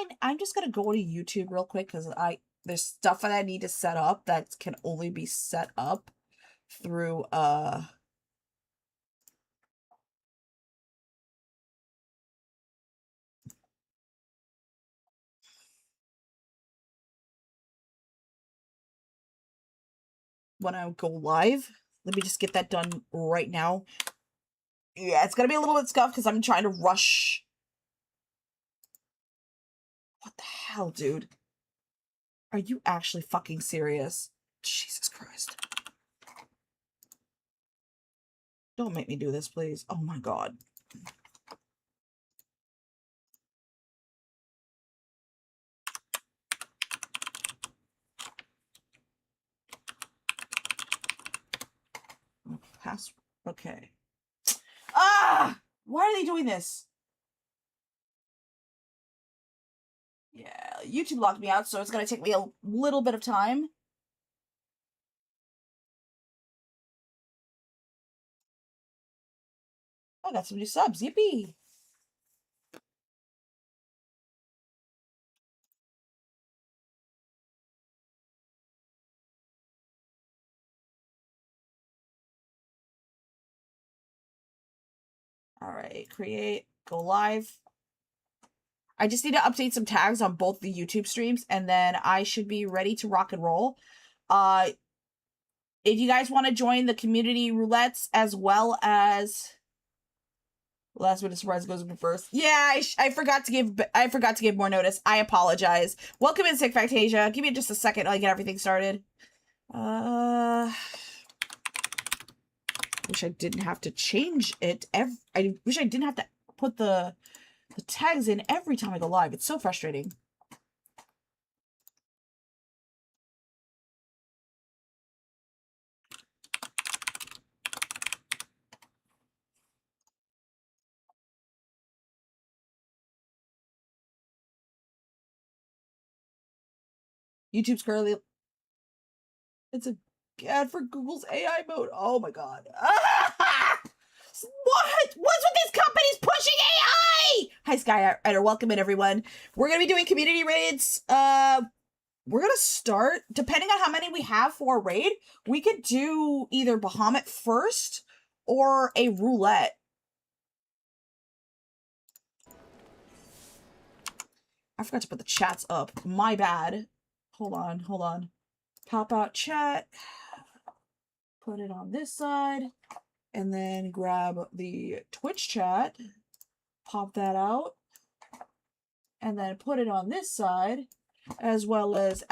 fine. I'm just gonna go to YouTube real quick because there's stuff that I need to set up that can only be set up through when I go live. Let me just get that done right now. Yeah, it's gonna be a little bit scuffed because I'm trying to rush. What the hell, dude? Are you actually fucking serious? Jesus Christ. Don't make me do this, please. Oh my God. Pass. Okay. Ah! Why are they doing this? Yeah, YouTube locked me out, so it's gonna take me a little bit of time. I got some new subs. Yippee! All right, create, go live. I just need to update some tags on both the YouTube streams, and then I should be ready to rock and roll. If you guys want to join the community roulettes as well as last minute surprise goes up first. Yeah, I forgot to give more notice. I apologize. Welcome in, Sick Factasia. Give me just a second while I get everything started. Wish I didn't have to change it. I wish I didn't have to put the tags in every time I go live. It's so frustrating. YouTube's currently... It's a ad for Google's AI mode. Oh my God. Ah! What's with these companies pushing AI? Hi, Skyrider. Welcome in, everyone. We're going to be doing community raids. We're going to start, depending on how many we have for a raid, we could do either Bahamut first or a roulette. I forgot to put the chats up. My bad. Hold on. Pop out chat. Put it on this side. And then grab the Twitch chat. Pop that out. And then put it on this side. As well as...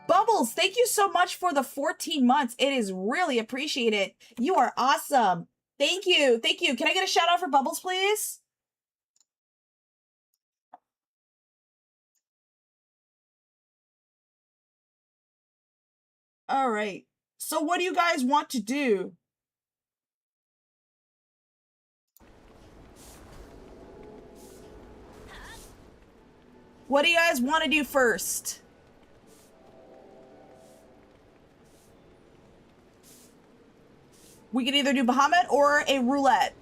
Bubbles, thank you so much for the 14 months. It is really appreciated. You are awesome. Thank you. Can I get a shout out for Bubbles, please? All right. So what do you guys want to do? What do you guys want to do first? We can either do Bahamut or a roulette.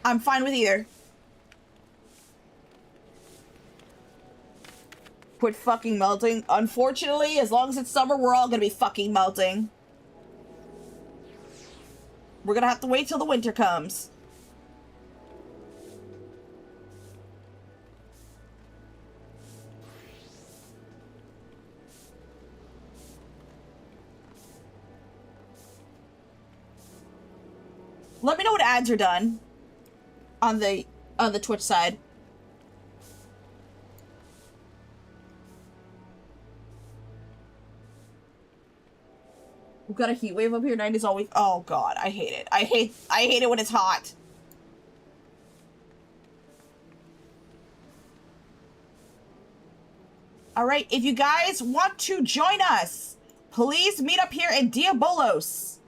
I'm fine with either. Quit fucking melting. Unfortunately, as long as it's summer, we're all gonna be fucking melting. We're gonna have to wait till the winter comes. Let me know when ads are done on the Twitch side. We've got a heat wave up here. 90s all week. Oh God, I hate it. I hate it when it's hot. All right, if you guys want to join us, please meet up here in Diabolos.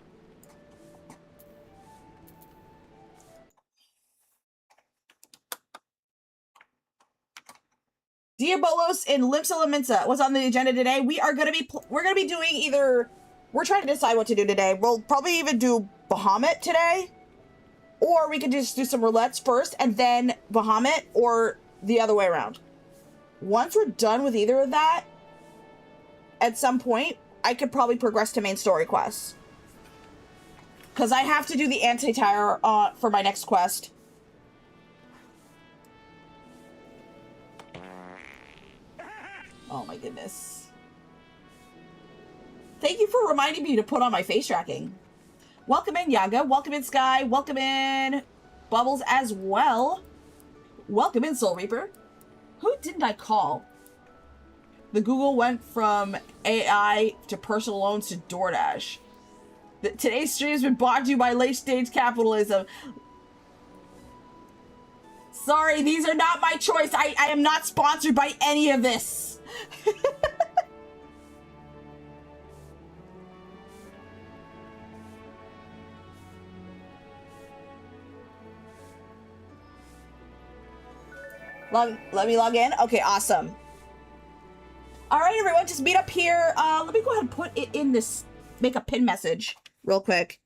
Diabolos in Limsa Laminsa. What's on the agenda today? We're gonna be doing either. We're trying to decide what to do today. We'll probably even do Bahamut today, or we could just do some roulettes first and then Bahamut, or the other way around. Once we're done with either of that, at some point, I could probably progress to main story quests. Because I have to do the anti-tower for my next quest. Oh my goodness. Thank you for reminding me to put on my face tracking. Welcome in, Yaga. Welcome in, Sky. Welcome in, Bubbles as well. Welcome in, Soul Reaper. Who didn't I call? The Google went from AI to personal loans to DoorDash. Today's stream has been brought to you by late-stage capitalism. Sorry, these are not my choice. I am not sponsored by any of this. Let me log in. Okay, awesome. All right, everyone, just meet up here. Let me go ahead and put it in this, make a pin message real quick.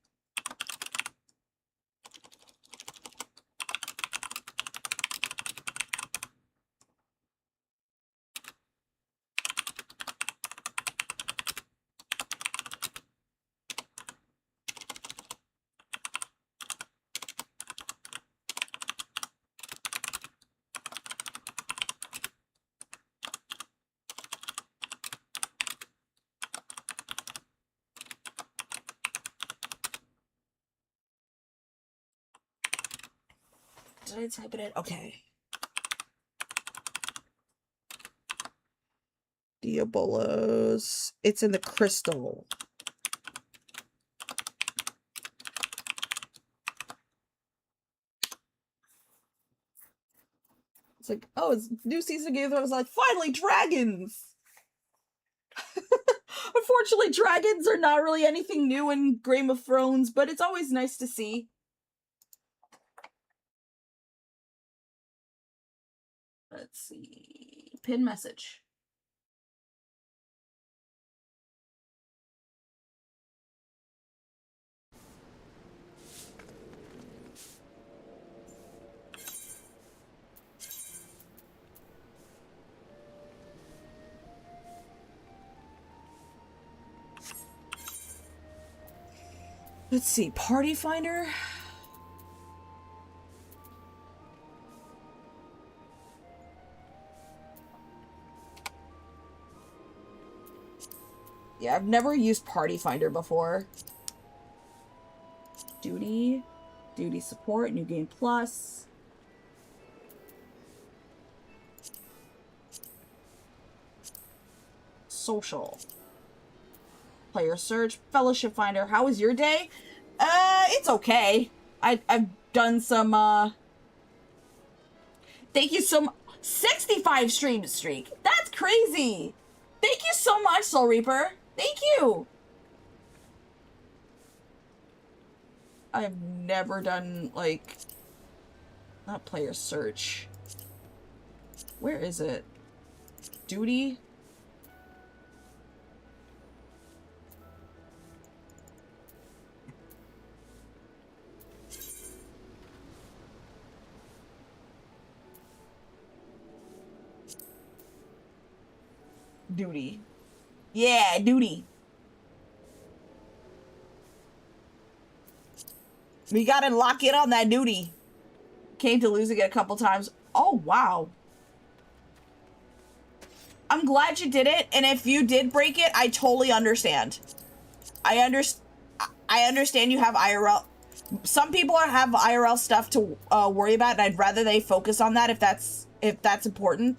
Did I type it in? Okay. Diabolos. It's in the crystal. It's like, oh, it's new season of Game of Thrones. I was like, finally, dragons! Unfortunately, dragons are not really anything new in Game of Thrones, but it's always nice to see. Let's see. Pin message. Let's see. Party Finder? Yeah, I've never used Party Finder before. Duty. Duty support. New game plus. Social. Player search. Fellowship Finder. How was your day? It's okay. I've done some, Thank you so much. 65 stream streak. That's crazy. Thank you so much, Soul Reaper. Thank you. I've never done, like, not player search. Where is it? Duty? Duty. Yeah, duty. We gotta lock in on that duty. Came to losing it a couple times. Oh, wow. I'm glad you did it, and if you did break it, I totally understand. I understand you have IRL. Some people have IRL stuff to worry about, and I'd rather they focus on that if that's important.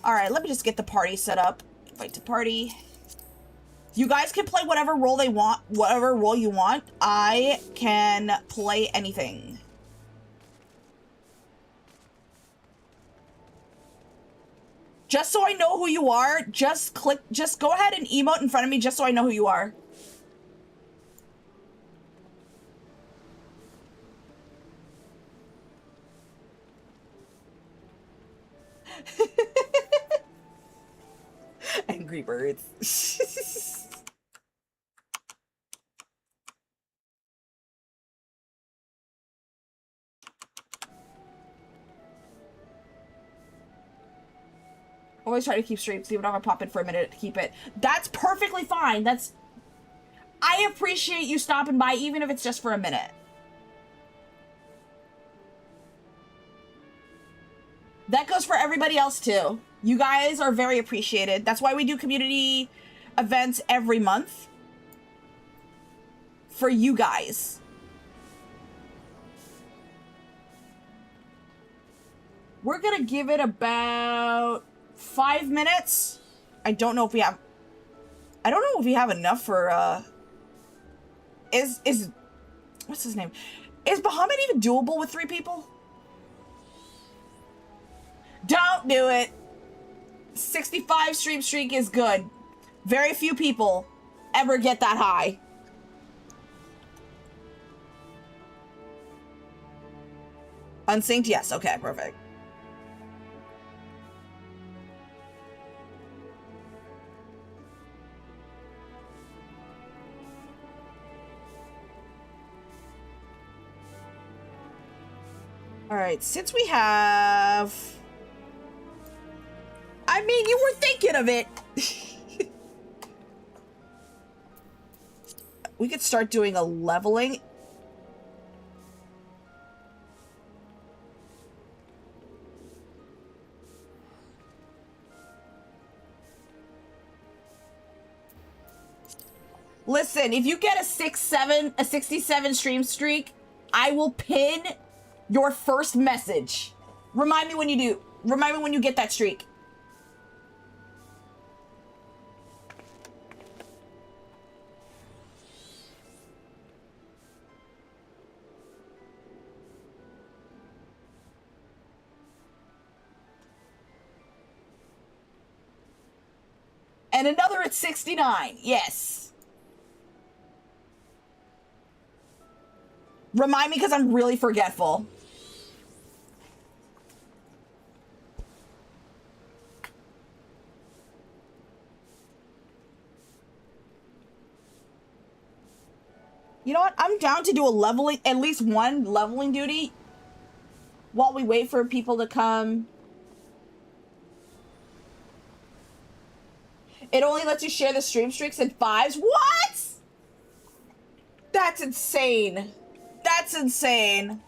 All right, let me just get the party set up. Invite to party. You guys can play whatever role they want, whatever role you want. I can play anything. Just so I know who you are, just go ahead and emote in front of me just so I know who you are. Angry Birds. Always try to keep streams, even if I pop in for a minute to keep it. That's perfectly fine. I appreciate you stopping by, even if it's just for a minute. That goes for everybody else, too. You guys are very appreciated. That's why we do community events every month. For you guys. We're gonna give it about 5 minutes. I don't know if we have enough for, what's his name? Is Bahamut even doable with 3 people? Don't do it. 65 stream streak is good. Very few people ever get that high. Unsynced? Yes. Okay, perfect. All right, since we have... I mean, you were thinking of it. We could start doing a leveling. Listen, if you get a 67 stream streak, I will pin your first message. Remind me when you do. Remind me when you get that streak. And another at 69. Yes. Remind me because I'm really forgetful. You know what? I'm down to do a leveling, at least one leveling duty while we wait for people to come. It only lets you share the stream streaks in 5s. What? That's insane. That's insane.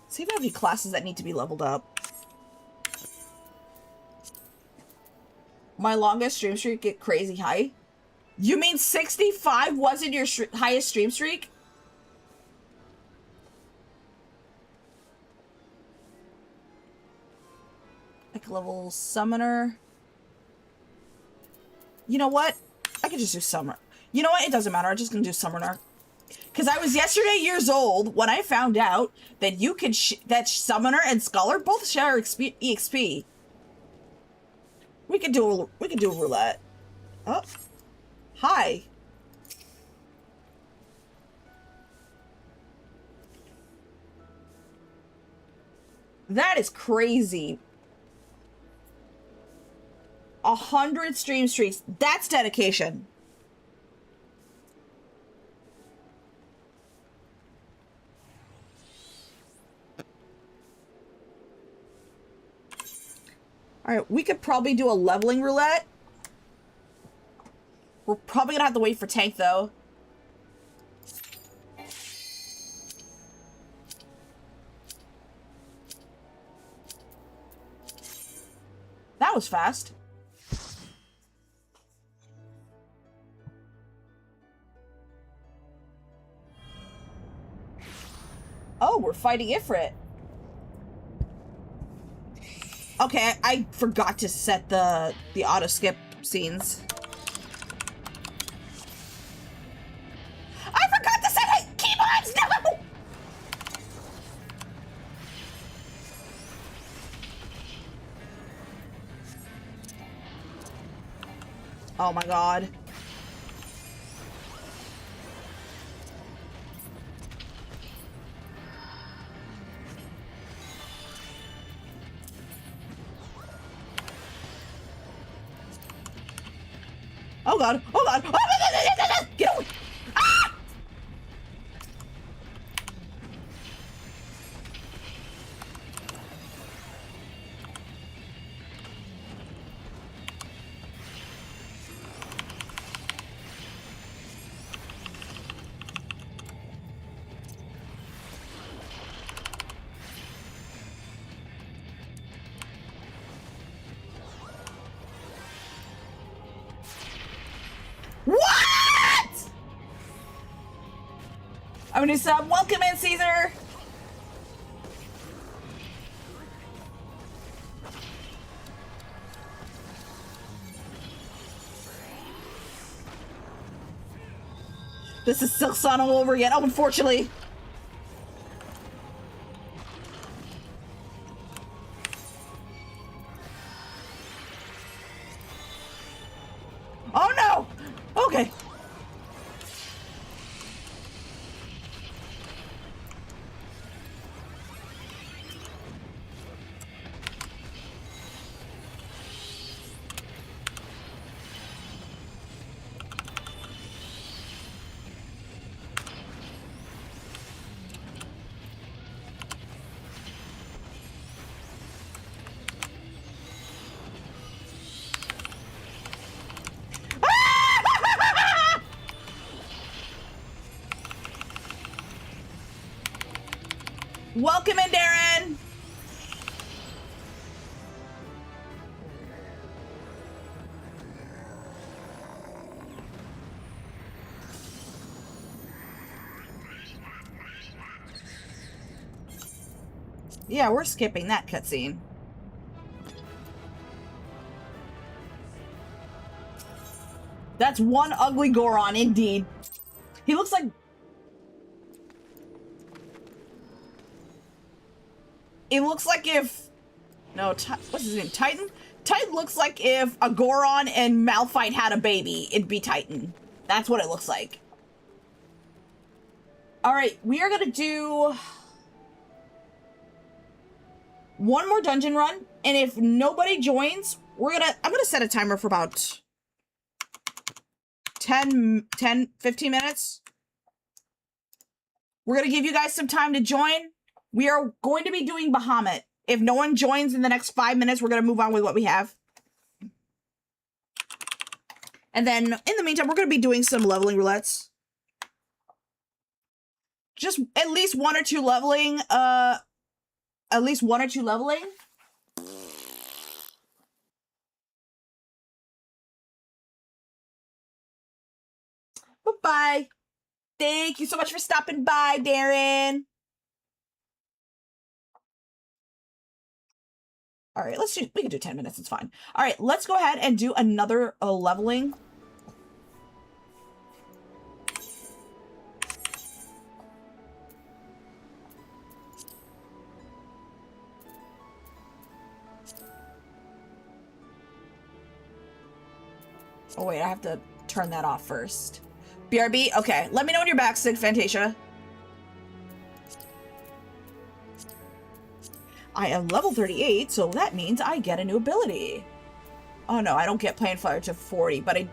See if I have any classes that need to be leveled up. My longest stream streak get crazy high. You mean 65 wasn't your highest stream streak? Like level summoner. You know what? I could just do summoner. You know what? It doesn't matter. I'm just gonna do summoner. Because I was yesterday years old when I found out that you could that summoner and scholar both share EXP. We could do a roulette. Oh, hi. That is crazy. 100 stream streaks. That's dedication. All right, we could probably do a leveling roulette. We're probably gonna have to wait for tank though. That was fast. Oh, we're fighting Ifrit. Okay, I forgot to set the auto skip scenes. I forgot to set it! Keyboards, no! Oh my god. Oh god! Oh god! Oh, get away! Ah! What? I'm gonna sub. Welcome in, Caesar. This is Silkson all over again. Oh, unfortunately. Oh no! Okay. Welcome in, Darren. Yeah, we're skipping that cutscene. That's one ugly Goron, indeed. He looks like... It looks like if... No, what's his name? Titan? Titan looks like if a Goron and Malphite had a baby. It'd be Titan. That's what it looks like. Alright, we are gonna do... one more dungeon run, and if nobody joins, I'm gonna set a timer for about 10, 15 minutes. We're gonna give you guys some time to join. We are going to be doing Bahamut. If no one joins in the next 5 minutes, we're gonna move on with what we have. And then, in the meantime, we're gonna be doing some leveling roulettes. Just at least one or two leveling, Bye-bye. Thank you so much for stopping by, Darren. All right, we can do 10 minutes, it's fine. All right, let's go ahead and do another leveling. Oh wait, I have to turn that off first. BRB, okay. Let me know when you're back, Sig Fantasia. I am level 38, so that means I get a new ability. Oh no, I don't get Plane Flyer to 40, but I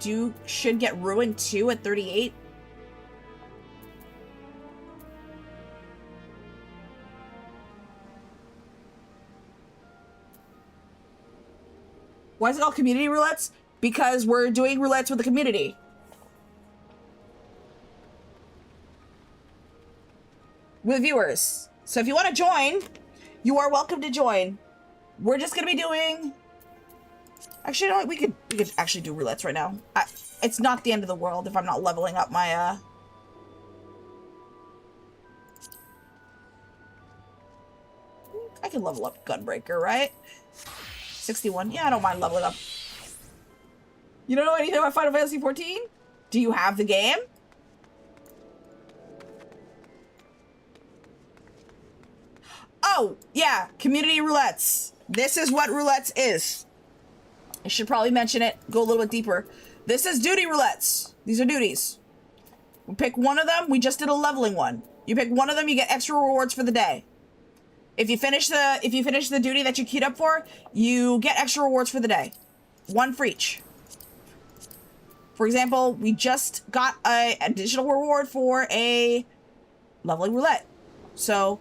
should get Ruin 2 at 38. Why is it all community roulettes? Because we're doing roulettes with the community. With viewers. So if you want to join, you are welcome to join. We're just gonna be doing... Actually, you know what? We could actually do roulettes right now. It's not the end of the world if I'm not leveling up my, I can level up Gunbreaker, right? 61. Yeah, I don't mind leveling up. You don't know anything about Final Fantasy XIV? Do you have the game? Oh, yeah, community roulettes. This is what roulettes is. I should probably mention it, go a little bit deeper. This is duty roulettes. These are duties. We pick one of them, we just did a leveling one. You pick one of them, you get extra rewards for the day. If you finish the duty that you queued up for, you get extra rewards for the day. One for each. For example, we just got a additional reward for a leveling roulette. So,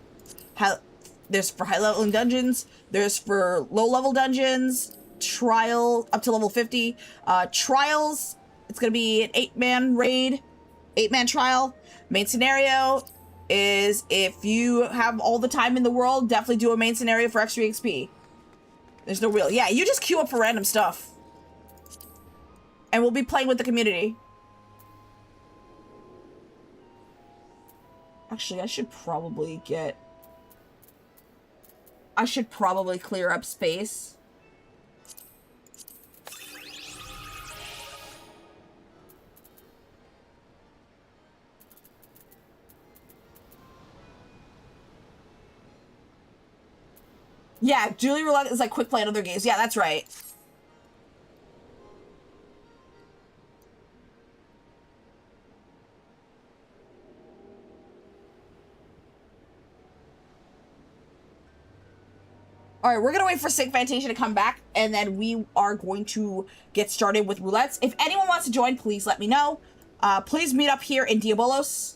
there's for high leveling dungeons, there's for low level dungeons, trial up to level 50. Trials, it's gonna be an 8-man raid, 8-man trial. Main scenario is if you have all the time in the world, definitely do a main scenario for extra XP. There's no real, yeah, you just queue up for random stuff. And we'll be playing with the community. Actually, I should probably clear up space. Yeah, Julie Roulette is like quick play in other games. Yeah, that's right. All right, we're gonna wait for Sync Fantasia to come back, and then we are going to get started with roulettes. If anyone wants to join, please let me know. Please meet up here in Diabolos.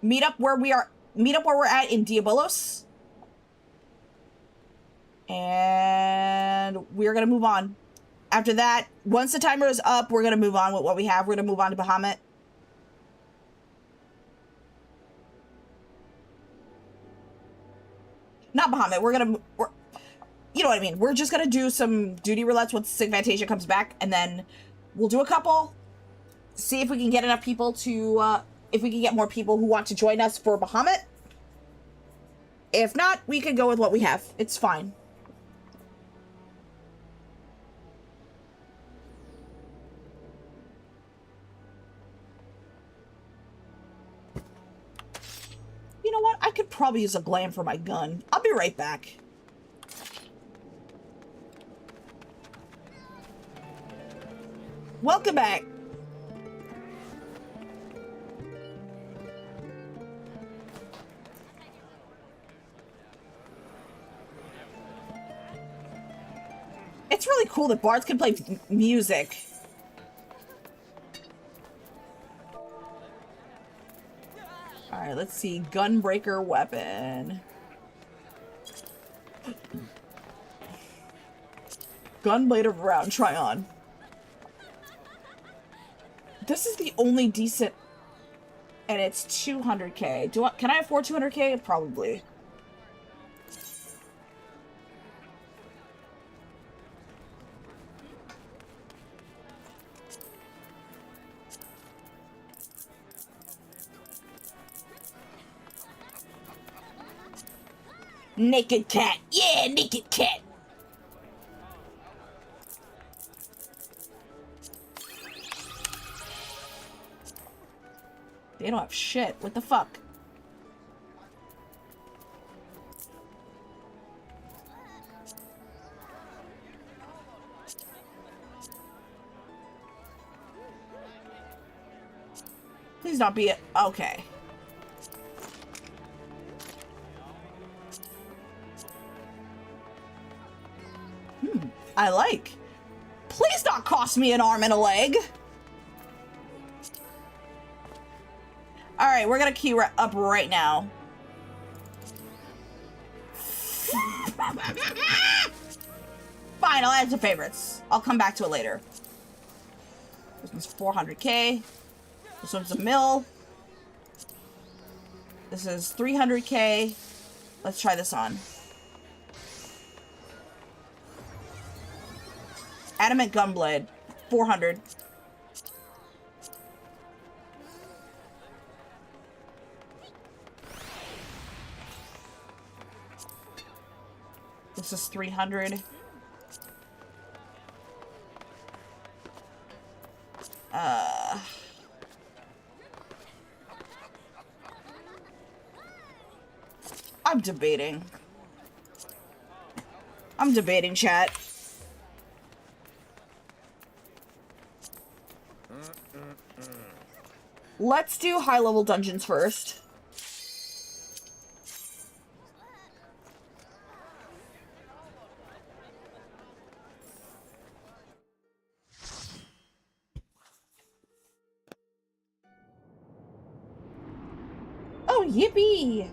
Meet up where we're at in Diabolos. And we're gonna move on. After that, once the timer is up, we're gonna move on with what we have. We're gonna move on to Bahamut. Not Bahamut. You know what I mean. We're just gonna do some duty roulettes once Sync Fantasia comes back, and then we'll do a couple. See if we can get enough people to, if we can get more people who want to join us for Bahamut. If not, we could go with what we have. It's fine. You know what? I could probably use a glam for my gun. I'll be right back. Welcome back. It's really cool that bards can play music. Alright, let's see. Gunbreaker weapon. Gunblade of round. Try on. This is the only decent... And it's 200k. Can I afford 200k? Probably. Naked cat. Yeah, naked cat. They don't have shit. What the fuck? Please not be it. Okay. I like. Please not cost me an arm and a leg. Alright, we're gonna queue up right now. Fine, I'll add to favorites. I'll come back to it later. This one's 400k. This one's a mil. This is 300k. Let's try this on. Adamant Gunblade, 400. This is 300. I'm debating. I'm debating, chat. Let's do high-level dungeons first. Oh, yippee!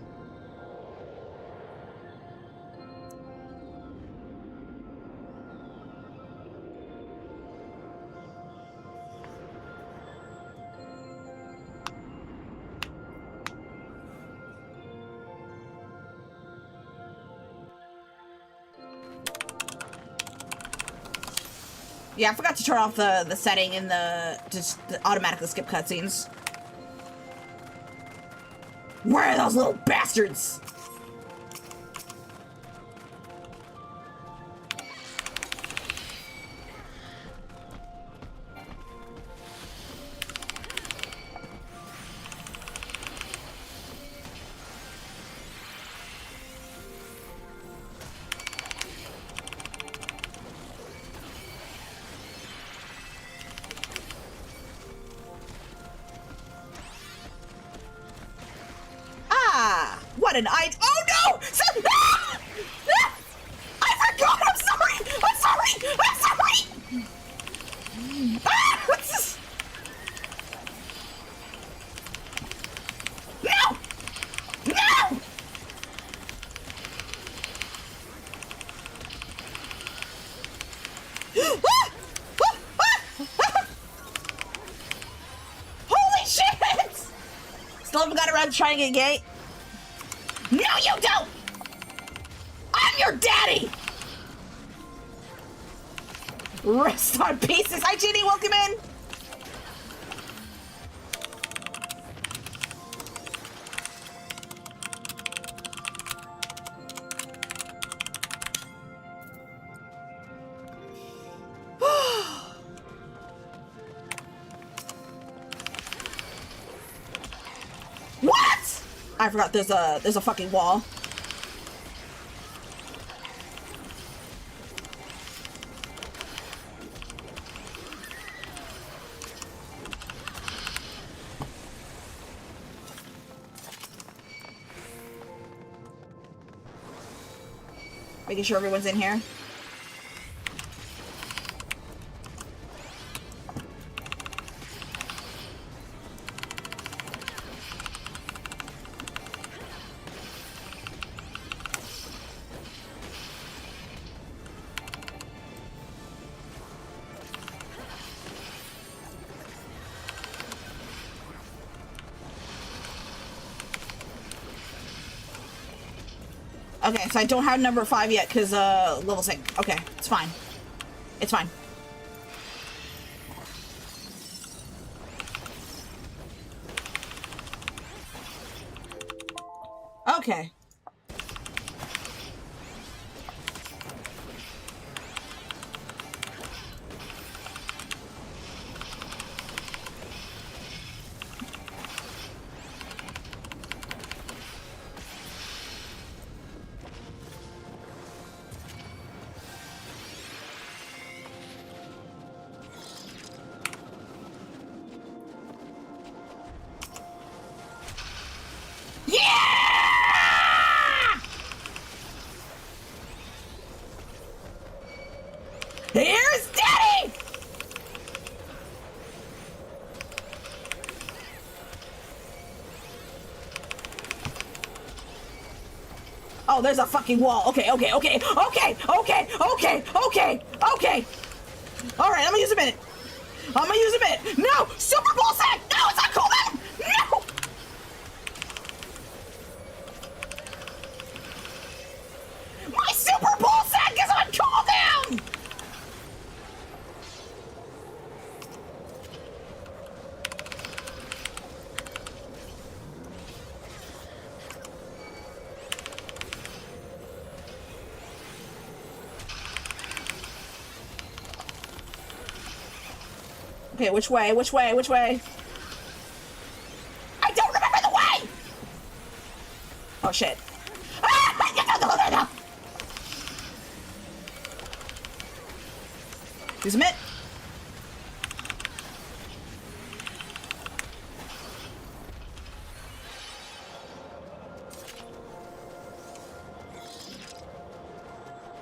Yeah, I forgot to turn off the setting in just automatically skip cutscenes. Where are those little bastards? What an I— oh no! Ah! Ah! I forgot! I'm sorry! I'm sorry! I'm sorry! Ah! What's this? No! No! Ah! Ah! Ah! Ah! Holy shit! Still haven't got around to trying it, gate. No, you don't! I'm your daddy! Rest on pieces. Hi, Ginny. Welcome in. What? I forgot there's a fucking wall. Making sure everyone's in here. Okay, so I don't have number 5 yet because level sync. Okay, it's fine. It's fine. Okay. Here's Daddy! Oh, there's a fucking wall. Okay. All right, I'm gonna use a minute. No! Super Bowl sack! No, it's not cooldown! No! My Super Bowl sack is on cooldown! Okay, which way? I don't remember the way! Oh, shit. Ah! Use a mitt.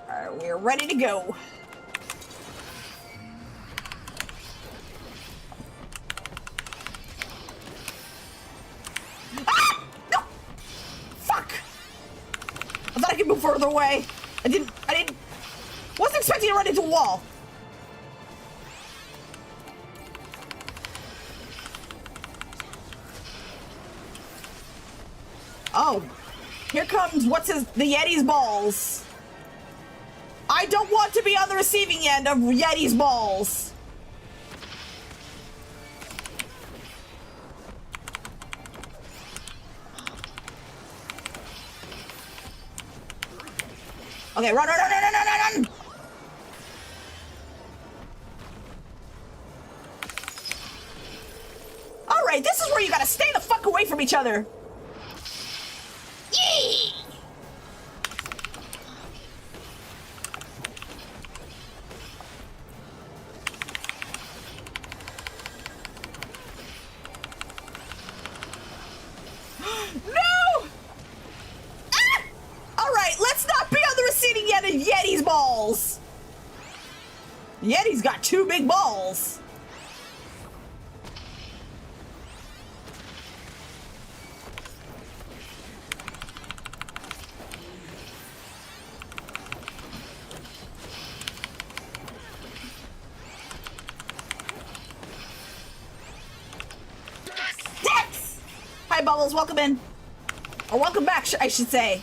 Alright, we're ready to go. further away. I wasn't expecting to run into a wall. Oh, here comes the Yeti's balls. I don't want to be on the receiving end of Yeti's balls. Okay, run. All right, this is where you gotta stay the fuck away from each other. Yee! No! Ah! All right, let's not be on the receiving end of Yeti's balls. Yeti's got two big balls. Hi, Bubbles. Welcome in. Or welcome back, I should say.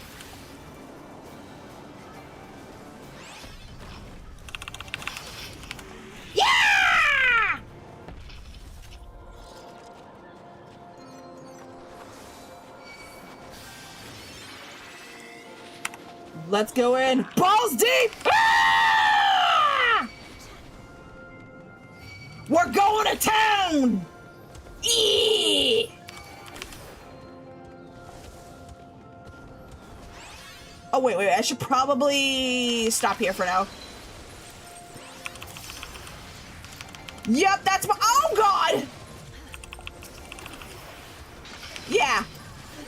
Yeah! Let's go in. Balls deep! Ah! We're going to town! Eee! Oh, wait, I should probably stop here for now. Yep, that's my— oh, God! Yeah.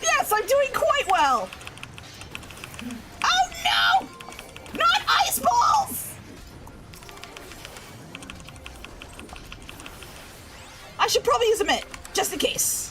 Yes, I'm doing quite well. Oh, no! Not ice balls! I should probably use a mitt, just in case.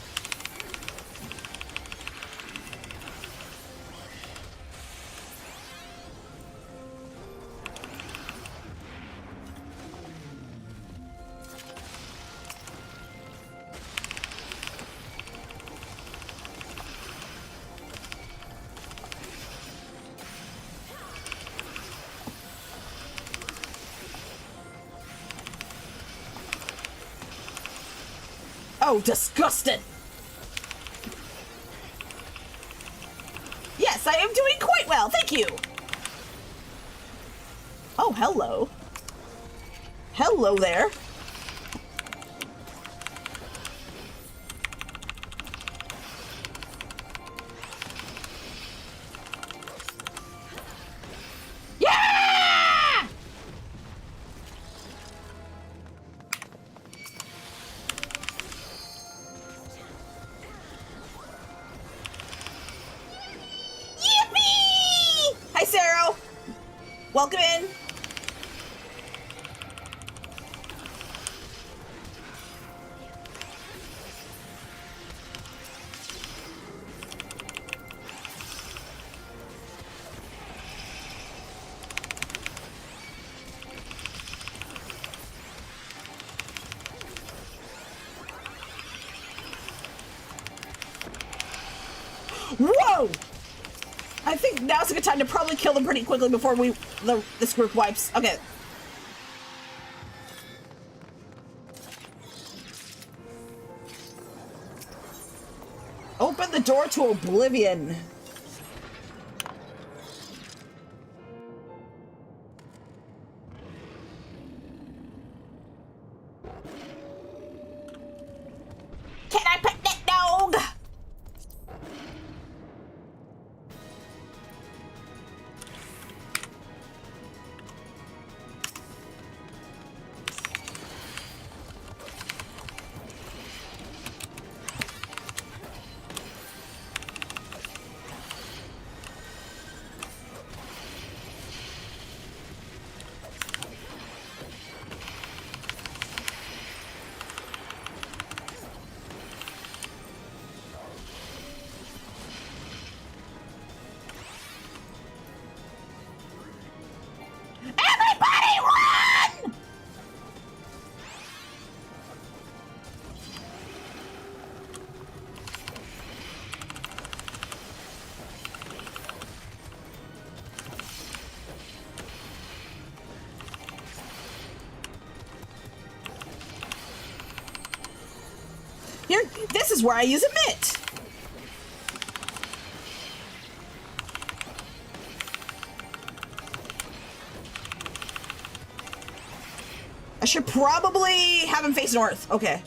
Oh, disgusting! Yes, I am doing quite well, thank you! Oh, hello. Hello there. Yeah! Yippee! Hi, Sarah. Welcome in. Whoa! I think now's a good time to probably kill them pretty quickly before this group wipes. Okay. Open the door to oblivion. Can I pet that dog? Here, this is where I use a mitt. I should probably have him face north. Okay.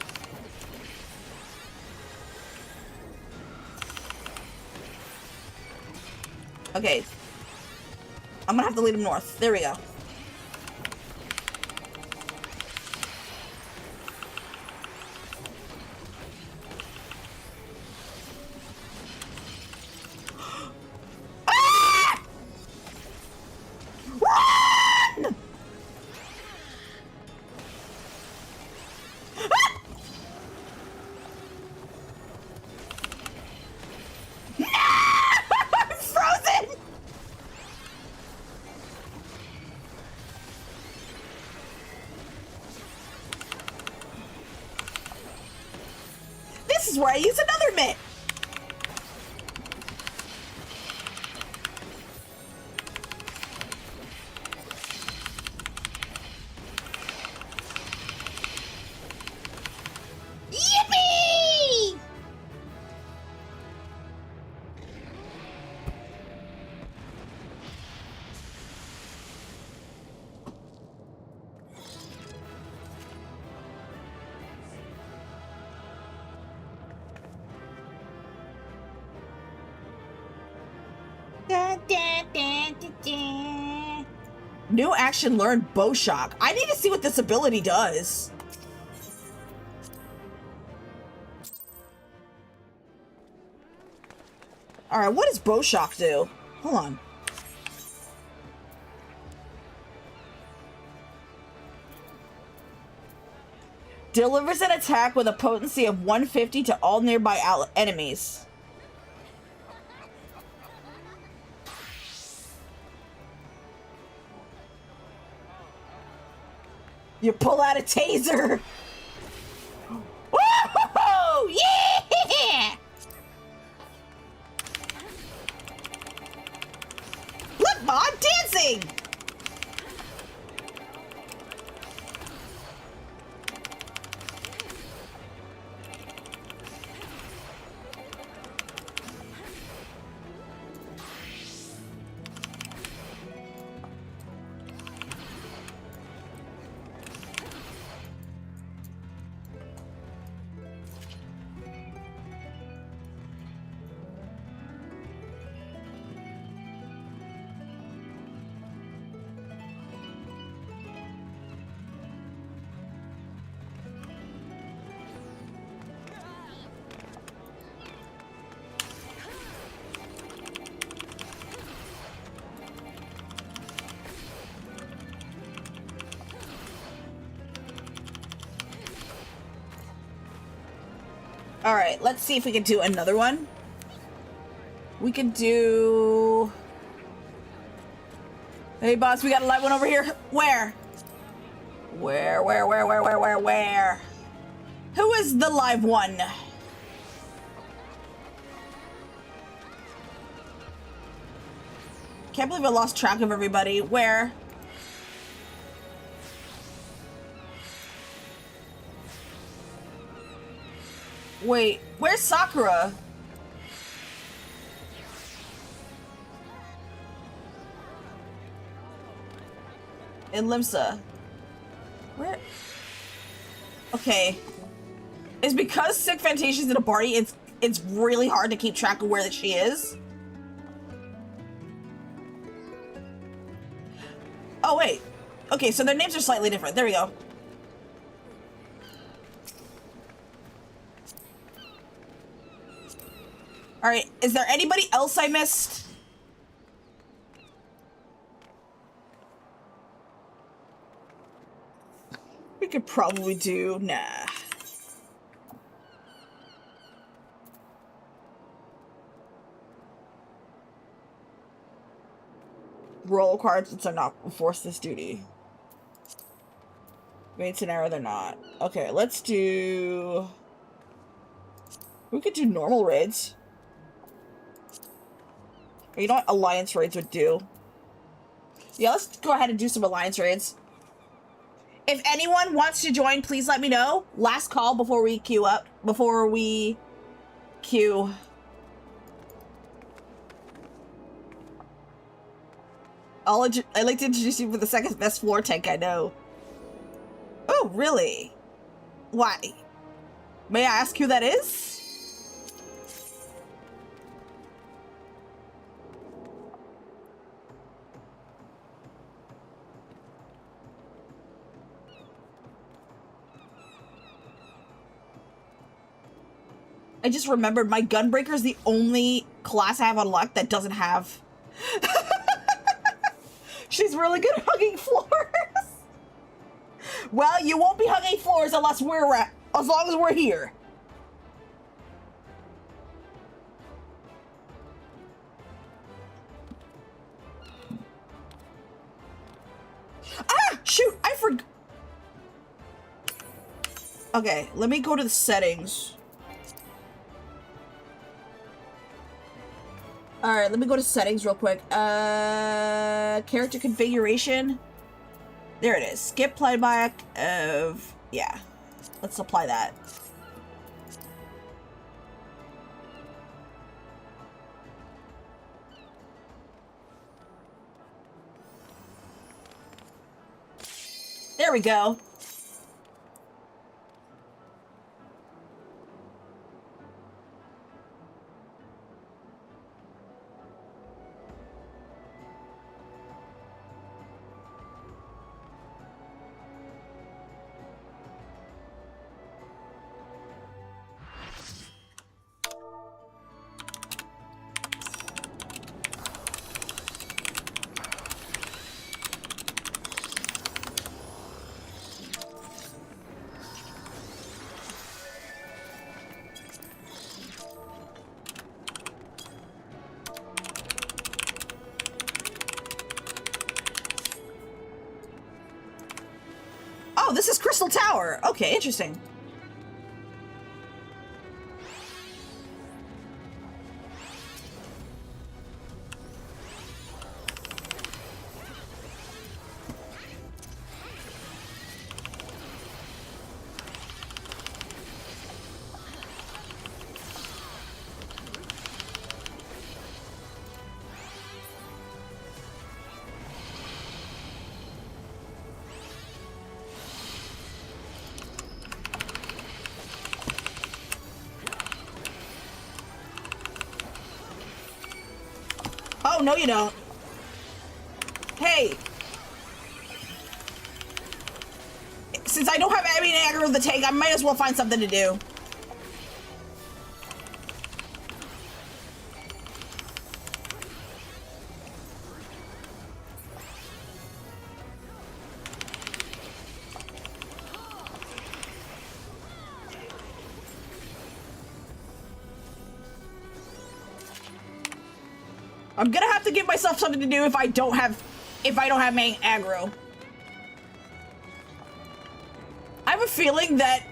Okay. I'm gonna have to lead him north. There we go. Ah! Run! Ah! No! I'm frozen! This is where I use another mitt. Yippee! New action learned bow shock. I need to see what this ability does. Alright, what does bow shock do? Hold on. Delivers an attack with a potency of 150 to all nearby enemies. You pull out a taser. Woo! Yeah! Look, Mom, dancing! All right, let's see if we can do another one. We could do... Hey, boss, we got a live one over here. Where? Where? Who is the live one? Can't believe I lost track of everybody. Where? Wait, where's Sakura? In Limsa. Where? Okay. It's because Sick Fantasia's in a party, it's really hard to keep track of where that she is. Oh, wait. Okay, so their names are slightly different. There we go. Alright, is there anybody else I missed? We could probably do... Nah. Roll cards since I'm not forced this duty. Main scenario, they're not. Okay, let's do... We could do normal raids. You know what alliance raids would do? Yeah, let's go ahead and do some alliance raids. If anyone wants to join, please let me know. Last call before we queue up. before we queue. I'd like to introduce you with the second best floor tank I know. Oh, really? Why? May I ask who that is? I just remembered my Gunbreaker is the only class I have unlocked that doesn't have. She's really good at hugging floors. Well, you won't be hugging floors unless as long as we're here. Ah, shoot! I forgot. Okay, let me go to the settings. Alright, let me go to settings real quick. Character configuration. There it is. Skip playback of... Yeah. Let's apply that. There we go. Oh, this is Crystal Tower. Okay, interesting. Oh, no you don't. Hey. Since I don't have any aggro of the tank, I might as well find something to do. I'm gonna have to give myself something to do if I don't have main aggro. I have a feeling that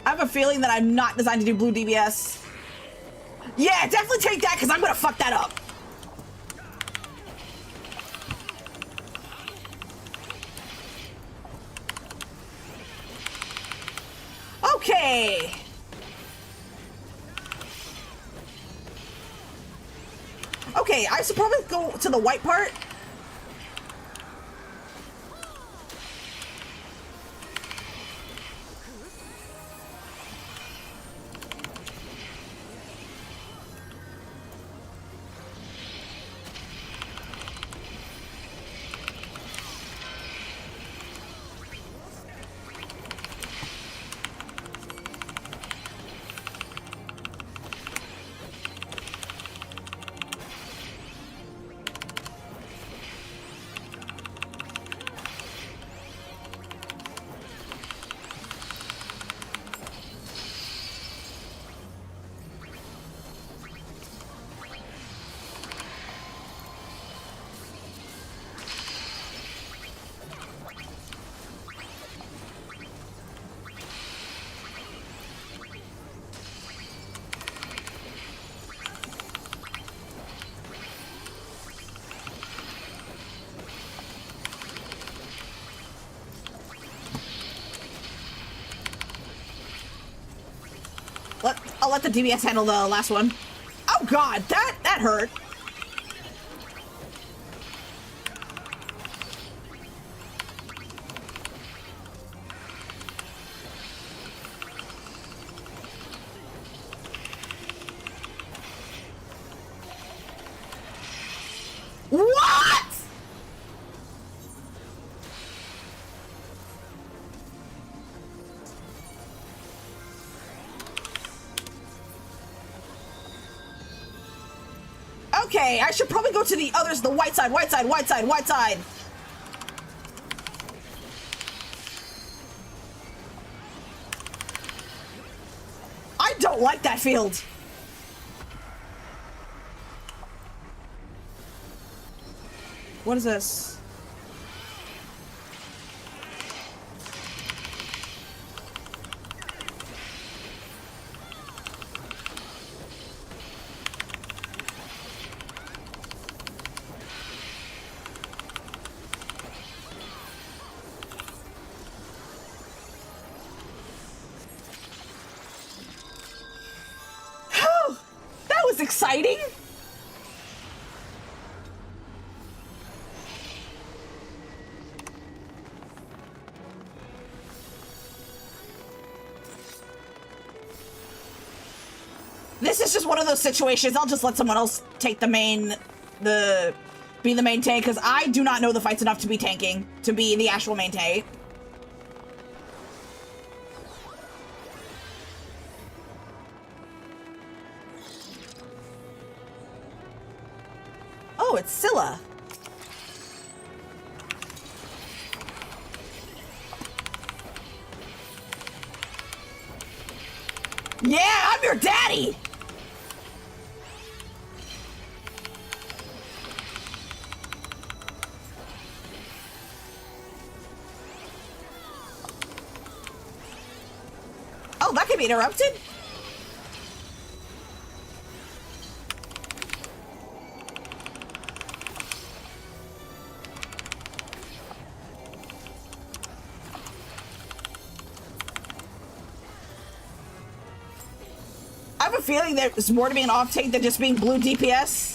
I have a feeling that I'm not designed to do blue DBS. Yeah, definitely take that because I'm gonna fuck that up. Okay. Okay, I should probably go to the white part. I'll let the DBS handle the last one. Oh god, that hurt. What? Okay, I should probably go to the others, the white side, white side, white side, white side. I don't like that field. What is this? That was exciting. This is just one of those situations. I'll just let someone else take the main, be the main tank, because I do not know the fights enough to be tanking, to be the actual main tank. Oh, it's Scylla. Yeah, I'm your daddy! Oh, that can be interrupted? I have a feeling there's more to being off tank than just being blue DPS.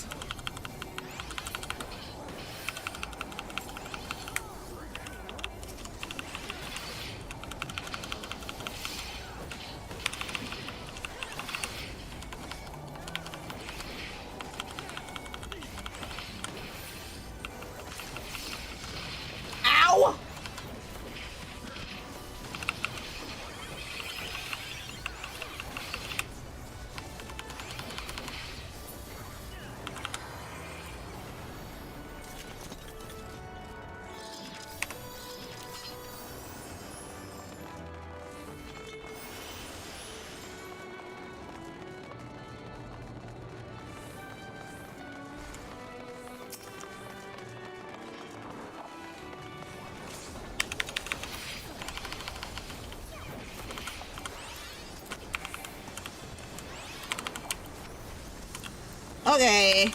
Ow! Okay.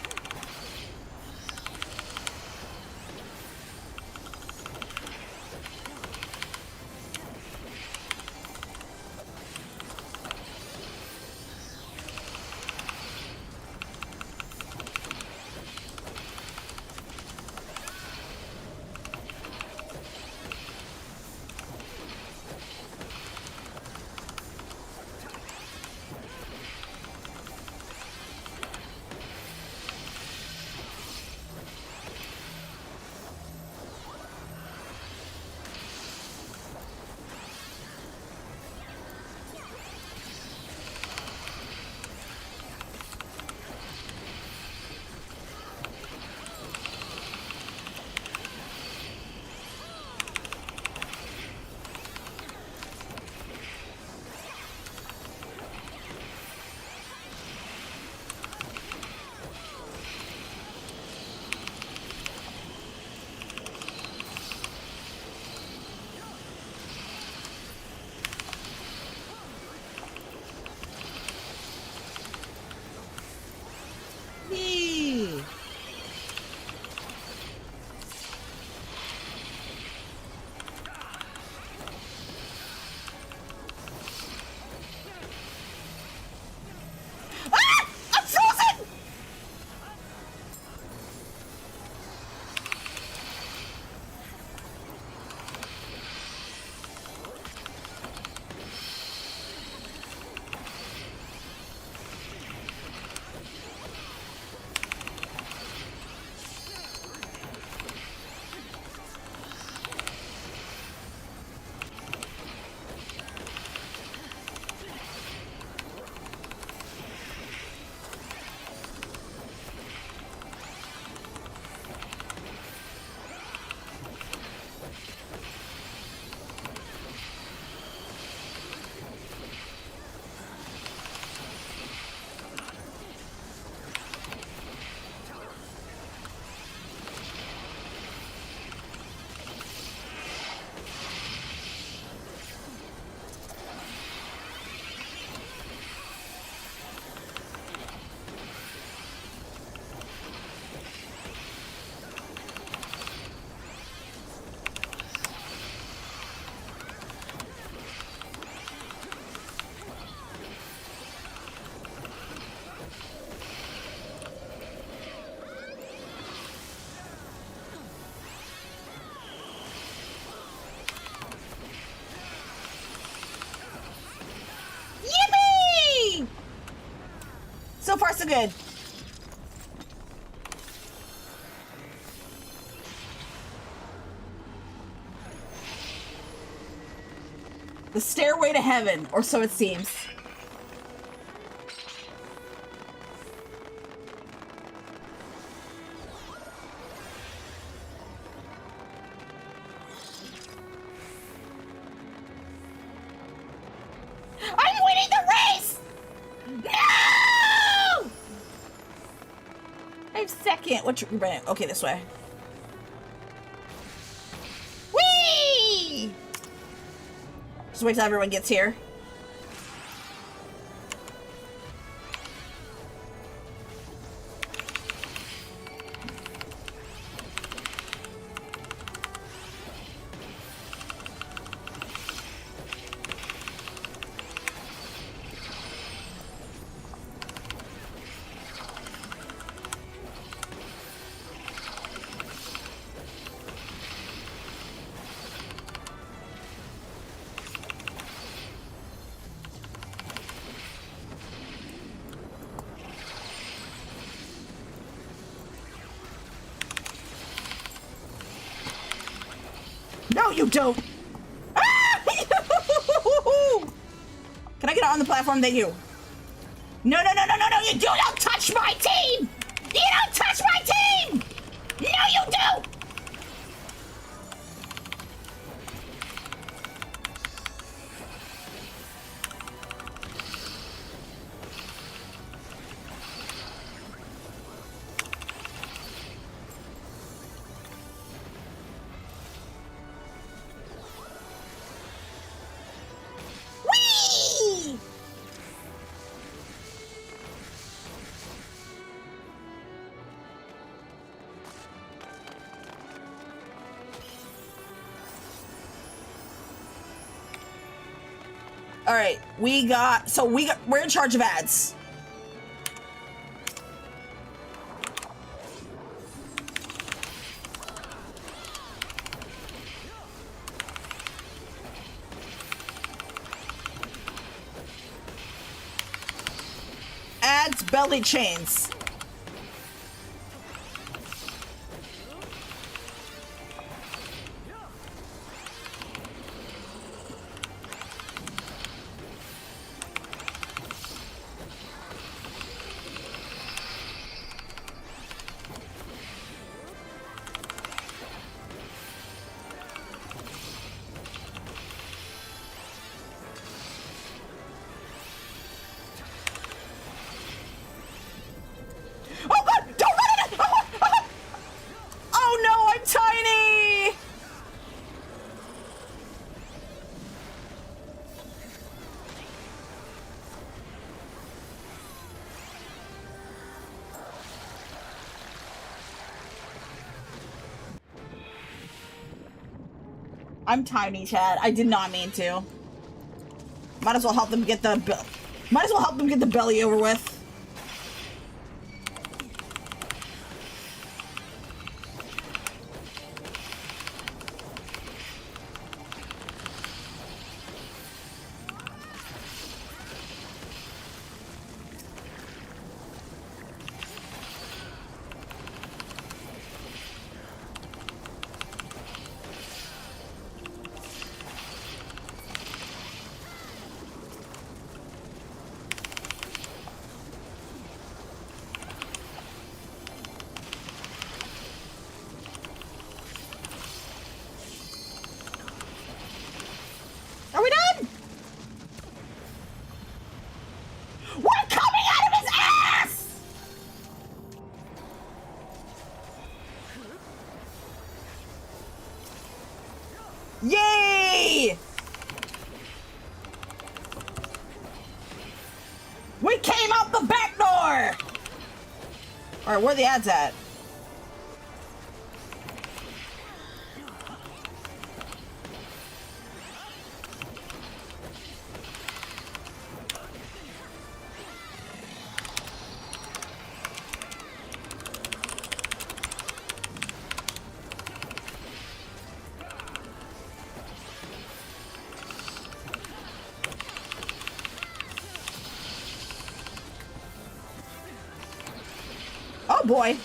so good. The stairway to heaven, or so it seems. I'm winning the race! No! I'm second. What you running? Okay, this way. Whee! Just wait till everyone gets here. No, you don't! Ah! Can I get on the platform? Thank you. No, no, no, no, no, no, you don't touch my team! You don't touch my team! No, you don't! Whee! All right, we're in charge of ads. Ads, belly chains. I'm tiny, Chad. I did not mean to. Might as well help them get the belly over with. Are we done? We're coming out of his ass! Yay! We came out the back door! Alright, where are the ads at? Oh boy.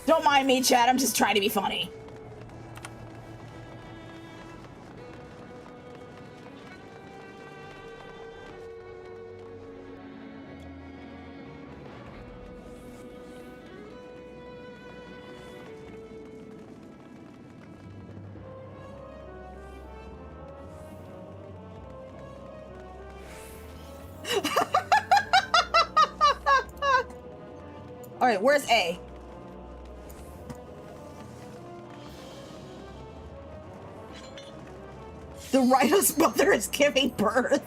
Don't mind me, chat. I'm just trying to be funny. All right, where's A? The Rhino's mother is giving birth.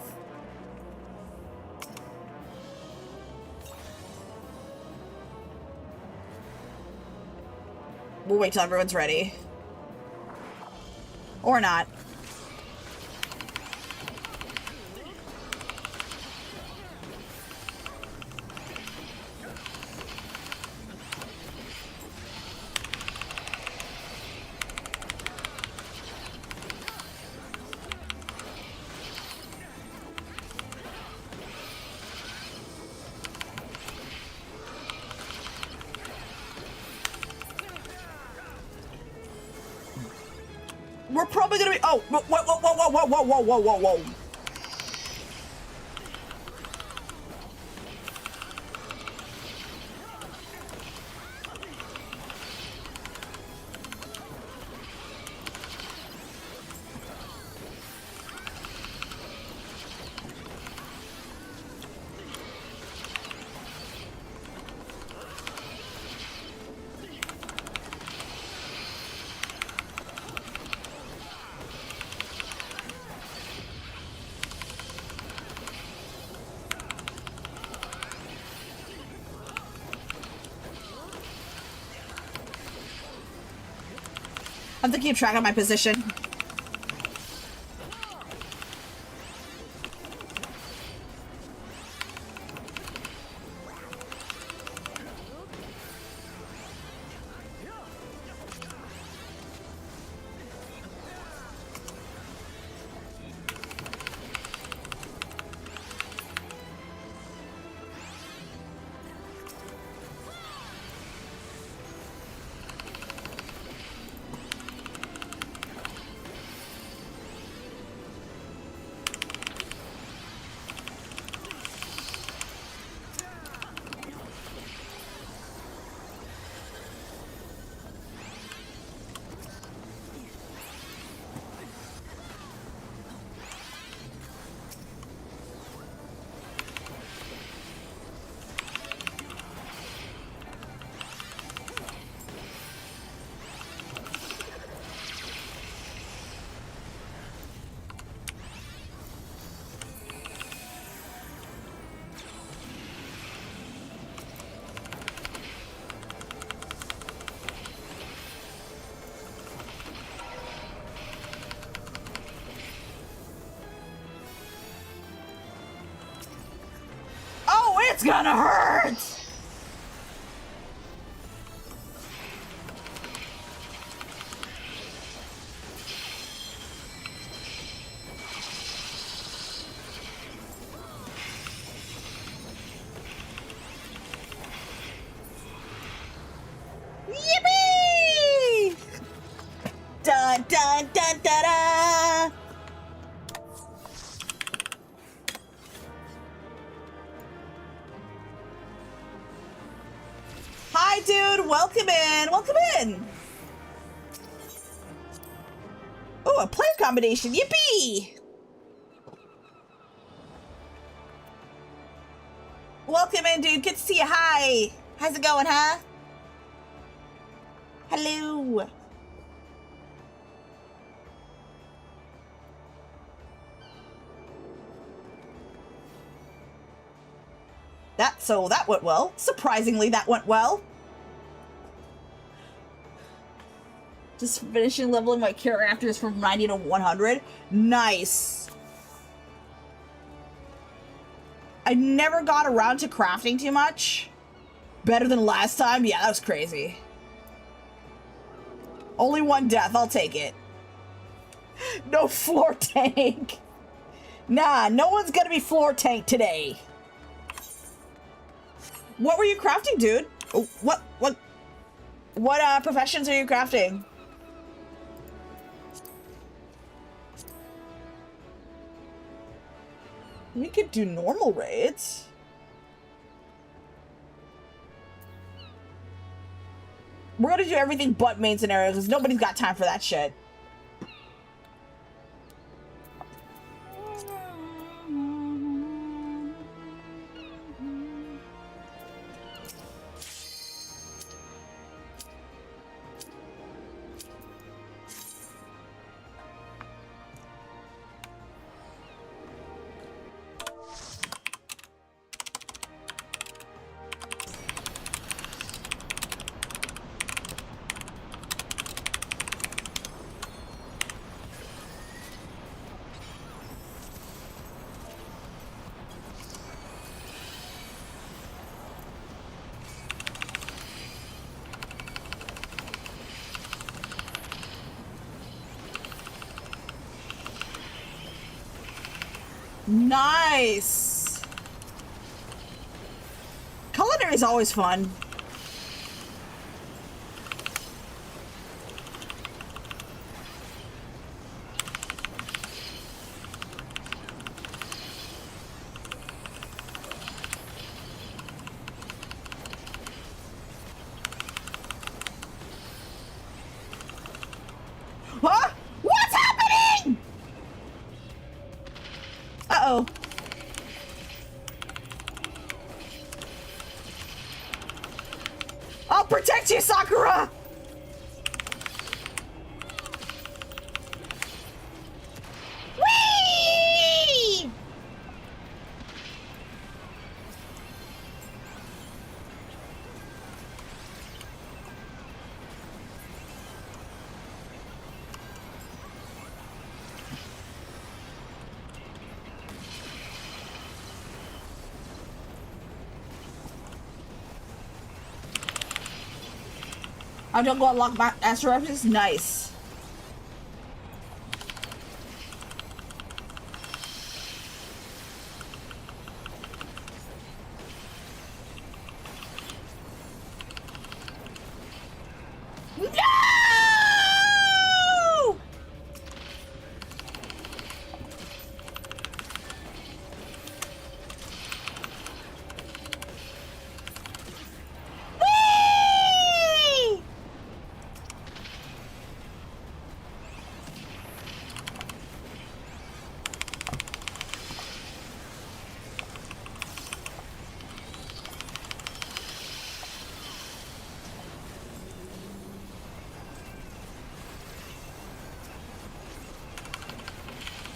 We'll wait till everyone's ready. Or not. We're probably gonna be. Oh, whoa, whoa, whoa, whoa, whoa, whoa, whoa, whoa, whoa, whoa. I have to keep track of my position. It's gonna hurt! Yippee! Dun dun dun da da! Hi, dude. Welcome in. Welcome in. Oh, a player combination. Yippee! Welcome in, dude. Good to see you. Hi. How's it going, huh? Hello. So that went well. Surprisingly, that went well. Just finishing leveling my characters from 90 to 100. Nice. I never got around to crafting too much. Better than last time? Yeah, that was crazy. Only one death. I'll take it. No floor tank. Nah, no one's gonna be floor tank today. What were you crafting, dude? What professions are you crafting? We could do normal raids. We're gonna do everything but main scenarios because nobody's got time for that shit. Nice. Culinary is always fun. Huh? What's happening? Uh-oh. I'll protect you, Sakura! Whee! I don't go unlock my astrologist. Nice. No! Whee!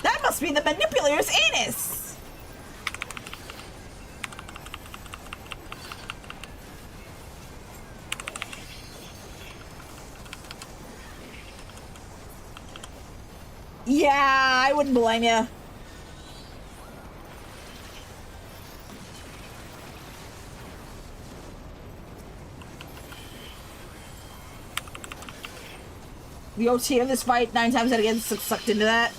That must be the manipulator's anus. Yeah, I wouldn't blame you. The OT of this fight, 9 times out of 10, gets sucked into that.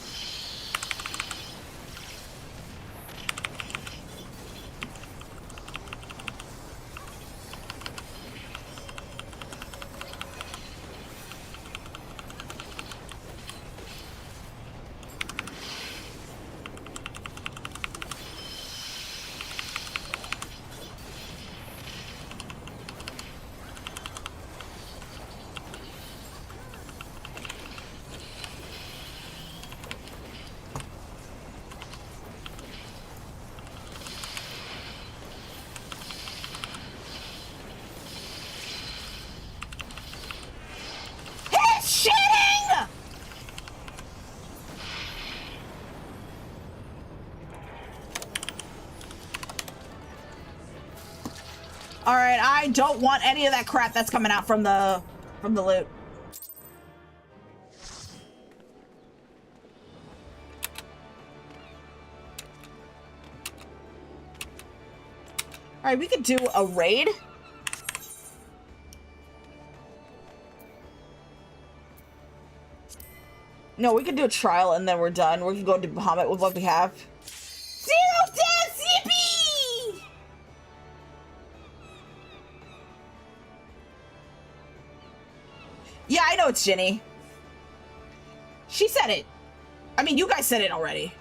All right, I don't want any of that crap that's coming out from the loot. All right, we could do a raid. No, we could do a trial and then we're done. We can go to Bahamut with what we have. Zero deaths, yippee! Yeah, I know it's Ginny. She said it. I mean, you guys said it already.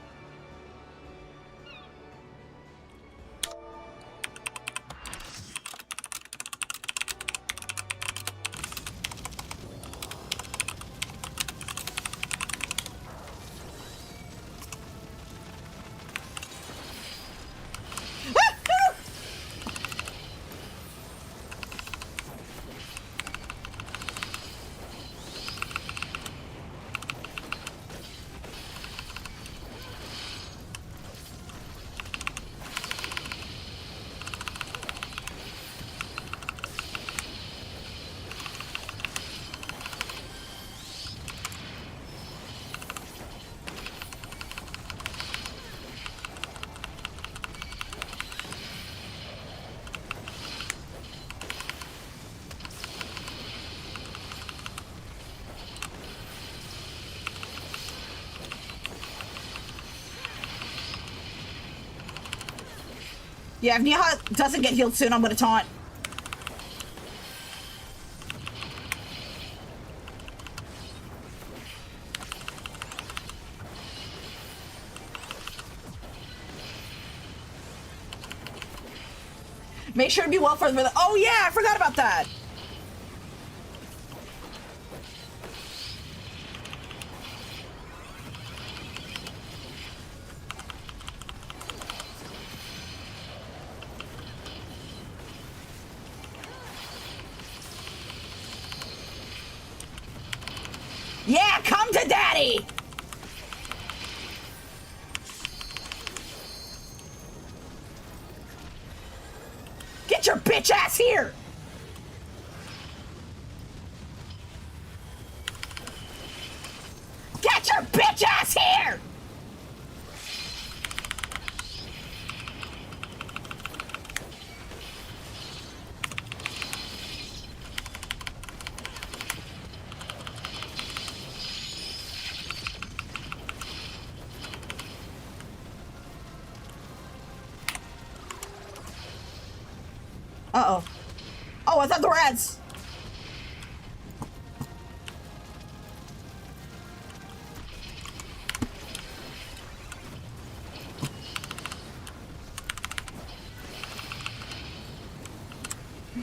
Yeah, if Niha doesn't get healed soon, I'm gonna taunt. Make sure to be well for the... Oh yeah, I forgot about that. Yeah, come to daddy! Get your bitch ass here! Get your bitch ass here! Uh-oh. Oh, I thought the rats!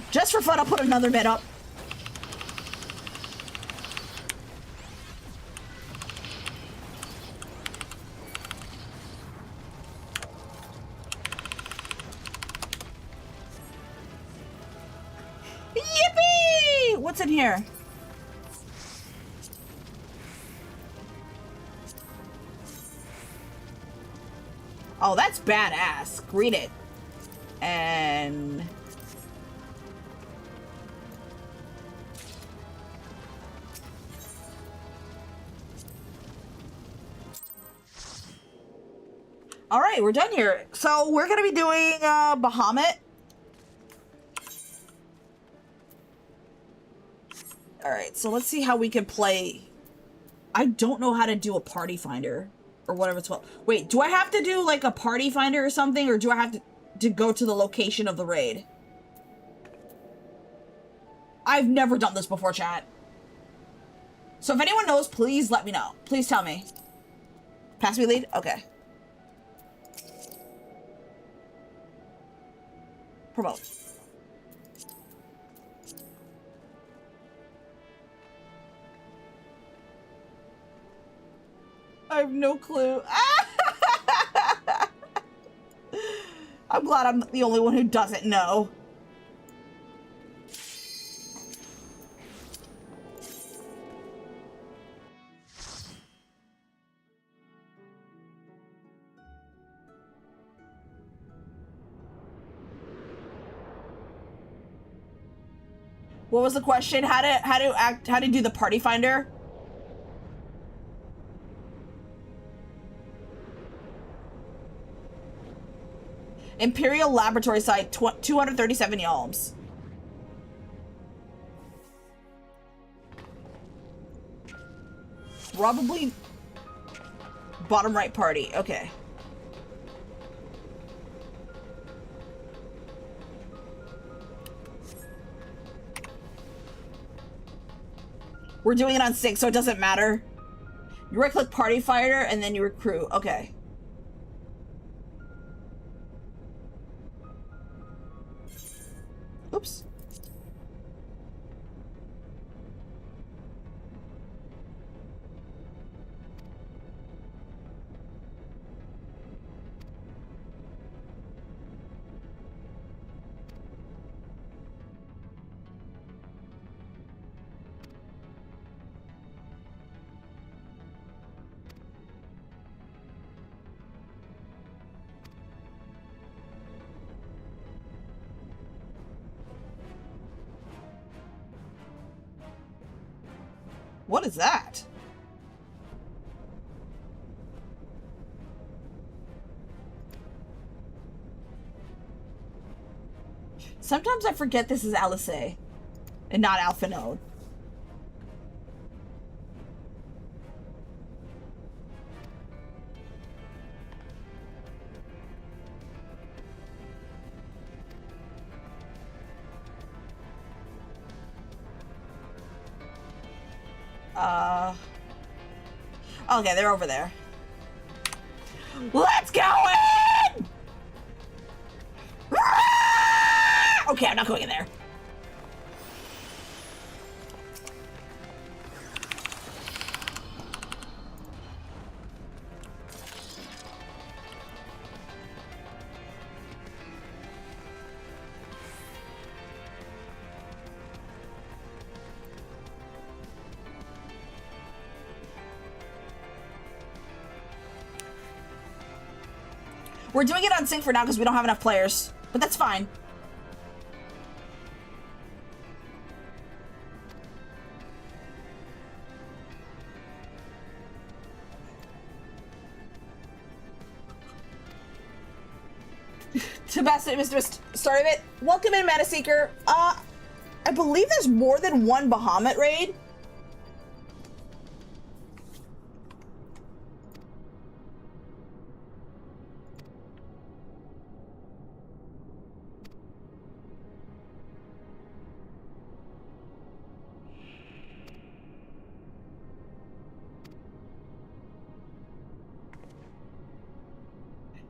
Just for fun, I'll put another mid up. Yippee! What's in here? Oh, that's badass. Read it. And... all right, we're done here. So we're gonna be doing Bahamut. All right, so let's see how we can play. I don't know how to do a party finder or whatever it's called. Wait, do I have to do like a party finder or something, or do I have to go to the location of the raid? I've never done this before, chat. So if anyone knows, please let me know. Please tell me. Pass me lead? Okay. Promote. I have no clue. I'm glad I'm the only one who doesn't know. What was the question? How to do the party finder? Imperial Laboratory site, 237 yalms. Probably bottom right party. Okay. We're doing it on 6, so it doesn't matter. You right-click party fighter, and then you recruit. Okay. Oops. What is that? Sometimes I forget this is Alice and not Alpha Node. Okay, they're over there. Let's go in! Okay, I'm not going in there. We're doing it on sync for now because we don't have enough players, but that's fine. Sebastian, Mr. Start of it. Welcome in, Metaseeker. I believe there's more than one Bahamut raid.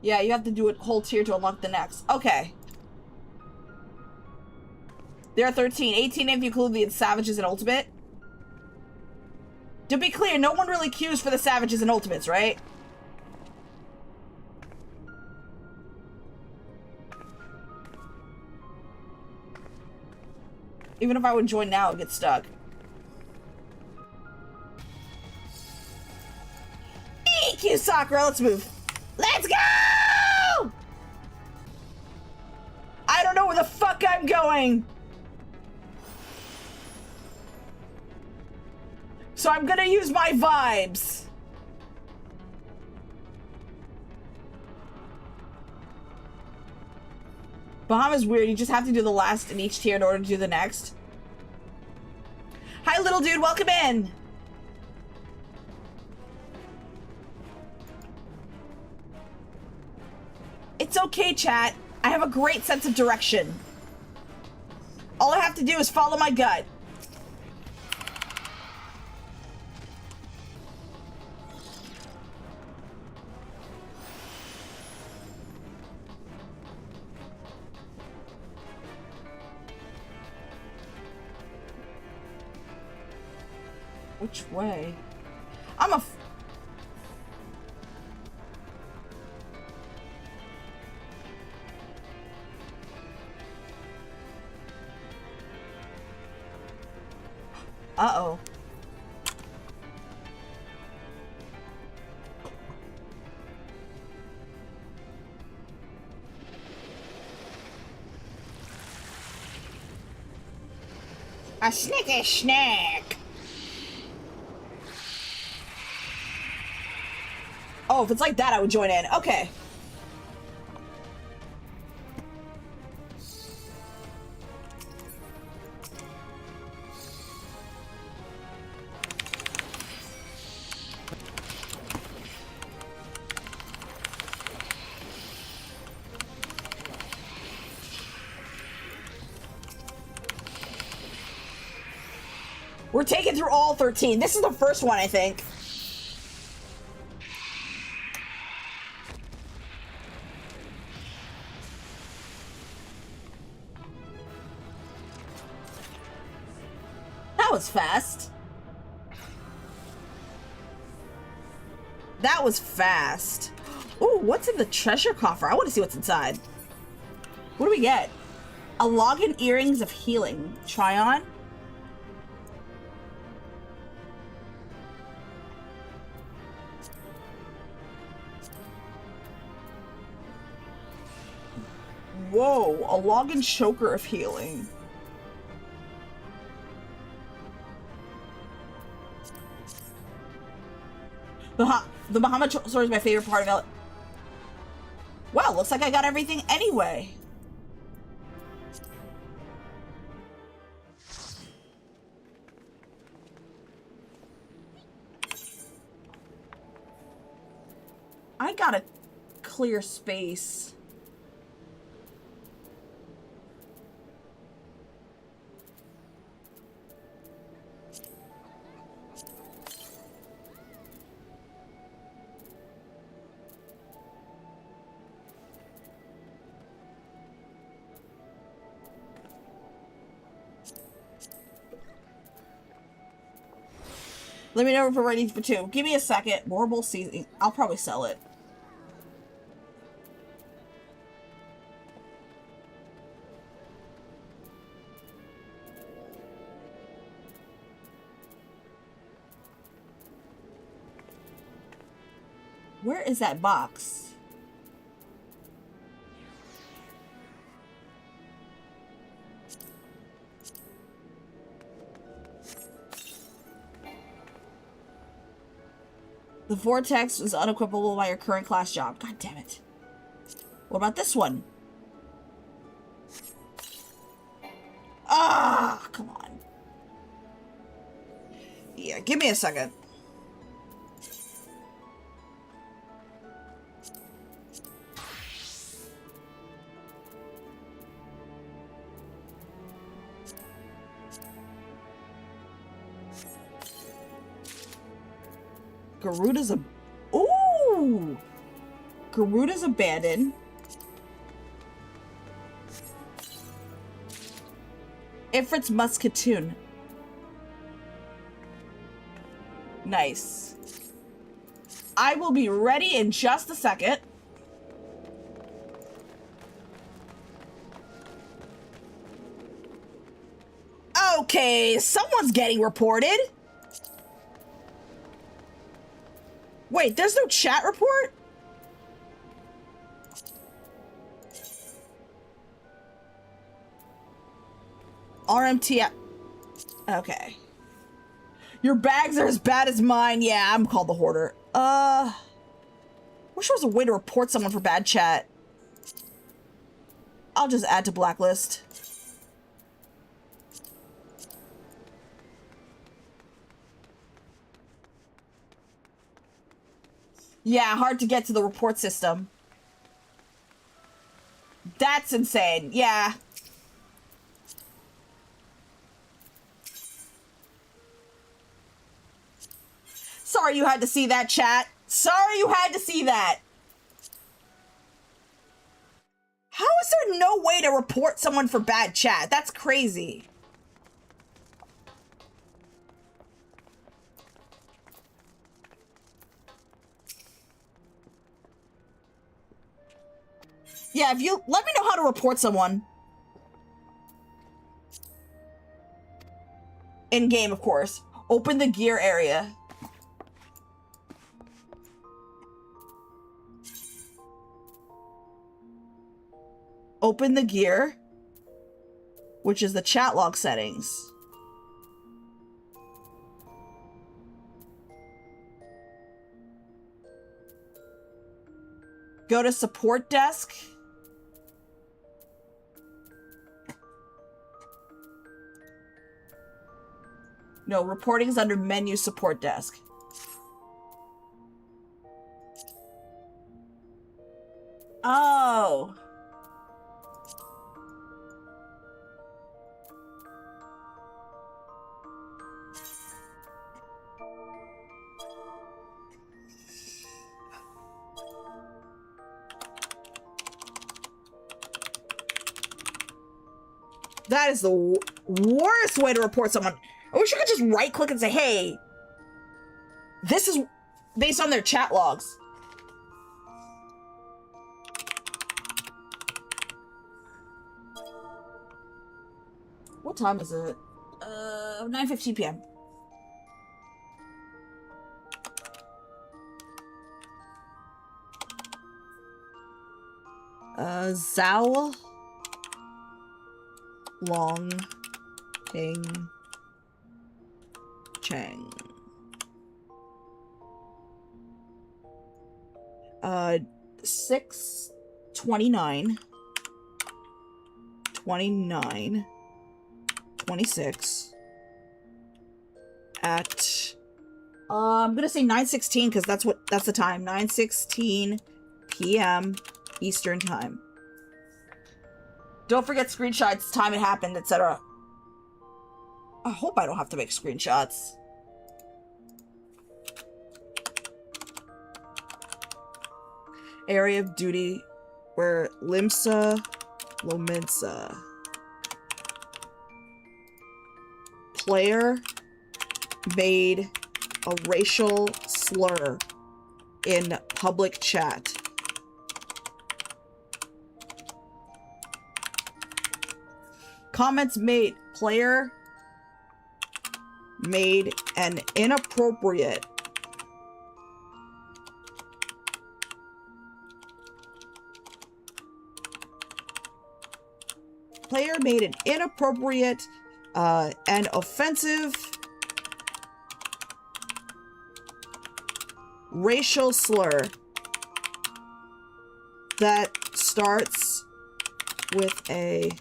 Yeah, you have to do a whole tier to unlock the next. Okay. There are 13. 18 if you include the Savages and Ultimate. To be clear, no one really queues for the Savages and Ultimates, right? Even if I would join now, it gets stuck. EQ Sakura, let's move. Let's go! I don't know where the fuck I'm going. So I'm gonna use my vibes. Bahamut's weird. You just have to do the last in each tier in order to do the next. Hi, little dude. Welcome in. It's okay, chat. I have a great sense of direction. All I have to do is follow my gut. Which way? I'm a... Uh-oh. A snicky snack. Oh, if it's like that, I would join in. Okay. We're taking through all 13. This is the first one, I think. That was fast. That was fast. Ooh, what's in the treasure coffer? I want to see what's inside. What do we get? A login earrings of healing. Try on. Whoa, a login choker of healing. The Bahamut sword is my favorite part of it. Well, looks like I got everything anyway. I gotta clear space. Let me know if we're ready for 2. Give me a second. Horrible seasoning. I'll probably sell it. Where is that box? The vortex is unequipable by your current class job. God damn it. What about this one? Ah, come on. Yeah, give me a second. Garuda's a... Ooh! Garuda's abandoned. Ifrit's musketoon. Nice. I will be ready in just a second. Okay, someone's getting reported. Wait, there's no chat report? RMT. Okay. Your bags are as bad as mine. Yeah, I'm called the hoarder. Wish there was a way to report someone for bad chat. I'll just add to blacklist. Yeah, hard to get to the report system. That's insane. Yeah. Sorry you had to see that, chat. Sorry you had to see that. How is there no way to report someone for bad chat? That's crazy. Yeah, if you let me know how to report someone. In game, of course. Open the gear area. Open the gear, which is the chat log settings. Go to support desk. No, reporting is under menu support desk. Oh. That is the worst way to report someone. I wish you could just right-click and say, hey, this is based on their chat logs. What time is it? 9:15 p.m. Zhao Long Ting Chang. 6:29, 29, 26 at I'm gonna say 9:16 because that's the time. 9:16 p.m. Eastern time. Don't forget screenshots, time it happened, etc. I hope I don't have to make screenshots. Area of duty where Limsa Lominsa. Player made a racial slur in public chat. Comments made. Player made an inappropriate and offensive racial slur that starts with a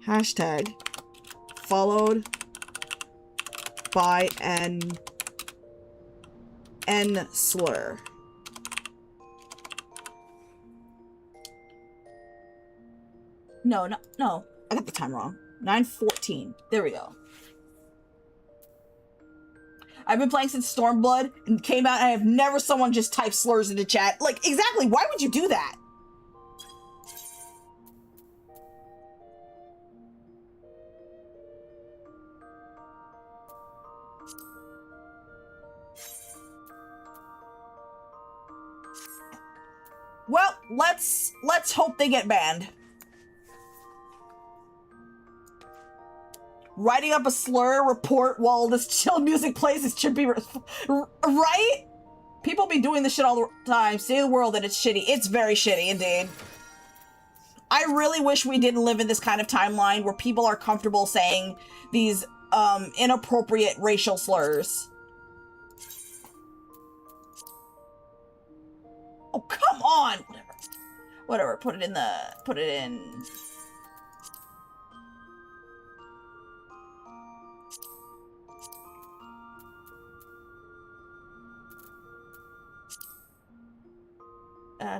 hashtag followed by an N slur. No, I got the time wrong. 9:14. There we go. I've been playing since Stormblood and came out, and I have never someone just type slurs into chat. Like, exactly, why would you do that? Well, let's hope they get banned. Writing up a slur report while this chill music plays, it should be right? People be doing this shit all the time. Say the world that it's shitty. It's very shitty, indeed. I really wish we didn't live in this kind of timeline where people are comfortable saying these inappropriate racial slurs. Oh, come on! Whatever, put it in.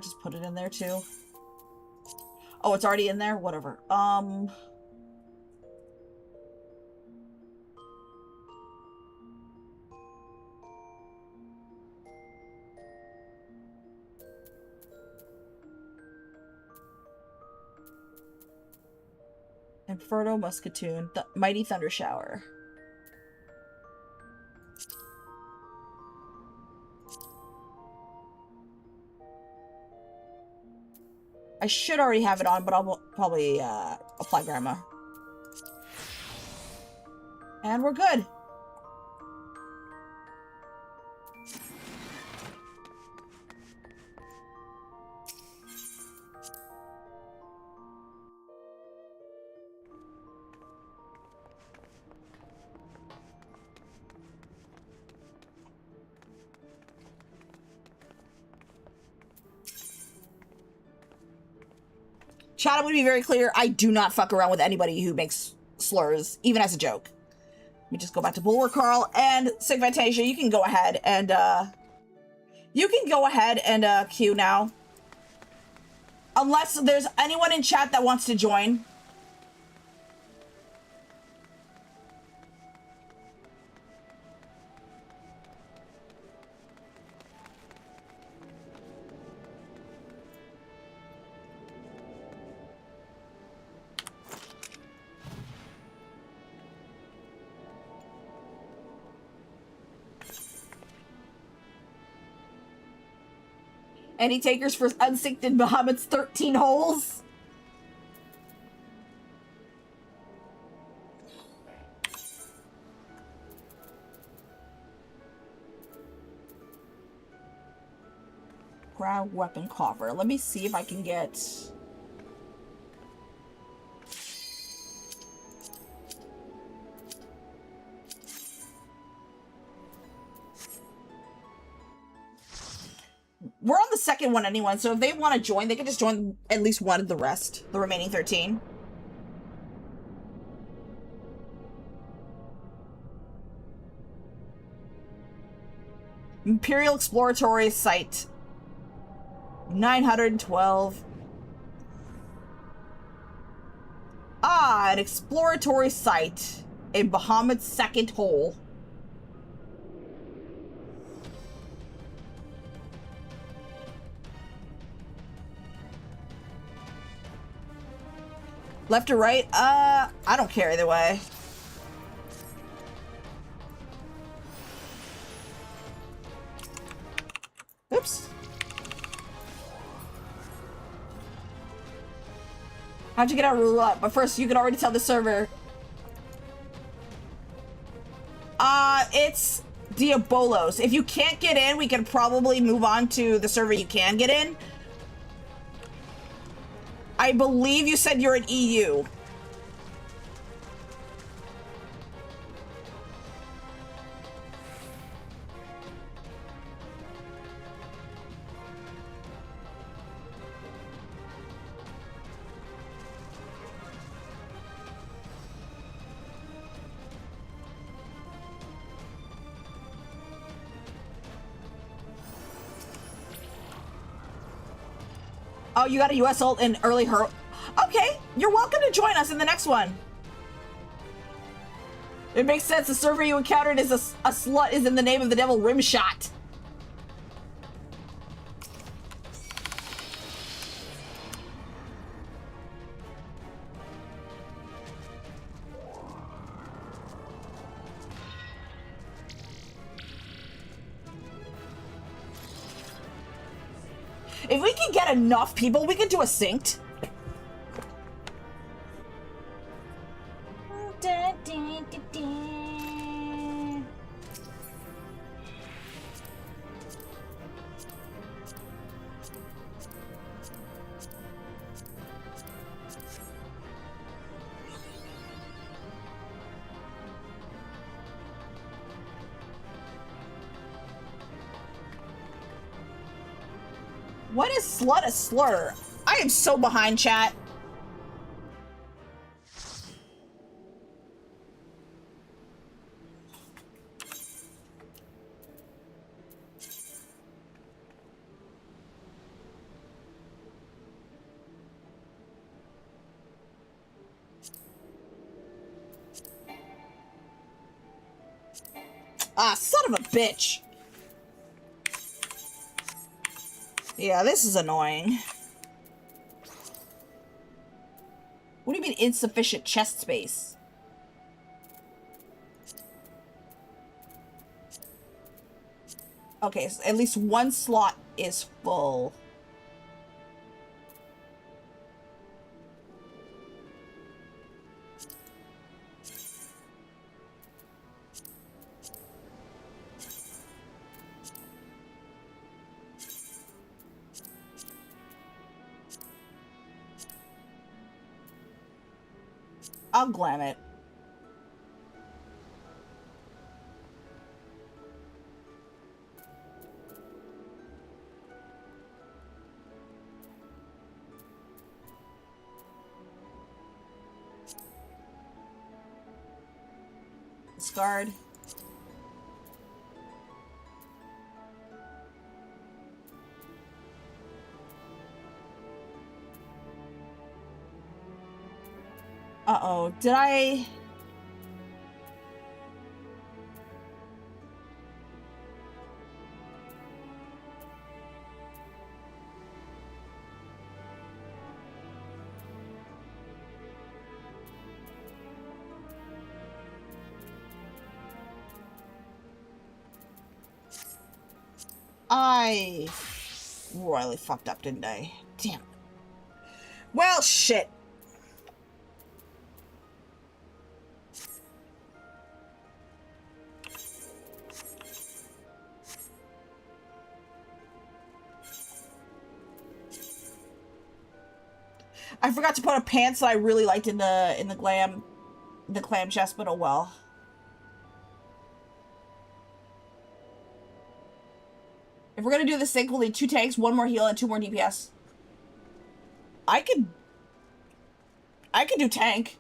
Just put it in there too. Oh, it's already in there? Whatever. Inferno Muscatoon, Mighty Thunder Shower. I should already have it on, but I'll probably apply grammar. And we're good. Chat, I want to be very clear. I do not fuck around with anybody who makes slurs, even as a joke. Let me just go back to Bulwark Carl and Sig Fantasia. You can go ahead and queue now. Unless there's anyone in chat that wants to join. Any takers for Unsynced in Bahamut's 13 holes? Grab weapon coffer. Let me see if I can get... We're on the second one anyway, so if they want to join, they can just join at least one of the rest, the remaining 13. Imperial Exploratory Site. 912. Ah, an exploratory site in Bahamut's second hole. Left or right? I don't care either way. Oops. How'd you get out of roulette? But first, you can already tell the server. It's Diabolos. If you can't get in, we can probably move on to the server you can get in. I believe you said you're an EU. Oh, you got a US ult in early hurl. Okay, you're welcome to join us in the next one. It makes sense. The server you encountered is a slut is in the name of the devil Rimshot. If we can get enough people, we can do a synced. What is slut a slur? I am so behind, chat. Ah, son of a bitch. Yeah, this is annoying. What do you mean insufficient chest space? Okay, so at least one slot is full. I'll glam it. Discard. Uh-oh. Did I... I royally fucked up, didn't I? Damn. Well, shit. I forgot to put a pants that I really liked in the clam chest, but oh well. If we're gonna do this thing, we'll need 2 tanks, 1 more heal, and 2 more DPS. I could do tank.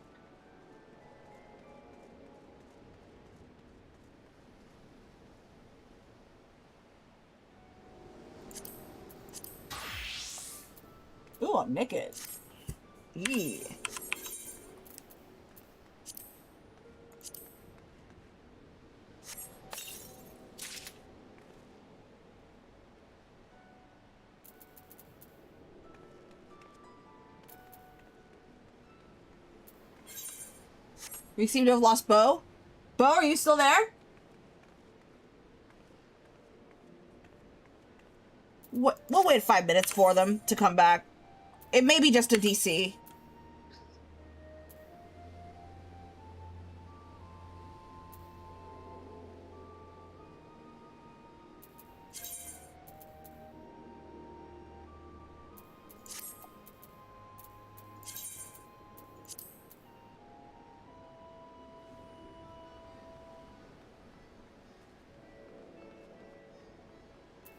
Ooh, I'm naked. Yeah. We seem to have lost Bo. Bo, are you still there? What? We'll wait 5 minutes for them to come back. It may be just a DC.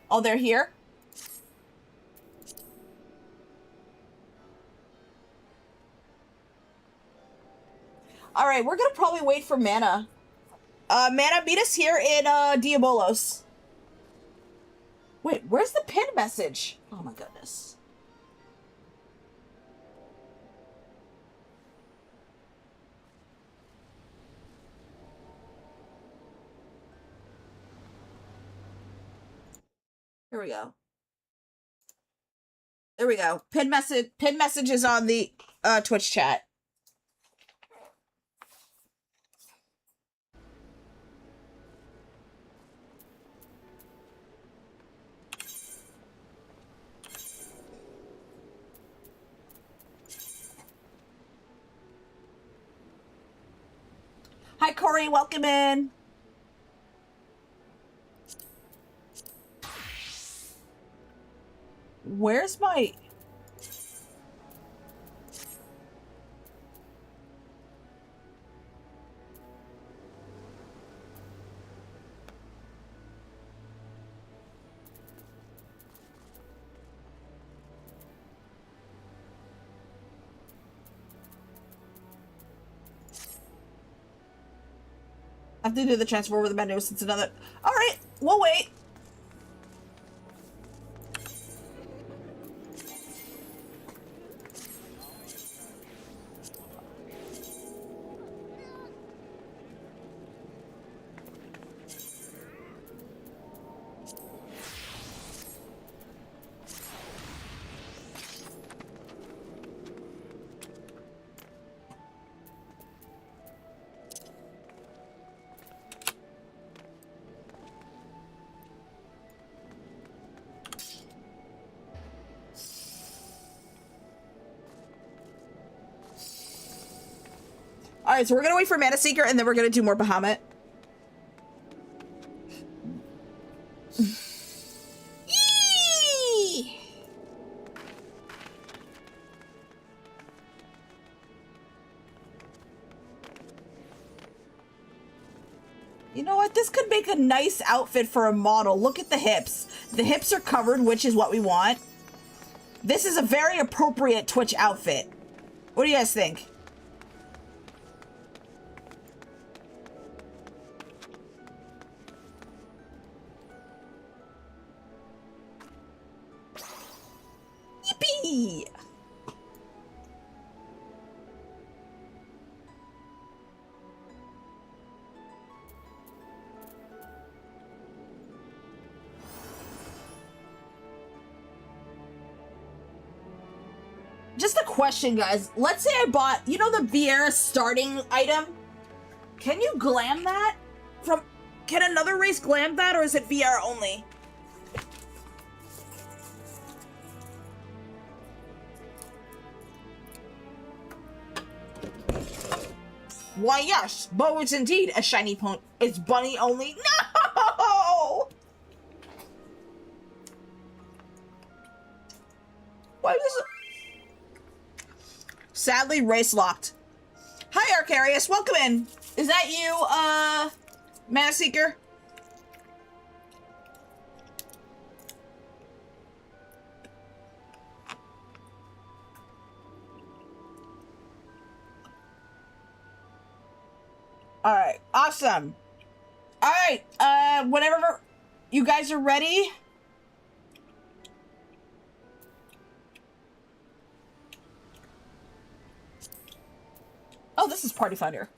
Oh, they're here? Alright, we're gonna probably wait for Mana. Mana, meet us here in, Diabolos. Wait, where's the pin message? Oh my goodness. Here we go. There we go. Pin message is on the Twitch chat. Hi Corey, welcome in. Where's my... I have to do the transfer over the menu since another... Alright, we'll wait. Alright, so we're gonna wait for Mana Seeker and then we're gonna do more Bahamut. You know what? This could make a nice outfit for a model. Look at the hips. The hips are covered, which is what we want. This is a very appropriate Twitch outfit. What do you guys think? just a question, guys. Let's say I bought, you know, the Vieira starting item? Can you glam that? Can another race glam that, or is it Vieira only? Why, yes, Bo is indeed a shiny pony. It's bunny only. No! Why is it? Sadly, race locked. Hi, Arcarius. Welcome in. Is that you, Mana Seeker? Alright, awesome. Alright, whenever you guys are ready. Oh, this is Party Finder.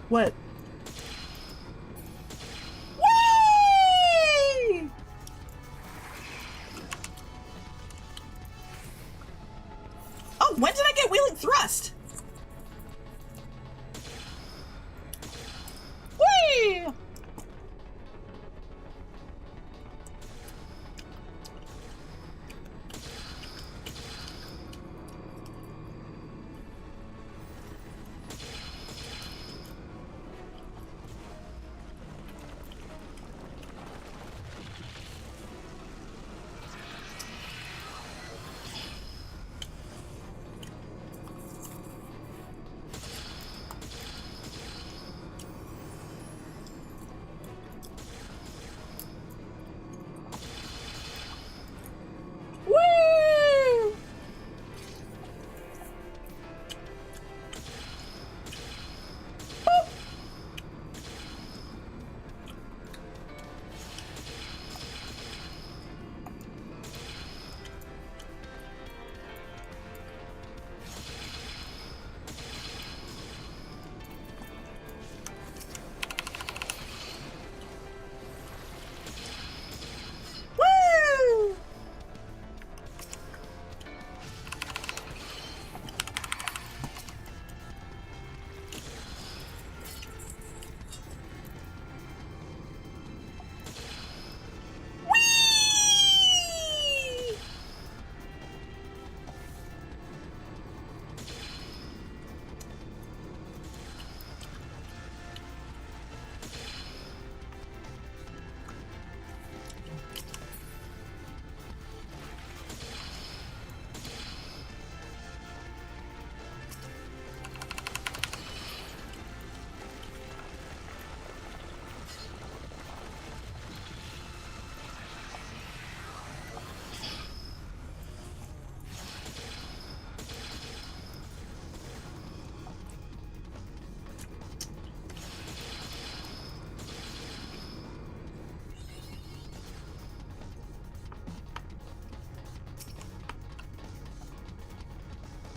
What? Whee! Oh, when did I get Wheeling Thrust? Whee!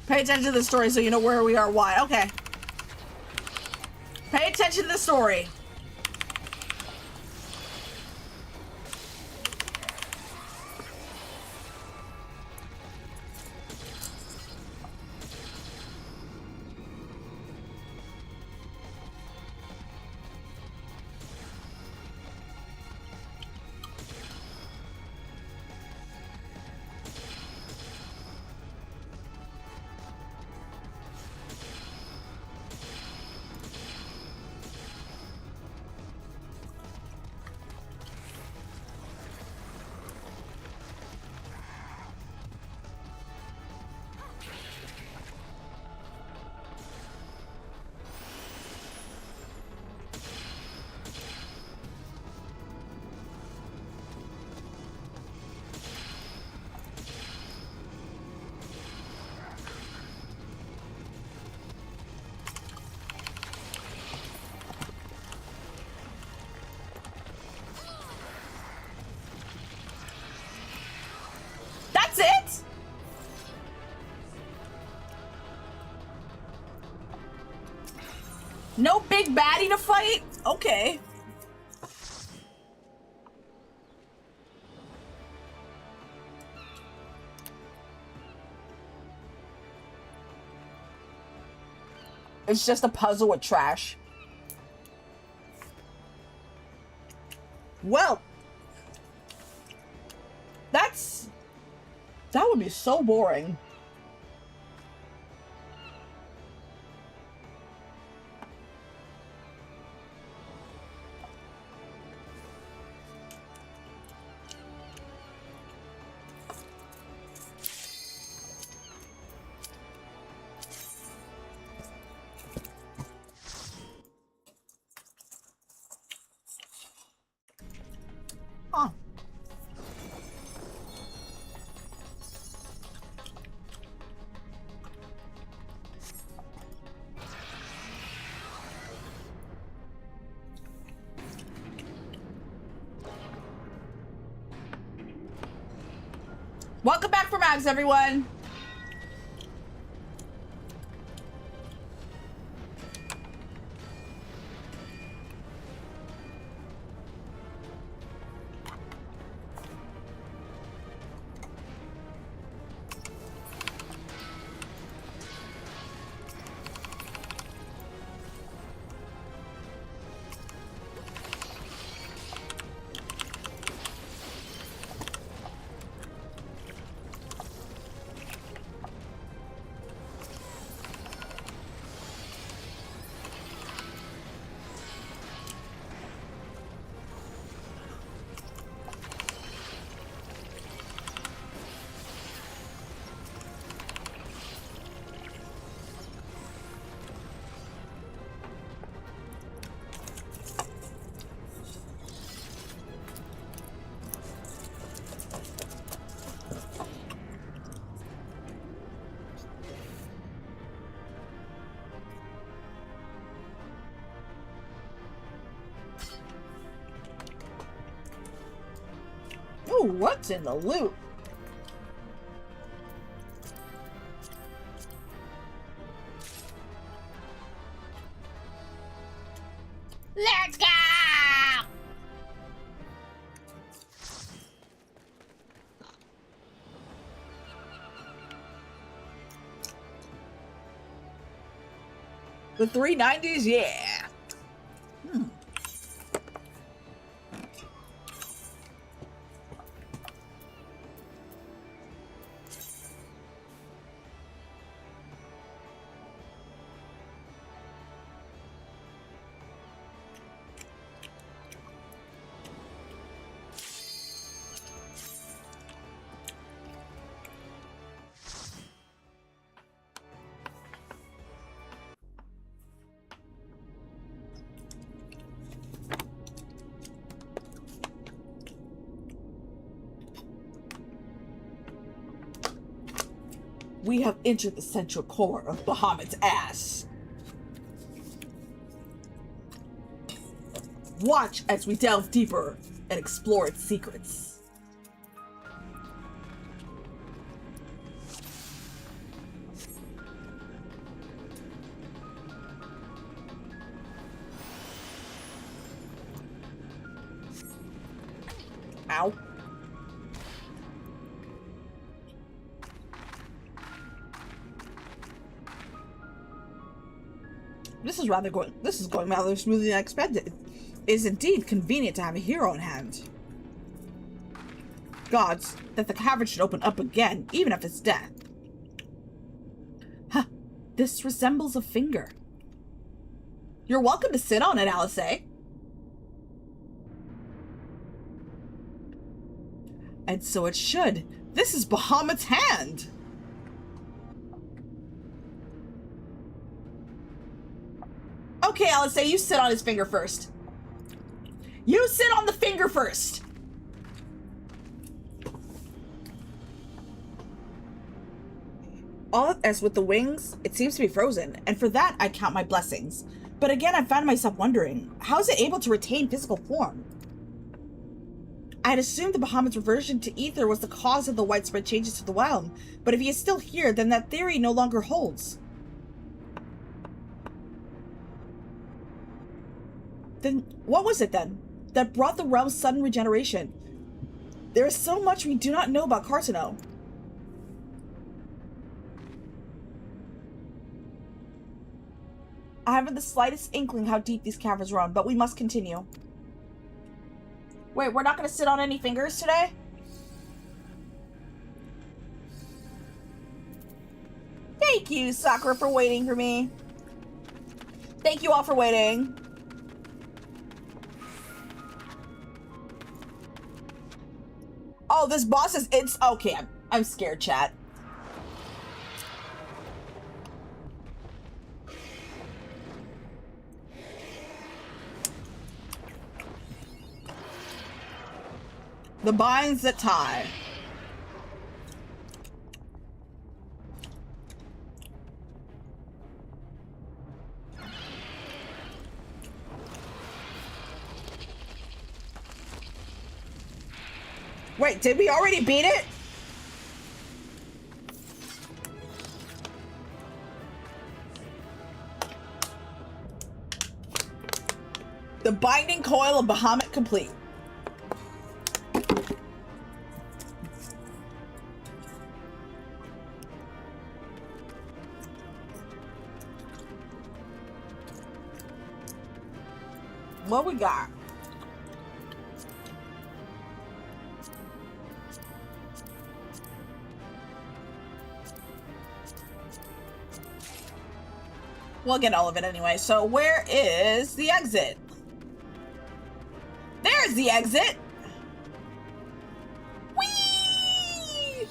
Pay attention to the story so you know where we are, why. Okay. Pay attention to the story. big baddie to fight? Okay. It's just a puzzle with trash. Well, that would be so boring. Huh. Welcome back for Mags, everyone. Ooh, what's in the loot? Let's go! The 390s, yeah. We have entered the central core of Bahamut's ass. Watch as we delve deeper and explore its secrets. Ow. This is going rather smoothly than expected. It is indeed convenient to have a hero on hand. Gods, that the cavern should open up again, even if it's death. Huh, this resembles a finger. You're welcome to sit on it, Alice. And so it should. This is Bahamut's hand. Okay, Alice, you sit on his finger first. You sit on the finger first. All as with the wings, it seems to be frozen, and for that I count my blessings. But again, I found myself wondering, how is it able to retain physical form? I had assumed the Bahamut's reversion to ether was the cause of the widespread changes to the realm, but if he is still here, then that theory no longer holds. Then what was it then that brought the realm's sudden regeneration? There is so much we do not know about Cartano. I haven't the slightest inkling how deep these caverns run, but we must continue. Wait, we're not going to sit on any fingers today? Thank you, Sakura, for waiting for me. Thank you all for waiting. Oh, this boss is... It's... Okay, I'm scared, chat. The binds that tie. Wait, did we already beat it? The binding coil of Bahamut complete. What we got? We'll get all of it anyway. So where is the exit? There's the exit. Whee!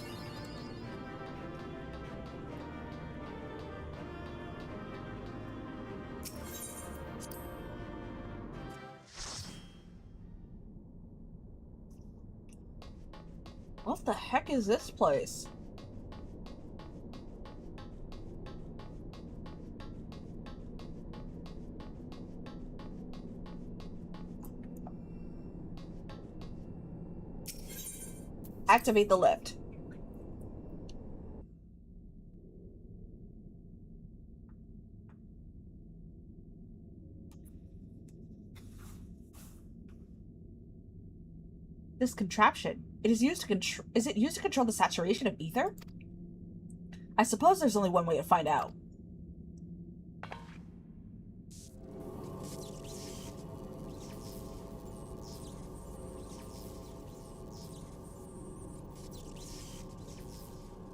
What the heck is this place? Activate the lift. This contraption. It is used to control. Is it used to control the saturation of ether? I suppose there's only one way to find out.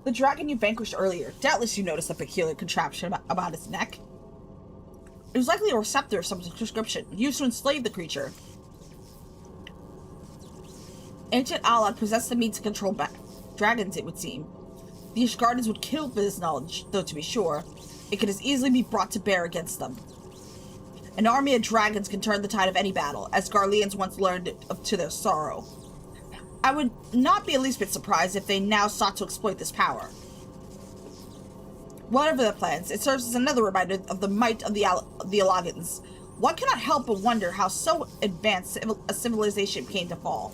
The dragon you vanquished earlier. Doubtless you noticed a peculiar contraption about its neck. It was likely a receptor of some description, used to enslave the creature. Ancient Alad possessed the means to control dragons, it would seem. The Ishgardens would kill for this knowledge, though to be sure, it could as easily be brought to bear against them. An army of dragons can turn the tide of any battle, as Garleans once learned to their sorrow. I would not be the least bit surprised if they now sought to exploit this power. Whatever their plans, it serves as another reminder of the might of the Alagans. One cannot help but wonder how so advanced a civilization came to fall.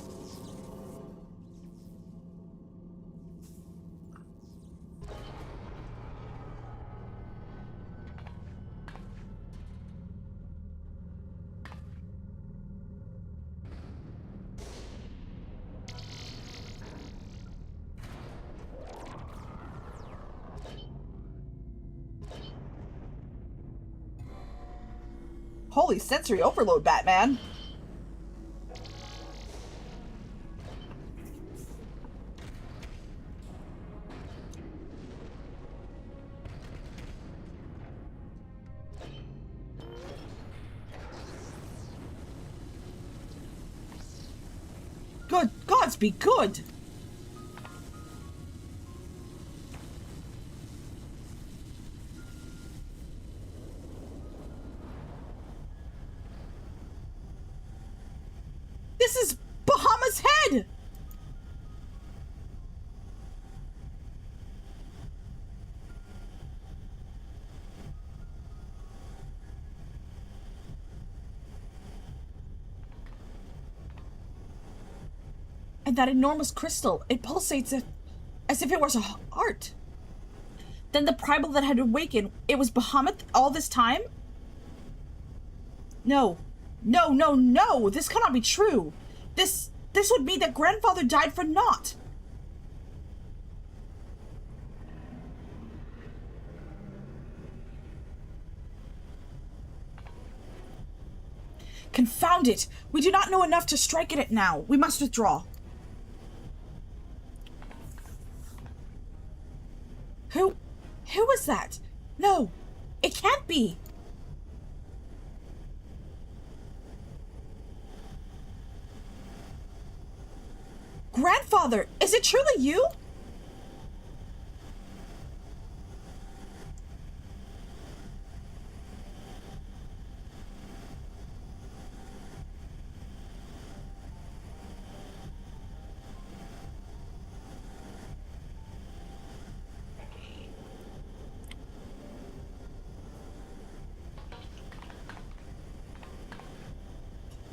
Holy sensory overload, Batman. Good gods be good. This is Bahamut's head! And that enormous crystal, it pulsates as if it was a heart. Then the primal that had awakened, it was Bahamut all this time? No, No, no, no! This cannot be true! This would mean that grandfather died for naught! Confound it! We do not know enough to strike at it now. We must withdraw. Who was that? No, it can't be. Grandfather, is it truly you?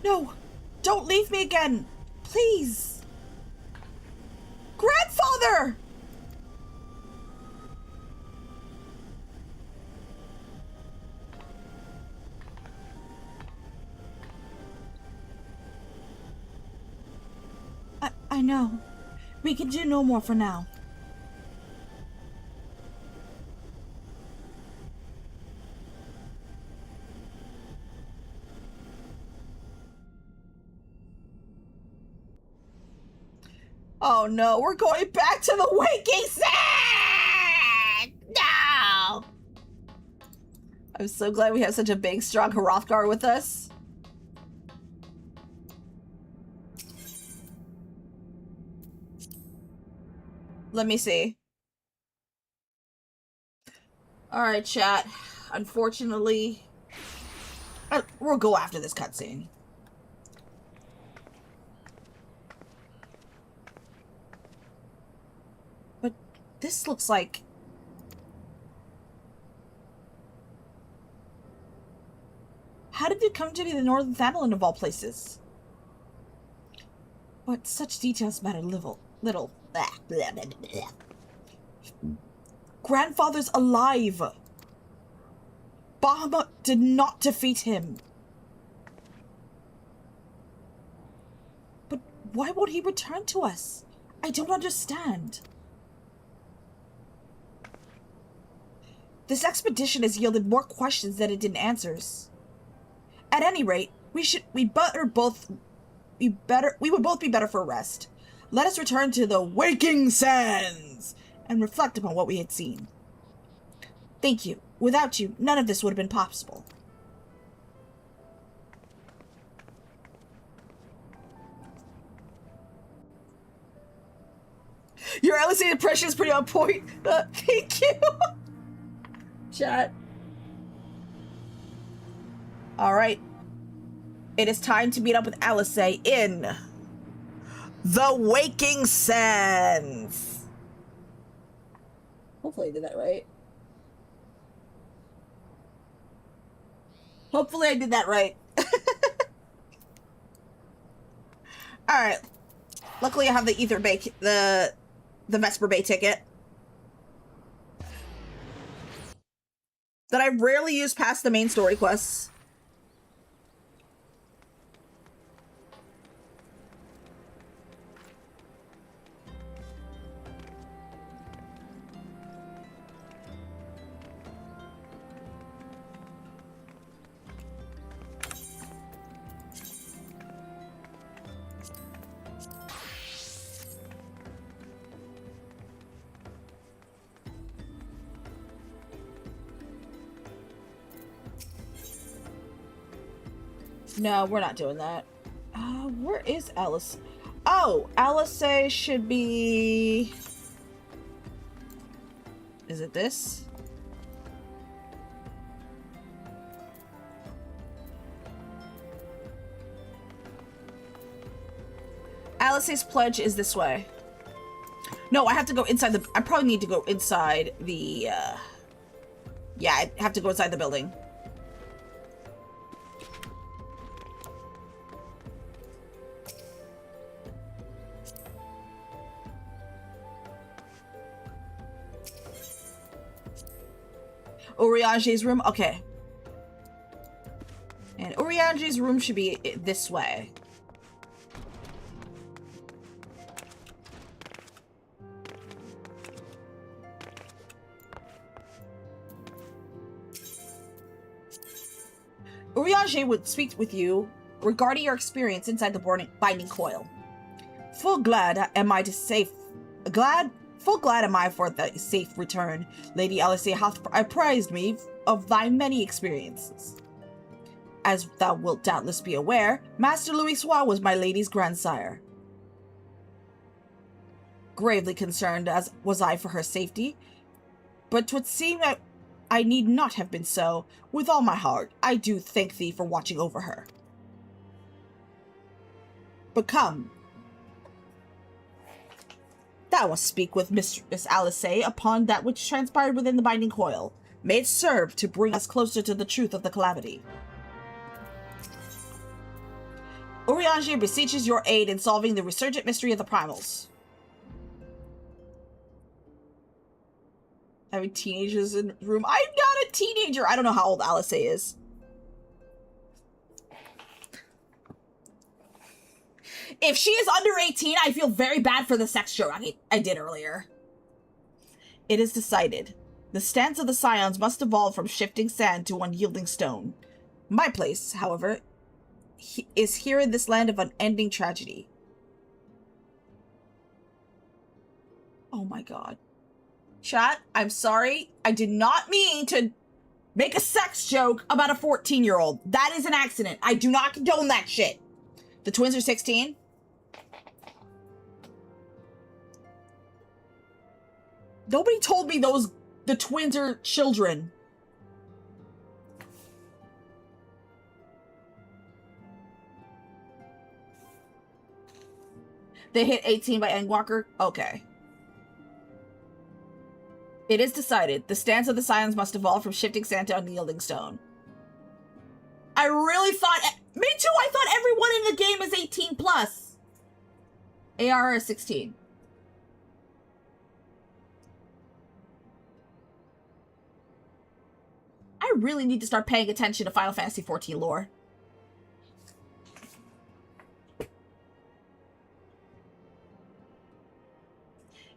No, don't leave me again, please. Grandfather! I know. We can do no more for now. Oh no, we're going back to the waking set! No! I'm so glad we have such a big, strong Hrothgar with us. Let me see. Alright, chat. Unfortunately, we'll go after this cutscene. But this looks like... How did it come to be the Northern Thanalan of all places? But such details matter little. Blah, blah, blah, blah. Grandfather's alive! Bahamut did not defeat him. But why won't he return to us? I don't understand. This expedition has yielded more questions than it did answers. At any rate, we would both be better for a rest. Let us return to the Waking Sands and reflect upon what we had seen. Thank you. Without you, none of this would have been possible. Your LSA impression is pretty on point. Thank you. Chat. Alright. It is time to meet up with Alisaie in the Waking Sands. Hopefully I did that right. Hopefully I did that right. Alright. Luckily I have the Ether Bay, the Vesper Bay ticket. That I rarely use past the main story quests. No, we're not doing that. Where is Alice? Oh, Alisaie should be... Is it this? Alisaie's pledge is this way. No, I have to go inside the... I probably need to go inside the... Yeah, I have to go inside the building. Uriage's room? Okay. And Uriage Urianji's room should be this way. Urianji would speak with you regarding your experience inside the binding coil. Full glad am I for the safe return. Lady Alice hath apprised me of thy many experiences. As thou wilt doubtless be aware, Master Louis was my lady's grandsire. Gravely concerned as was I for her safety, but 'twould seem that I need not have been so. With all my heart, I do thank thee for watching over her. But come, thou must speak with Mistress Alice upon that which transpired within the binding coil. May it serve to bring us closer to the truth of the calamity. Urianji beseeches your aid in solving the resurgent mystery of the primals. Having teenagers in the room. I'm not a teenager. I don't know how old Alice is. If she is under 18, I feel very bad for the sex joke I did earlier. It is decided. The stance of the scions must evolve from shifting sand to unyielding stone. My place, however, is here in this land of unending tragedy. Oh my god. Chat, I'm sorry. I did not mean to make a sex joke about a 14-year-old. That is an accident. I do not condone that shit. The twins are 16? Nobody told me the twins are children. They hit 18 by Endwalker? Okay. It is decided. The stance of the scions must evolve from shifting sand to unyielding stone. I really thought... Me too! I thought everyone in the game is 18 plus. AR is 16. I really need to start paying attention to Final Fantasy XIV lore.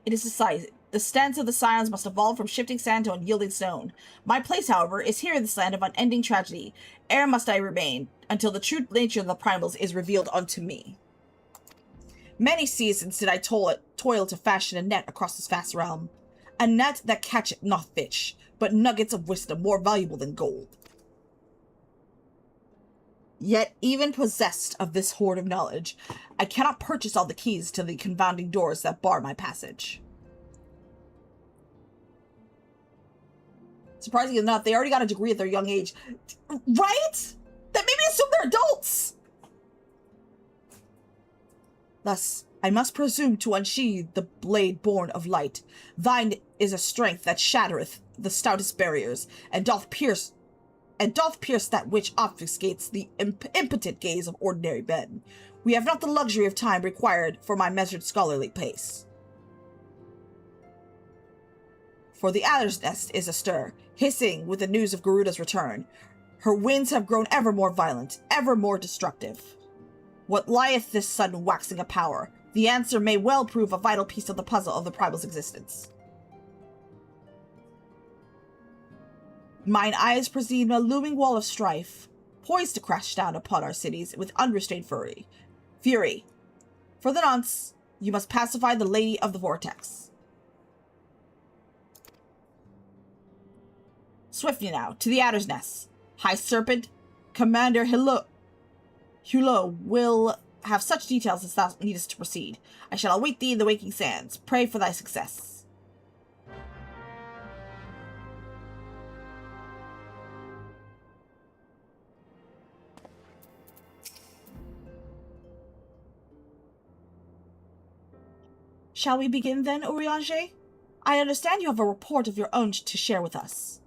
It is decided. The stance of the scions must evolve from shifting sand to unyielding stone. My place, however, is here in this land of unending tragedy. Ere must I remain, until the true nature of the primals is revealed unto me. Many seasons did I toil to fashion a net across this vast realm. A net that catcheth not fish, but nuggets of wisdom more valuable than gold. Yet, even possessed of this hoard of knowledge, I cannot purchase all the keys to the confounding doors that bar my passage. Surprisingly enough, they already got a degree at their young age. Right? That made me assume they're adults! Thus, I must presume to unsheathe the blade born of light. Thine is a strength that shattereth the stoutest barriers, and doth pierce that which obfuscates the impotent gaze of ordinary men. We have not the luxury of time required for my measured scholarly pace. For the adder's nest is astir, hissing with the news of Garuda's return. Her winds have grown ever more violent, ever more destructive. What lieth this sudden waxing of power? The answer may well prove a vital piece of the puzzle of the primal's existence. Mine eyes perceive a looming wall of strife, poised to crash down upon our cities with unrestrained fury. For the nonce, you must pacify the Lady of the Vortex. Swiftly now, to the Adder's Nest. High Serpent, Commander Hulot will have such details as thou needest to proceed. I shall await thee in the waking sands. Pray for thy success. Shall we begin then, Urianji? I understand you have a report of your own to share with us.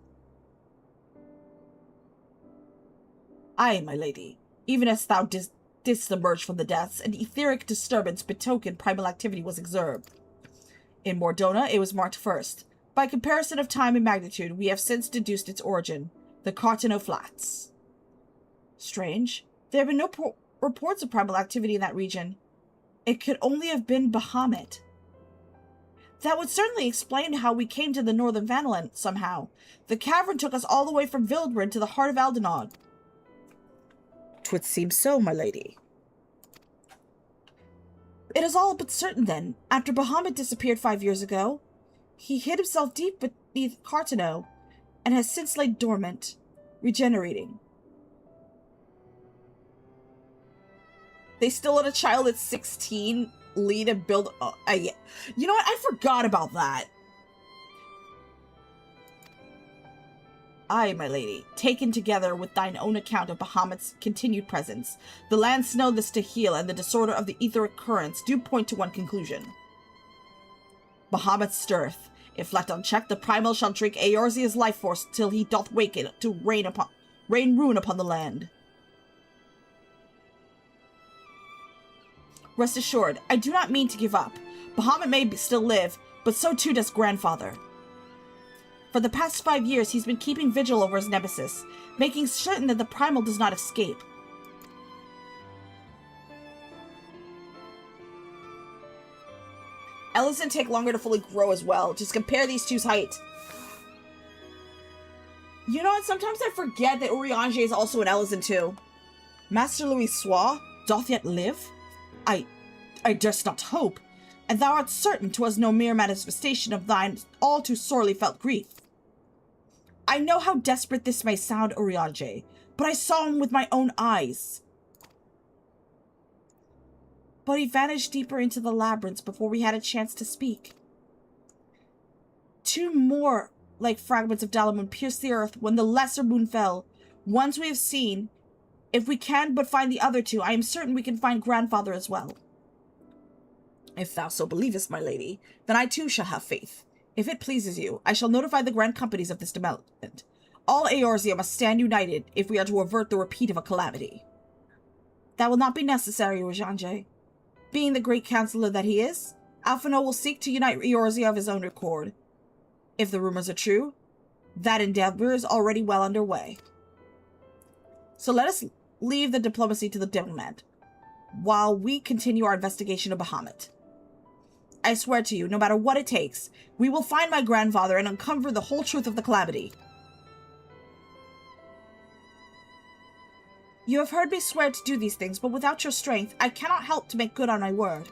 Aye, my lady. Even as thou didst emerge from the depths, an etheric disturbance betokened primal activity was observed. In Mordona, it was marked first. By comparison of time and magnitude, we have since deduced its origin, the Cartano Flats. Strange. There have been no reports of primal activity in that region. It could only have been Bahamut. That would certainly explain how we came to the northern Vandaland somehow. The cavern took us all the way from Vildred to the heart of Aldenod. 'Twould seem so, my lady. It is all but certain, then. After Bahamut disappeared 5 years ago, he hid himself deep beneath Cartano, and has since lain dormant, regenerating. They still let a child at 16 lead and build... you know what? I forgot about that. Aye, my lady, taken together with thine own account of Bahamut's continued presence, the land snowless to heal and the disorder of the etheric currents do point to one conclusion. Bahamut stirreth. If left unchecked, the primal shall drink Eorzea's life force till he doth waken to rain ruin upon the land. Rest assured, I do not mean to give up. Bahamut may still live, but so too does grandfather. For the past 5 years, he's been keeping vigil over his nemesis, making certain that the primal does not escape. Ellison take longer to fully grow as well. Just compare these two's height. You know what? Sometimes I forget that Urianger is also an Ellison too. Master Louis Sois doth yet live? I durst not hope, and thou art certain 'twas no mere manifestation of thine all too sorely felt grief. I know how desperate this may sound, Urianger, but I saw him with my own eyes. But he vanished deeper into the labyrinths before we had a chance to speak. 2 more like fragments of Dalamud pierced the earth when the lesser moon fell. Once we have seen, if we can but find the other 2, I am certain we can find grandfather as well. If thou so believest, my lady, then I too shall have faith. If it pleases you, I shall notify the grand companies of this development. All Eorzea must stand united if we are to avert the repeat of a calamity. That will not be necessary, Urianger. Being the great counselor that he is, Alphinaud will seek to unite Eorzea of his own accord. If the rumors are true, that endeavor is already well underway. So let us leave the diplomacy to the diplomat, while we continue our investigation of Bahamut. I swear to you, no matter what it takes, we will find my grandfather and uncover the whole truth of the calamity. You have heard me swear to do these things, but without your strength, I cannot help to make good on my word.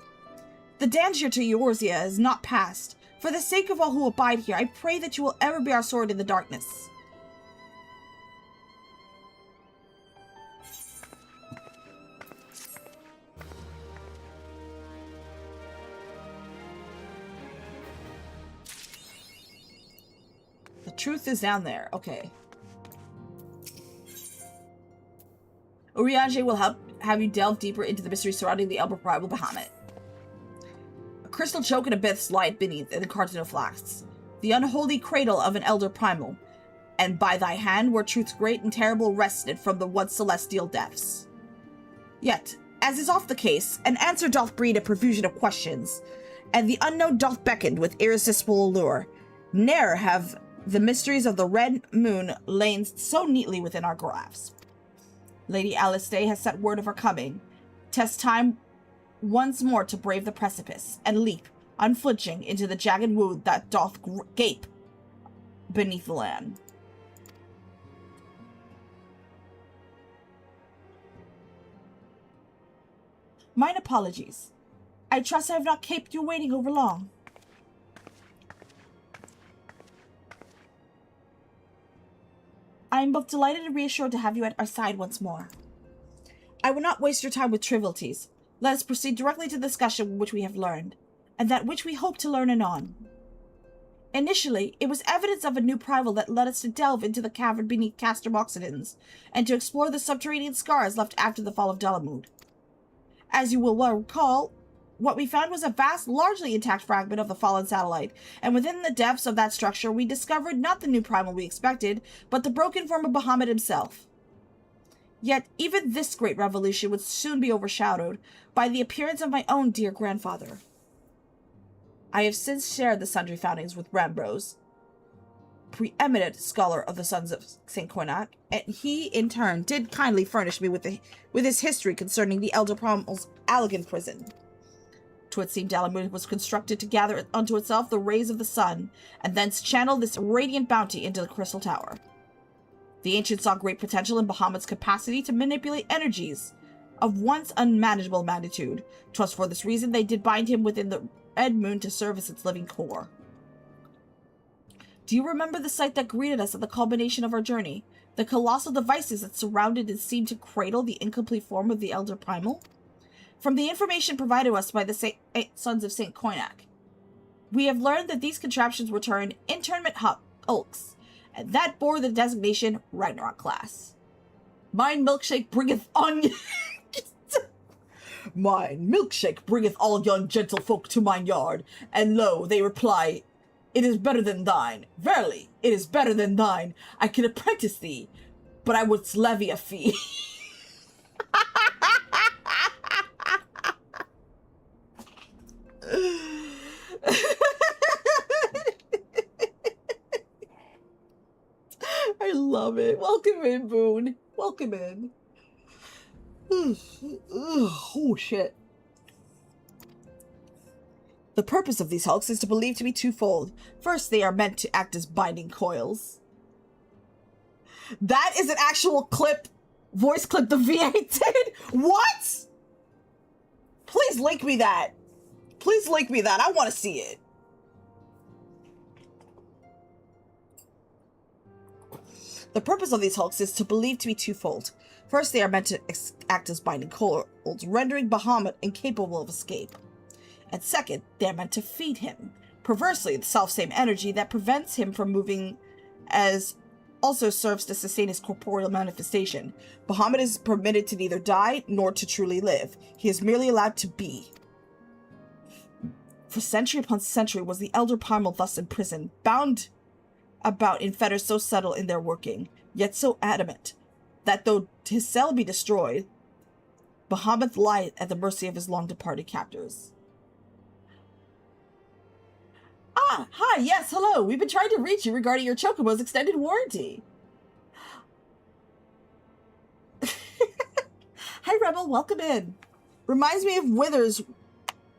The danger to Eorzea is not past. For the sake of all who abide here, I pray that you will ever be our sword in the darkness. The truth is down there. Okay. Urianger will have you delve deeper into the mystery surrounding the Elber Primal Bahamut. A crystal choke and abyss light beneath in the Cartano flasks. The unholy cradle of an elder primal. And by thy hand where truth's great and terrible wrested from the once celestial depths. Yet, as is oft the case, an answer doth breed a profusion of questions, and the unknown doth beckon with irresistible allure. Ne'er have the mysteries of the red moon lain so neatly within our grasp. Lady Alistair has sent word of her coming. 'Tis time once more to brave the precipice, and leap, unflinching, into the jagged wood that doth gape beneath the land. Mine apologies. I trust I have not kept you waiting over long. I am both delighted and reassured to have you at our side once more. I will not waste your time with trivialities. Let us proceed directly to the discussion which we have learned, and that which we hope to learn anon. Initially, it was evidence of a new primal that led us to delve into the cavern beneath Castor Moxidans, and to explore the subterranean scars left after the fall of Dalamud. As you will well recall, what we found was a vast, largely intact fragment of the fallen satellite, and within the depths of that structure we discovered not the new primal we expected, but the broken form of Bahamut himself. Yet even this great revolution would soon be overshadowed by the appearance of my own dear grandfather. I have since shared the sundry foundings with Rambrose, preeminent scholar of the Sons of St. Coinac, and he, in turn, did kindly furnish me with his history concerning the Elder Primal's elegant prison. 'Twould seem Bahamut was constructed to gather unto itself the rays of the sun, and thence channel this radiant bounty into the Crystal Tower. The ancients saw great potential in Bahamut's capacity to manipulate energies of once unmanageable magnitude. 'Twas for this reason they did bind him within the Red Moon to serve as its living core. Do you remember the sight that greeted us at the culmination of our journey? The colossal devices that surrounded and seemed to cradle the incomplete form of the Elder Primal? From the information provided to us by the Sons of St. Coinac, we have learned that these contraptions were termed internment hulks, and that bore the designation Ragnarok class. Mine milkshake bringeth onion. Mine milkshake bringeth all young gentlefolk to mine yard, and lo, they reply, it is better than thine. Verily, it is better than thine. I can apprentice thee, but I would levy a fee. I love it. Welcome in, Boone. Welcome in. Oh, shit. The purpose of these hulks is to believe to be twofold. First, they are meant to act as binding coils. That is an actual clip, voice clip the VA did? What? Please link me that. Please link me that. I want to see it. The purpose of these hulks is to believe to be twofold. First, they are meant to act as binding coils, rendering Bahamut incapable of escape. And second, they are meant to feed him. Perversely, the self-same energy that prevents him from moving as also serves to sustain his corporeal manifestation. Bahamut is permitted to neither die nor to truly live. He is merely allowed to be. For century upon century was the Elder Primal thus imprisoned, bound about in fetters so subtle in their working, yet so adamant, that though his cell be destroyed, Bahamut lieth at the mercy of his long-departed captors. Ah, hi, yes, hello. We've been trying to reach you regarding your Chocobo's extended warranty. Hi, Rebel, welcome in. Reminds me of Withers,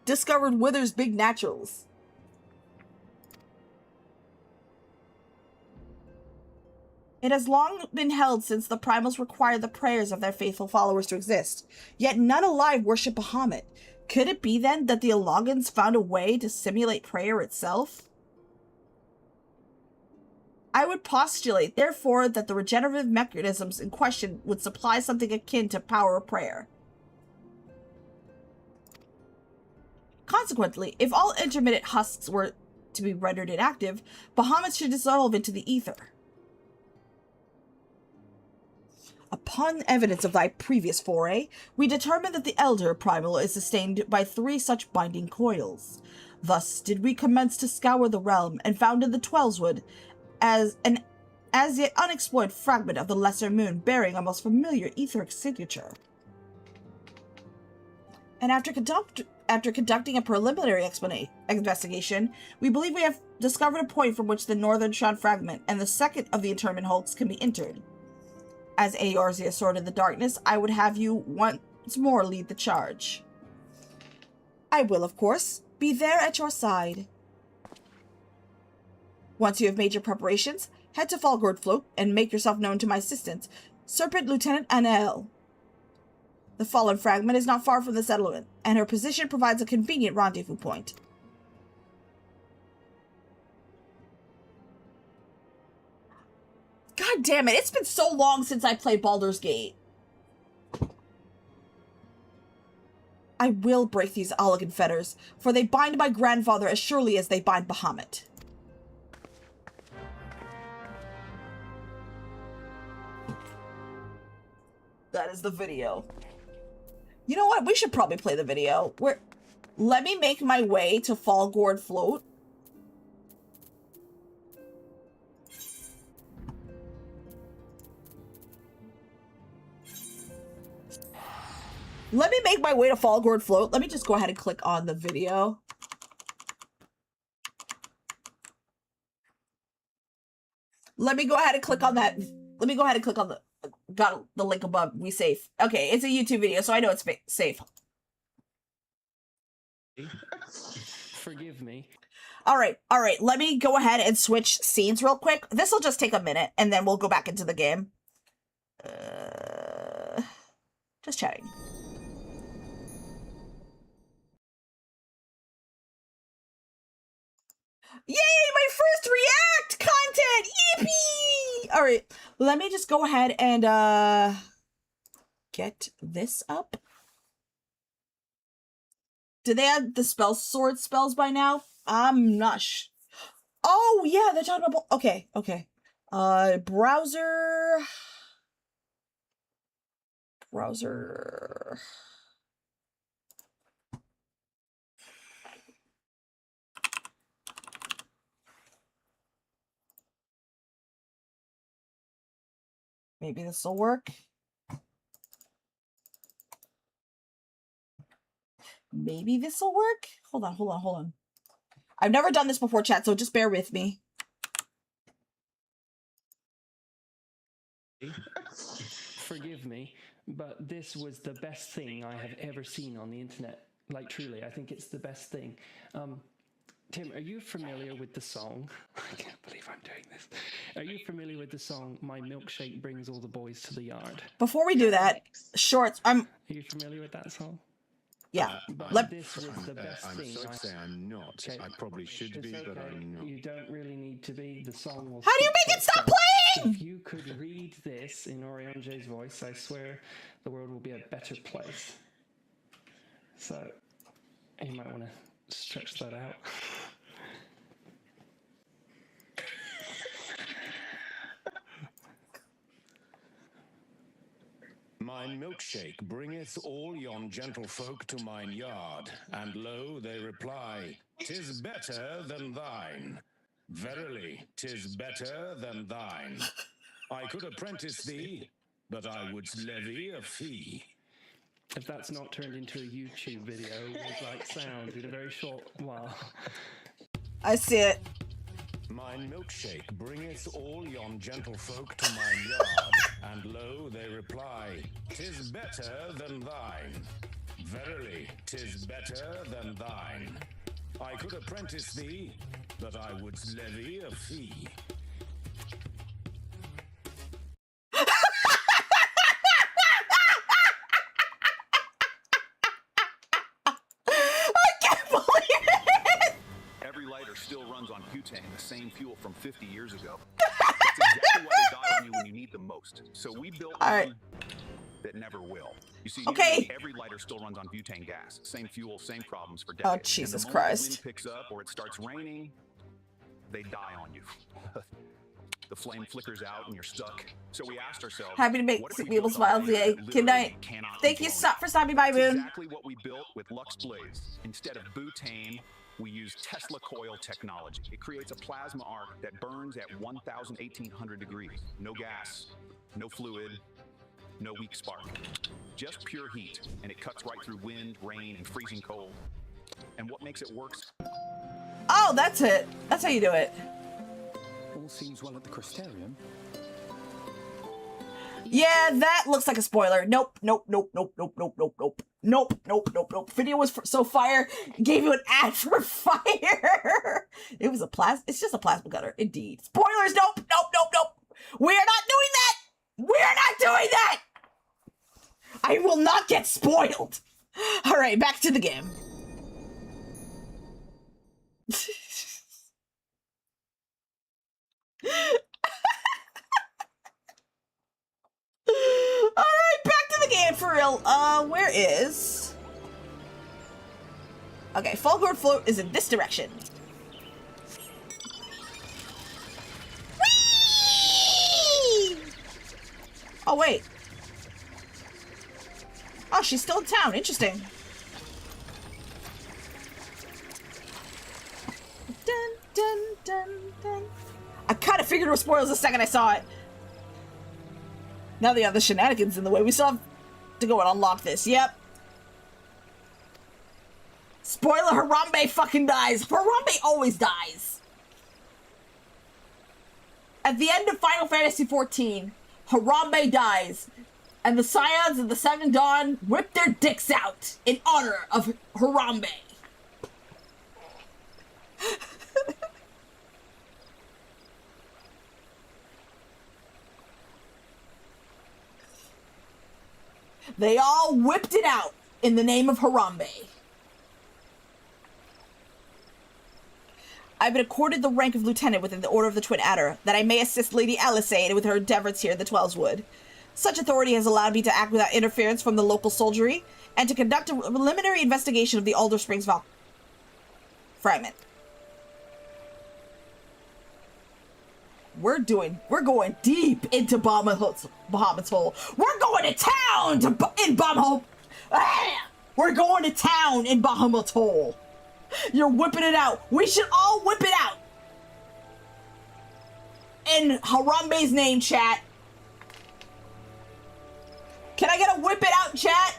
discovered Withers' Big Naturals. It has long been held since the Primals required the prayers of their faithful followers to exist, yet none alive worship Bahamut. Could it be, then, that the Alongans found a way to simulate prayer itself? I would postulate, therefore, that the regenerative mechanisms in question would supply something akin to power of prayer. Consequently, if all intermittent husks were to be rendered inactive, Bahamut should dissolve into the ether. Upon evidence of thy previous foray, we determined that the Elder Primal is sustained by 3 such binding coils. Thus did we commence to scour the realm, and found in the Twelveswood as an as yet unexplored fragment of the Lesser Moon bearing a most familiar etheric signature. And after conducting a preliminary investigation, we believe we have discovered a point from which the Northern Shroud fragment and the second of the internment hulks can be entered. As Eorzea Sword in the Darkness, I would have you once more lead the charge. I will, of course, be there at your side. Once you have made your preparations, head to Fallgourd Float and make yourself known to my assistant, Serpent Lieutenant Anel. The fallen fragment is not far from the settlement, and her position provides a convenient rendezvous point. God damn it, it's been so long since I played Baldur's Gate. I will break these Allagan fetters, for they bind my grandfather as surely as they bind Bahamut. That is the video. You know what? We should probably play the video. Let me make my way to Fallgourd Float. Let me make my way to Fallgourd Float. Let me just go ahead and click on the video. Let me go ahead and click on that. Let me go ahead and click on the... Got the link above. We safe. Okay, it's a YouTube video, so I know it's safe. Forgive me. All right. Let me go ahead and switch scenes real quick. This will just take a minute, and then we'll go back into the game. Just chatting. Yay, my first React content! Yippee! All right, let me just go ahead and get this up. Do they have the sword spells by now? I'm not Oh, yeah, they're talking about... Okay. Browser... Maybe this will work. Maybe this will work. Hold on. I've never done this before, chat, so just bear with me. Forgive me, but this was the best thing I have ever seen on the internet. Like, truly, I think it's the best thing. Tim, are you familiar with the song? I can't believe I'm doing this. Are you familiar with the song, My Milkshake Brings All the Boys to the Yard? Before we do that, shorts, Are you familiar with that song? Yeah. This was the best thing. I'm sorry to say I'm not. Okay. I probably should be, but I'm not. You don't really need to be. The song will... How do you make it stop playing? If you could read this in Orionje's voice, I swear the world will be a better place. So, you might want to stretch that out. Mine milkshake bringeth all yon gentlefolk to mine yard, and lo, they reply, 'Tis better than thine. Verily, 'tis better than thine. I could apprentice thee, but I would levy a fee. If that's not turned into a YouTube video with like sound in a very short while. I see it. Mine milkshake bringeth all yon gentlefolk to mine yard, and lo, they reply, 'Tis better than thine. Verily, 'tis better than thine. I could apprentice thee, but I would levy a fee. Still runs on butane, the same fuel from 50 years ago. That's exactly why they die on you when you need them most. So we built one that never will. You see, every lighter still runs on butane gas. Same fuel, same problems for decades. Oh, Jesus Christ. The wind picks up or it starts raining, they die on you. The flame flickers out and you're stuck. So we asked ourselves, happy to make people smile today. Good night. Thank you for stopping by, Boone. Exactly what we built with Lux Blaze. Instead of butane, we use Tesla coil technology. It creates a plasma arc that burns at 1,800 degrees. No gas, no fluid, no weak spark. Just pure heat, and it cuts right through wind, rain, and freezing cold. And what makes it work? Oh, that's it. That's how you do it. All seems well at the Crystarium. Yeah, that looks like a spoiler. Nope. Video was so fire, gave you an ad for fire. It was it's just a plasma cutter, indeed. Spoilers, nope. We're not doing that. We're not doing that. I will not get spoiled. All right, back to the game. Alright, back to the game for real. Where is... Okay, Fulgor Float is in this direction. Whee! Oh, wait. Oh, she's still in town. Interesting. Dun. I kind of figured it was spoilers the second I saw it. Now they have the shenanigans in the way. We still have to go and unlock this. Yep. Spoiler, Harambe fucking dies. Harambe always dies. At the end of Final Fantasy XIV, Harambe dies, and the Scions of the Seven Dawn whip their dicks out in honor of Harambe. They all whipped it out in the name of Harambe. I've been accorded the rank of lieutenant within the Order of the Twin Adder, that I may assist Lady Alisade with her endeavors here in the Twelveswood. Such authority has allowed me to act without interference from the local soldiery, and to conduct a preliminary investigation of the Alder Springs fragment. We're going deep into Bahamut's Hole. We're going to town in Bahamut. We're going to town in Bahamut's Hole. You're whipping it out. We should all whip it out. In Harambe's name, chat. Can I get a whip it out, chat?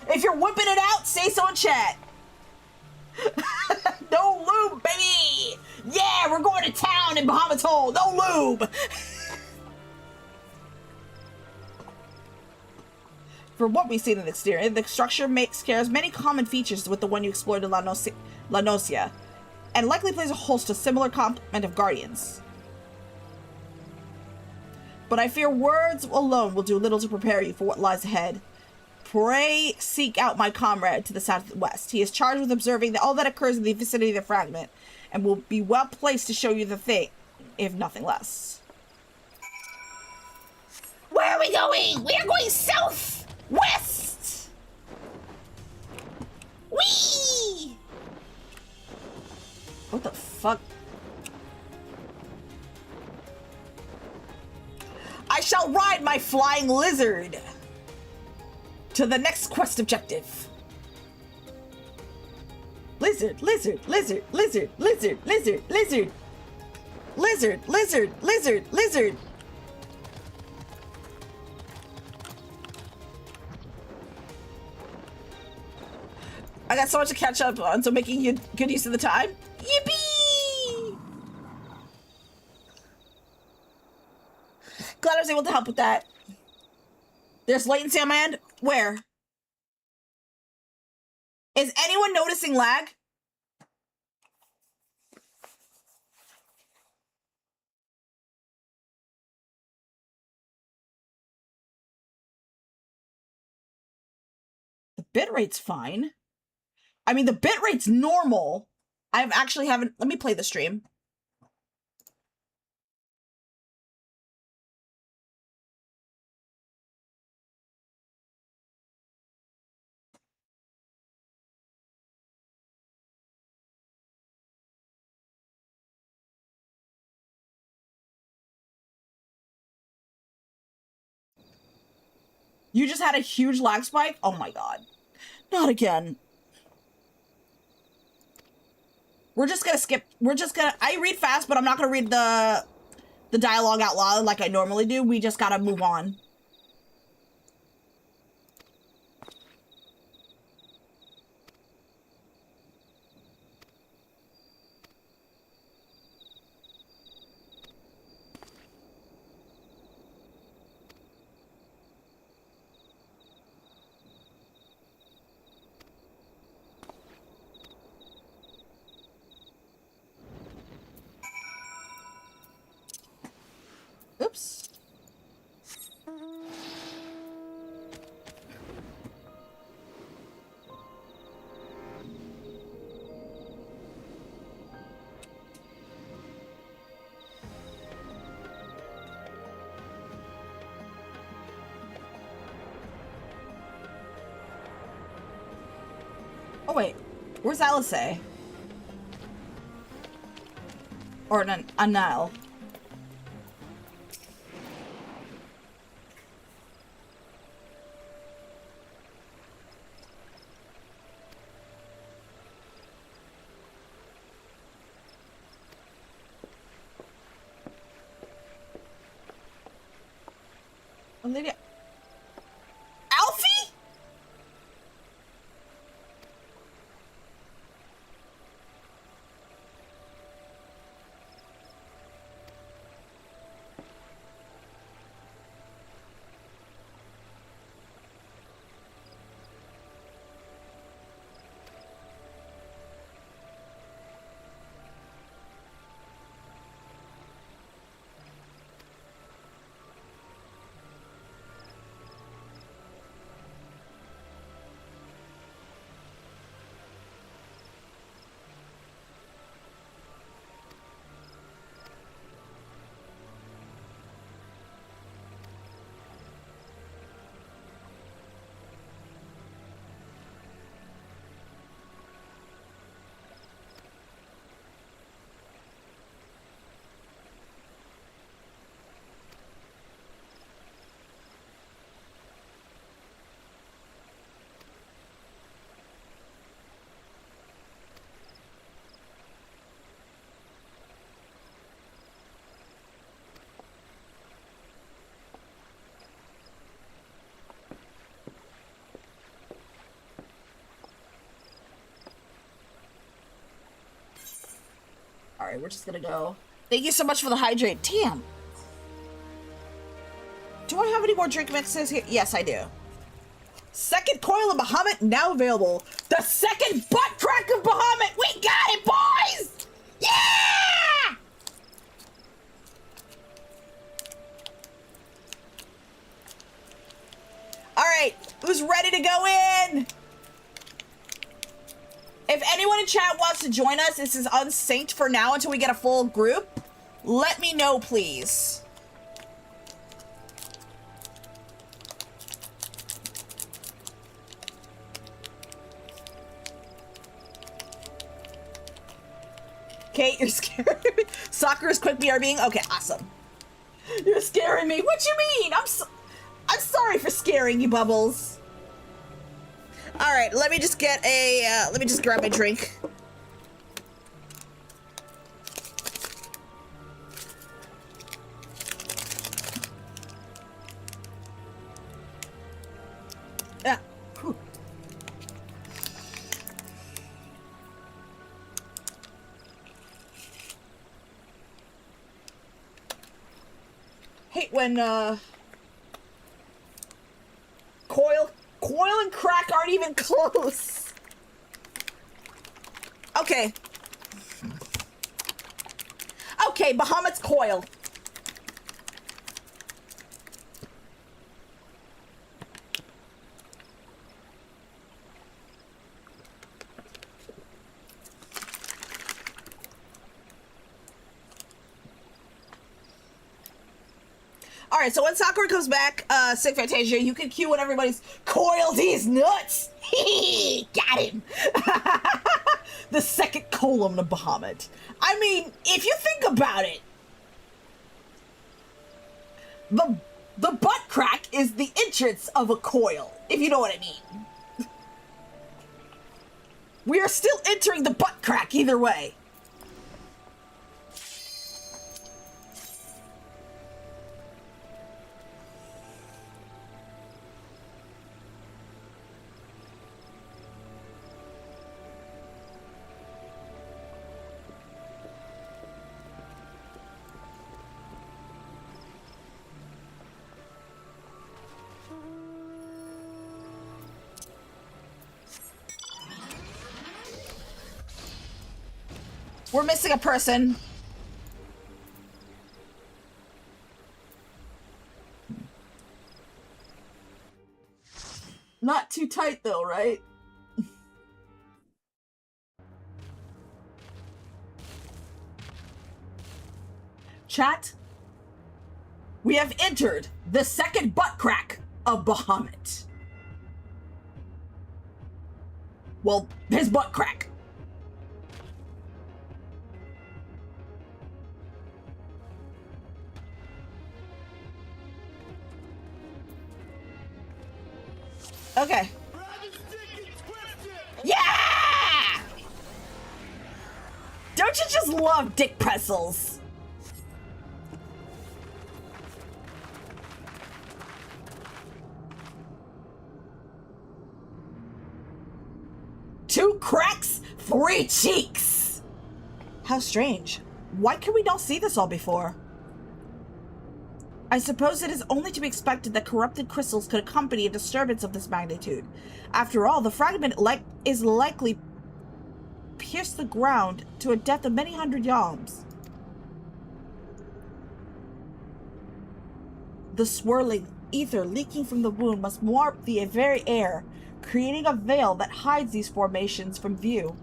If you're whipping it out, say so in chat. No lube, baby! Yeah, we're going to town in Bahamut's Hole. No lube! From what we've seen in the exterior, the structure shares many common features with the one you explored in La Nocia, and likely plays a host of similar complement of guardians. But I fear words alone will do little to prepare you for what lies ahead. Pray seek out my comrade to the southwest. He is charged with observing all that occurs in the vicinity of the fragment, and will be well placed to show you the thing, if nothing less. Where are we going? We are going southwest! Whee! What the fuck? I shall ride my flying lizard to the next quest objective. Lizard, lizard, lizard, lizard, lizard, lizard, lizard. Lizard, lizard, lizard, lizard. I got so much to catch up on, so making you good use of the time. Yippee! Glad I was able to help with that. There's latency on my end. Where? Is anyone noticing lag? The bitrate's fine. I mean, the bitrate's normal. I actually haven't... Let me play the stream. You just had a huge lag spike? Oh my god. Not again. We're just gonna skip. I read fast, but I'm not gonna read the dialogue out loud like I normally do. We just gotta move on. Oops. Oh wait, where's Alice? Or Anil? Olivia. Alfie? Alright, we're just gonna go. Thank you so much for the hydrate. Damn. Do I have any more drink mixes here? Yes, I do. Second coil of Bahamut now available. The second butt crack of Bahamut. We got it, boys! Yeah! Alright, who's ready to go in? If anyone in chat wants to join us, this is unsynced for now until we get a full group. Let me know, please. Kate, you're scaring me. Soccer is quick BRBing? Okay, awesome. You're scaring me. What you mean? I'm sorry for scaring you, Bubbles. All right, let me just get a, let me just grab my drink. Yeah. Whew. Hate when, Coil and crack aren't even close. Okay. Okay, Bahamut's coil. All right, so when Sakura comes back, Sick Fantasia, you can cue when everybody's coiled these nuts. Got him. The second column of Bahamut. I mean, if you think about it, the butt crack is the entrance of a coil, if you know what I mean. We are still entering the butt crack either way. We're missing a person. Not too tight though, right? Chat, we have entered the second butt crack of Bahamut. Well, his butt crack. Okay. Yeah! Don't you just love dick pretzels? Two cracks, three cheeks. How strange. Why can we not see this all before? I suppose it is only to be expected that corrupted crystals could accompany a disturbance of this magnitude. After all, the fragment is likely pierced the ground to a depth of many hundred yalms. The swirling ether leaking from the wound must warp the very air, creating a veil that hides these formations from view.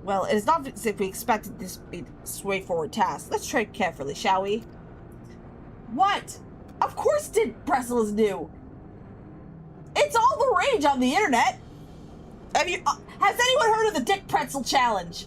Well, it is not as if we expected this to be a straightforward task. Let's tread carefully, shall we? What? Of course Dick Pretzel is new. It's all the rage on the internet. Have you? Has anyone heard of the Dick Pretzel Challenge?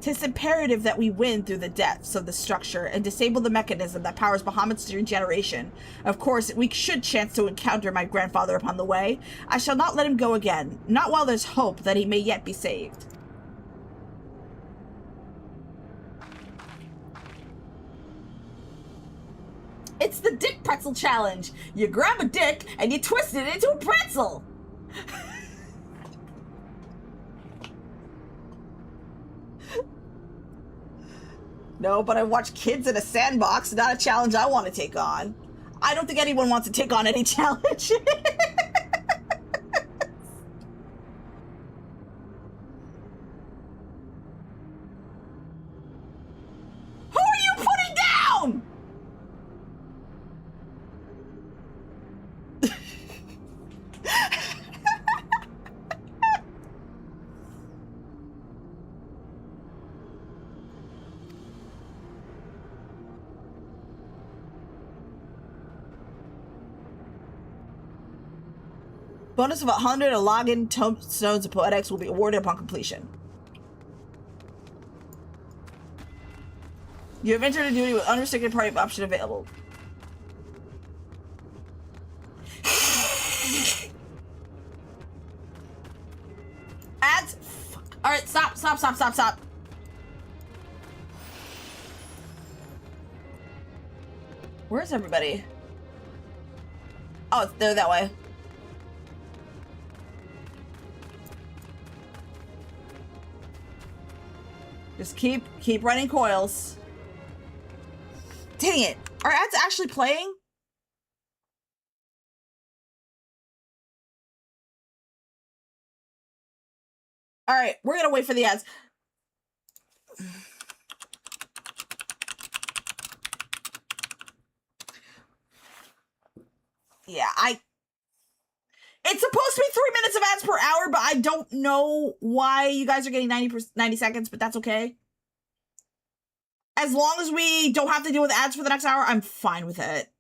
Tis imperative that we win through the depths of the structure and disable the mechanism that powers Bahamut's regeneration. Of course, we should chance to encounter my grandfather upon the way. I shall not let him go again, not while there's hope that he may yet be saved. It's the dick pretzel challenge. You grab a dick and you twist it into a pretzel. No, but I watch kids in a sandbox, not a challenge I want to take on. I don't think anyone wants to take on any challenge. Who are you putting down? Bonus of 100 login tombstones of poetics will be awarded upon completion. You have entered a duty with unrestricted party option available. Ads? Fuck. Alright, stop. Where's everybody? Oh, they're that way. Just keep running coils. Dang it. Are ads actually playing? All right, we're gonna wait for the ads. Yeah, it's supposed to be 3 minutes of ads per hour, but I don't know why you guys are getting 90 seconds, but that's okay. As long as we don't have to deal with ads for the next hour, I'm fine with it.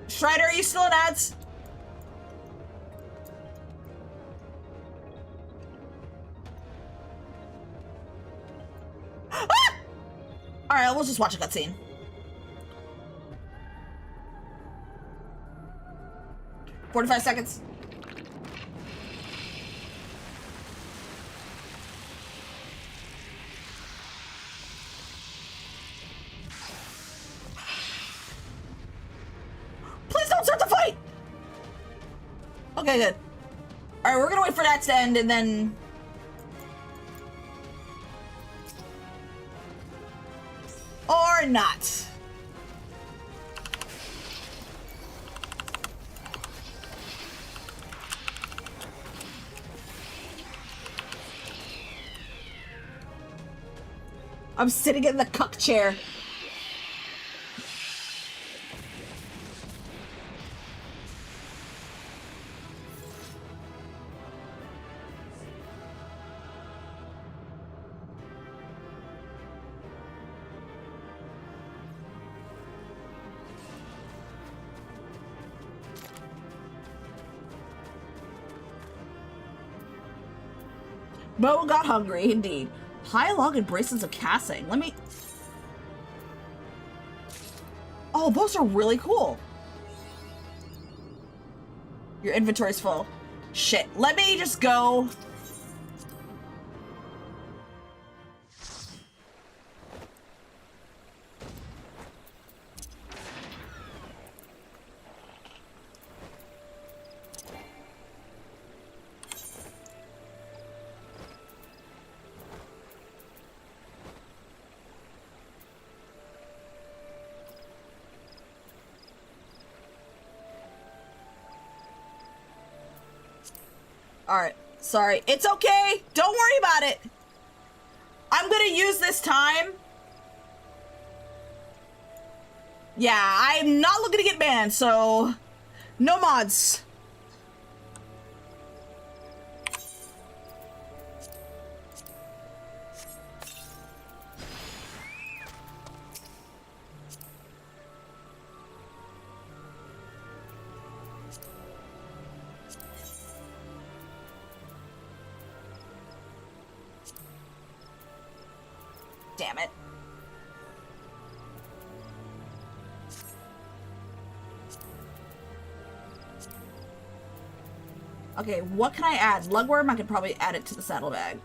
Strider, are you still in ads? Ah! Alright, we'll just watch a cutscene. "45 seconds. Please don't start the fight! Okay, good. Alright, we're gonna wait for that to end and then... Or not. I'm sitting in the cuck chair. Bo got hungry, indeed. High log and bracelets of casting. Let me... Oh, those are really cool. Your inventory's full. Shit. Let me just go... Alright, sorry. It's okay! Don't worry about it! I'm gonna use this time. Yeah, I'm not looking to get banned, so... No mods. Damn it. Okay, what can I add? Lugworm, I could probably add it to the saddlebag.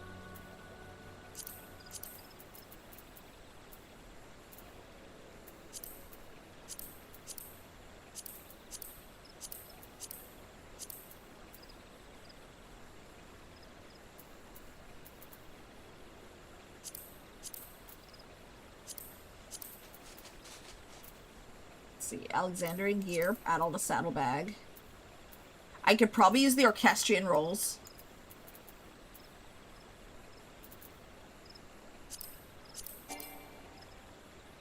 Let's see, Alexandrian gear, add all the saddlebag. I could probably use the orchestrion rolls.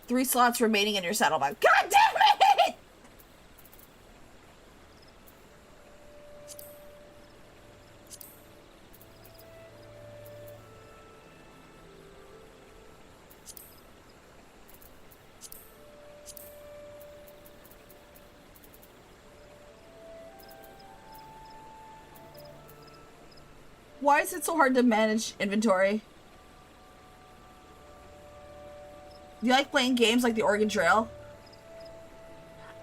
Three slots remaining in your saddlebag. God damn it! Why is it so hard to manage inventory? You like playing games like the Oregon Trail?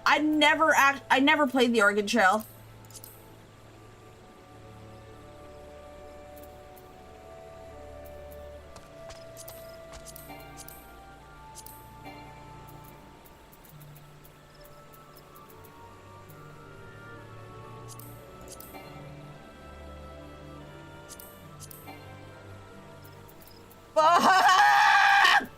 I never played the Oregon Trail. Fuck!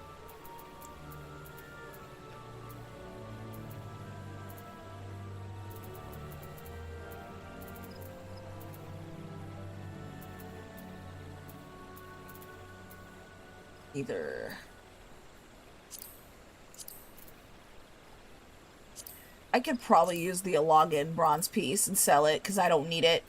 Either. I could probably use the Alogin bronze piece and sell it because I don't need it.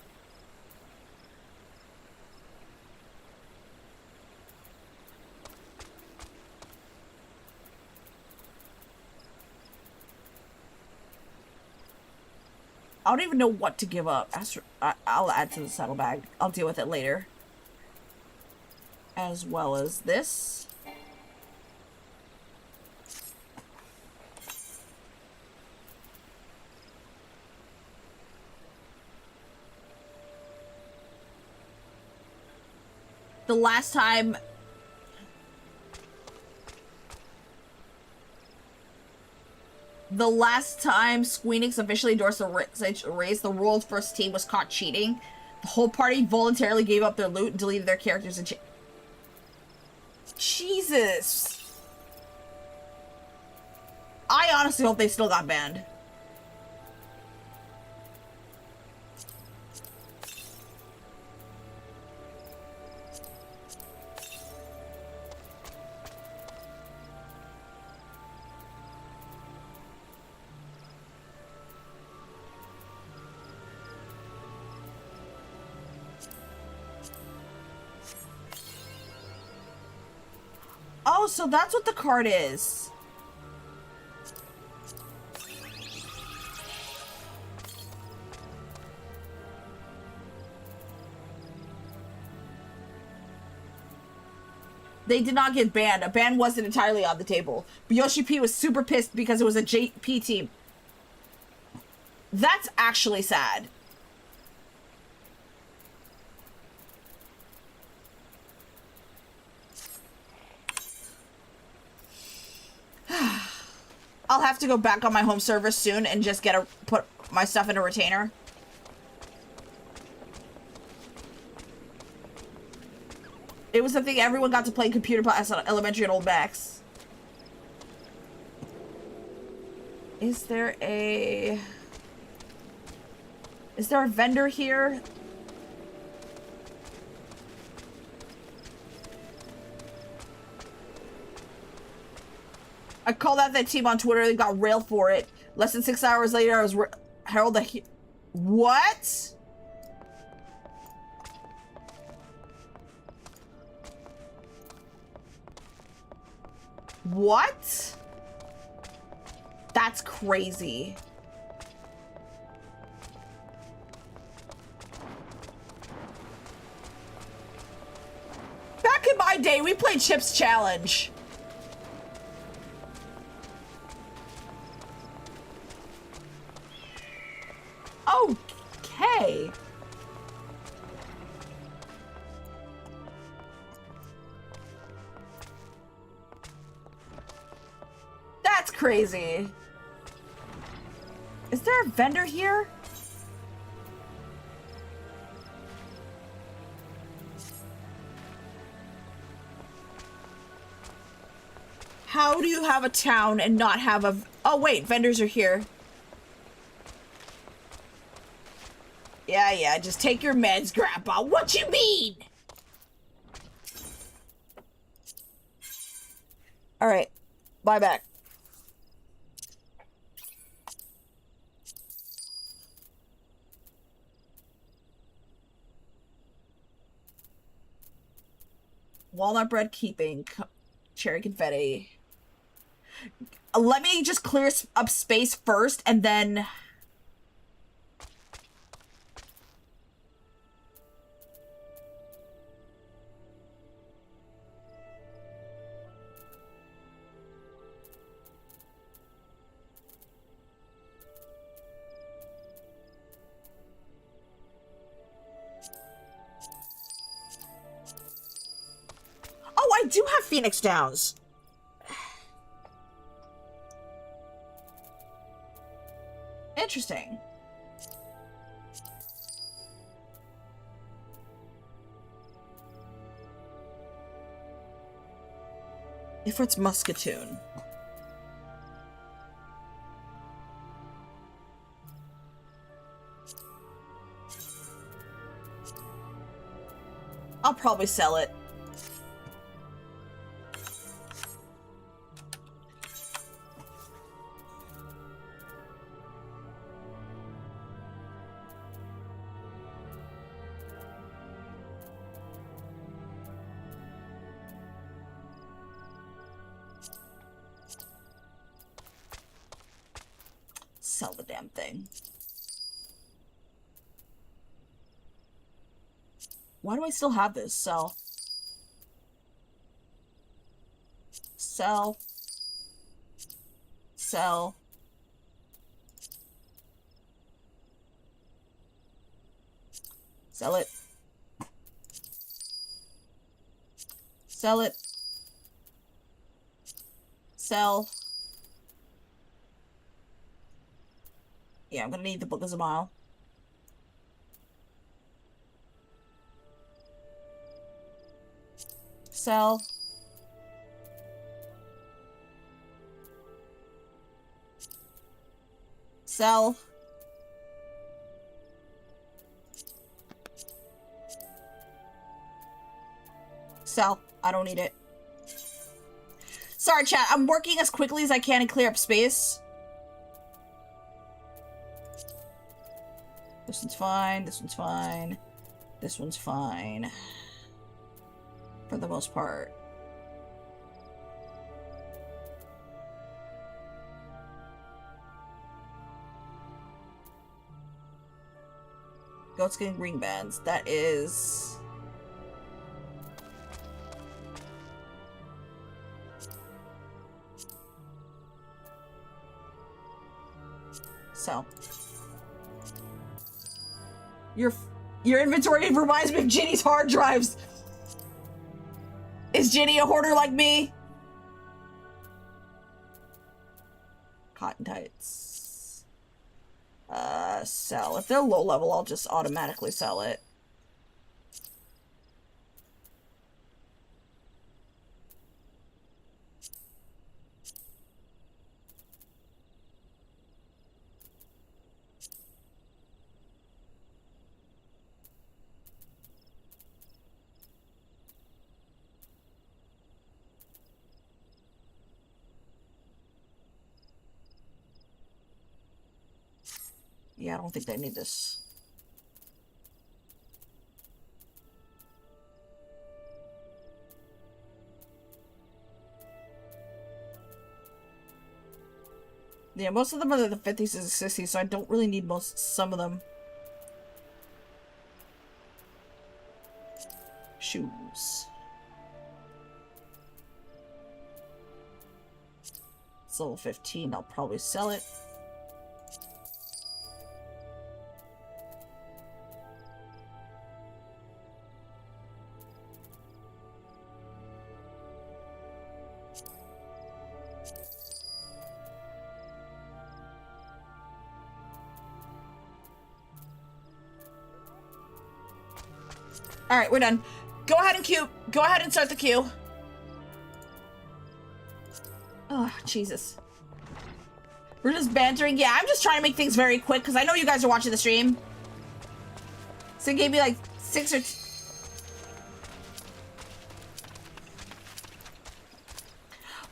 I don't even know what to give up. I'll add to the saddlebag. I'll deal with it later. As well as this. The last time... The last time Squeenix officially endorsed the raise, the world's first team was caught cheating. The whole party voluntarily gave up their loot and deleted their characters and Jesus! I honestly hope they still got banned. Oh, so that's what the card is. They did not get banned. A ban wasn't entirely on the table. But Yoshi P was super pissed because it was a JP team. That's actually sad. I'll have to go back on my home server soon and just put my stuff in a retainer. It was something everyone got to play computer class on elementary and old Max. Is there a vendor here? I called out that team on Twitter. They got railed for it. Less than 6 hours later, I was heralded. What? What? That's crazy. Back in my day, we played Chips Challenge. Okay. That's crazy. Is there a vendor here? How do you have a town and not have a... Oh, wait, vendors are here. Yeah, just take your meds, Grandpa. What you mean? Alright, bye back. Walnut bread keeping. Cherry confetti. Let me just clear up space first and then... Oh, I do have Phoenix Downs. Interesting. Ifrit's Muscatoon. I'll probably sell it. Sell the damn thing. Why do I still have this? Sell. Sell. Sell. Sell it. Sell it. Sell. Yeah, I'm gonna need the Book of Zamile. Sell. Sell. Sell. I don't need it. Sorry, chat. I'm working as quickly as I can and clear up space. This one's fine. This one's fine. This one's fine. For the most part. Goatskin green bands. That is... So. Your inventory reminds me of Ginny's hard drives. Is Ginny a hoarder like me? Cotton tights. Sell. If they're low level, I'll just automatically sell it. Yeah, I don't think they need this. Yeah, most of them are the 50s and 60s, so I don't really need some of them. Shoes. It's level 15, I'll probably sell it. All right, we're done. Go ahead and queue. Go ahead and start the queue. Oh, Jesus. We're just bantering. Yeah, I'm just trying to make things very quick because I know you guys are watching the stream. So it gave me like 6 or...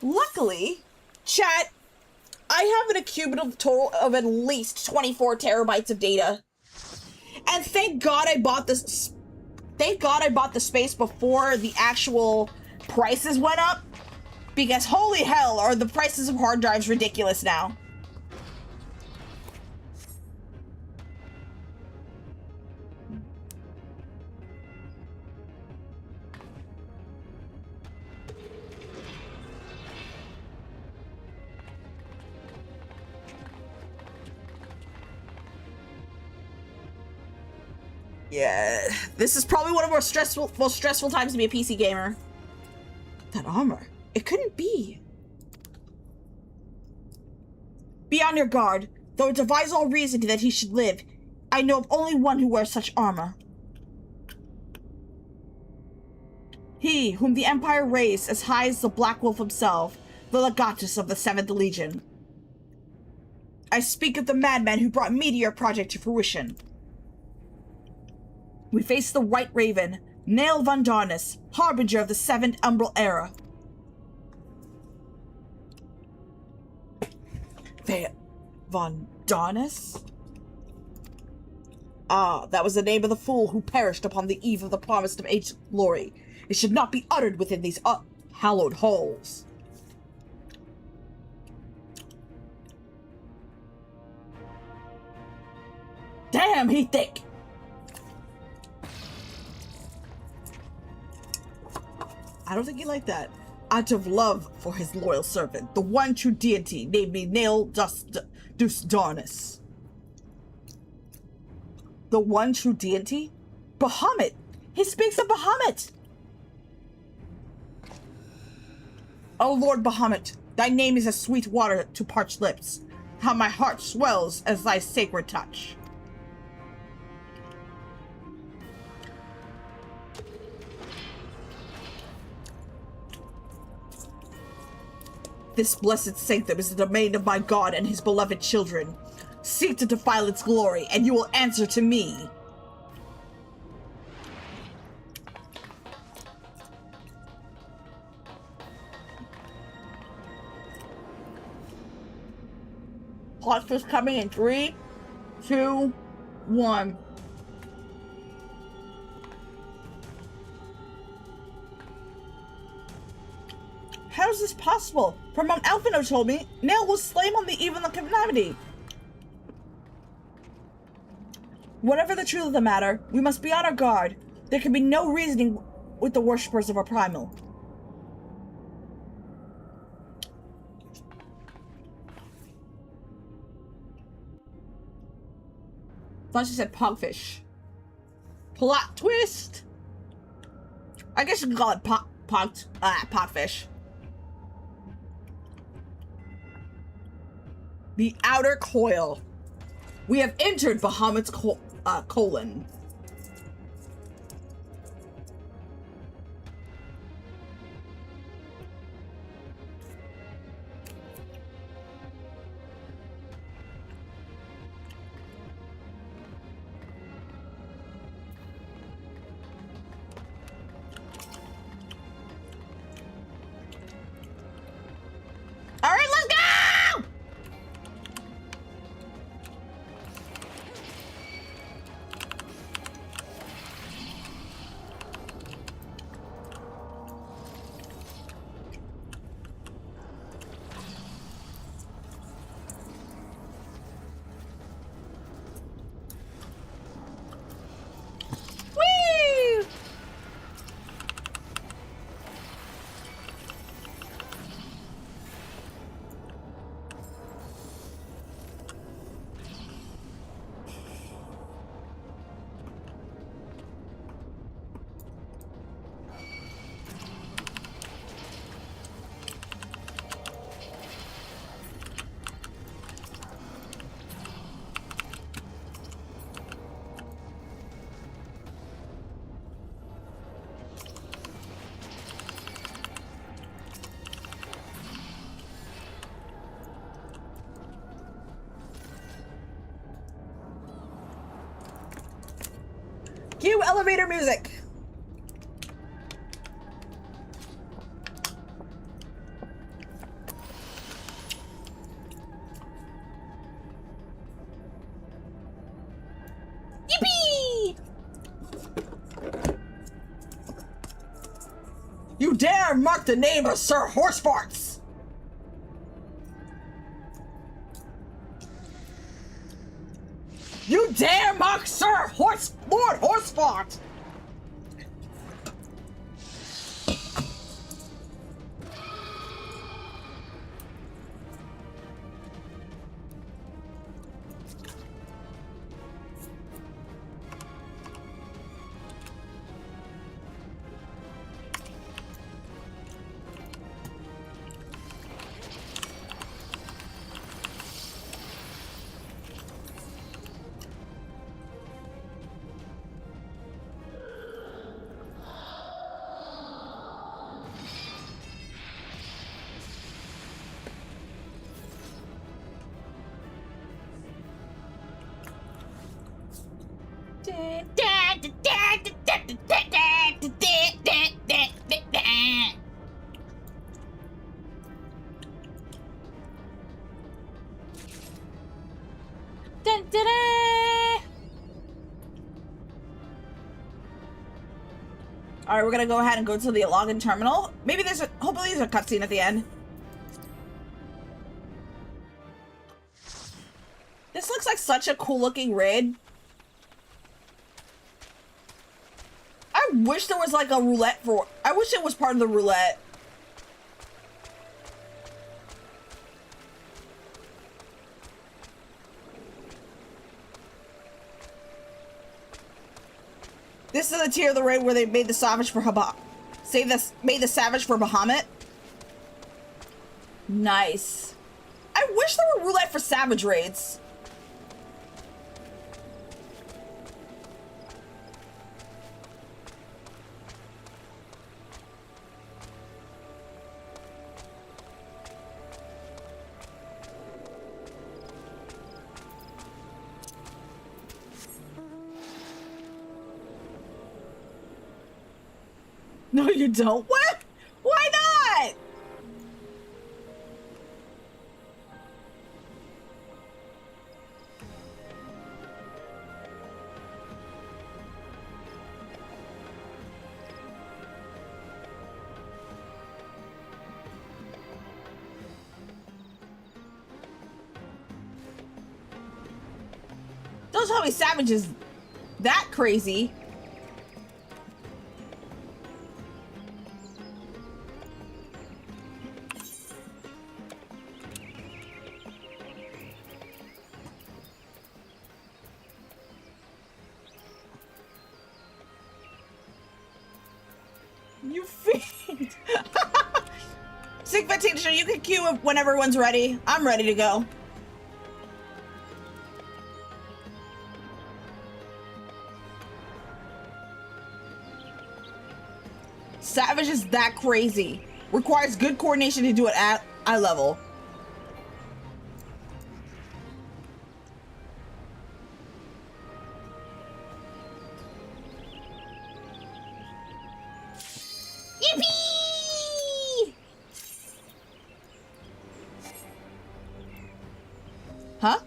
Luckily, chat, I have an accumulative total of at least 24 terabytes of data. And thank God I bought this... Thank God I bought the space before the actual prices went up. Because holy hell, are the prices of hard drives ridiculous now. Yeah, this is probably one of our most stressful times to be a PC gamer. That armor, it couldn't be. Be on your guard. Though it defies all reason that he should live, I know of only one who wears such armor. He, whom the Empire raised as high as the Black Wolf himself, the Legatus of the 7th Legion. I speak of the madman who brought Meteor Project to fruition. We face the White Raven, Nail von Darnus, harbinger of the 7th Umbral Era. Von Darnus? Ah, that was the name of the fool who perished upon the eve of the promised of ancient glory. It should not be uttered within these hallowed halls. Damn, he thick! I don't think he liked that. Out of love for his loyal servant, the one true deity named me Nail Dus Darnus. The one true deity? Bahamut! He speaks of Bahamut! O Lord Bahamut, thy name is as sweet water to parched lips. How my heart swells as thy sacred touch. This blessed sanctum is the domain of my God and his beloved children. Seek to defile its glory, and you will answer to me. Plot twist coming in 3, 2, 1. How is this possible? From what Alphino told me, Nail was slain on the eve of the calamity. Whatever the truth of the matter, we must be on our guard. There can be no reasoning with the worshippers of our primal. Thought she said pogfish. Plot twist. I guess you can call it pogfish. The outer coil. We have entered Bahamut's colon. All right, let's go! Cue elevator music. Yippee! You dare mark the name of Sir Horsefarts! You dare mock Sir Lord Horsefart! Alright, we're gonna go ahead and go to the login terminal. Maybe hopefully there's a cutscene at the end. This looks like such a cool looking raid. I wish there was like a roulette I wish it was part of the roulette. This is the tier of the raid where they made the savage for made the savage for Bahamut. Nice. I wish there were roulette for savage raids. No, you don't. What? Why not? Don't tell me Savage is that crazy. You fiend. 6:15, so you can queue when everyone's ready. I'm ready to go. Savage is that crazy. Requires good coordination to do it at eye level. Yippee! Huh?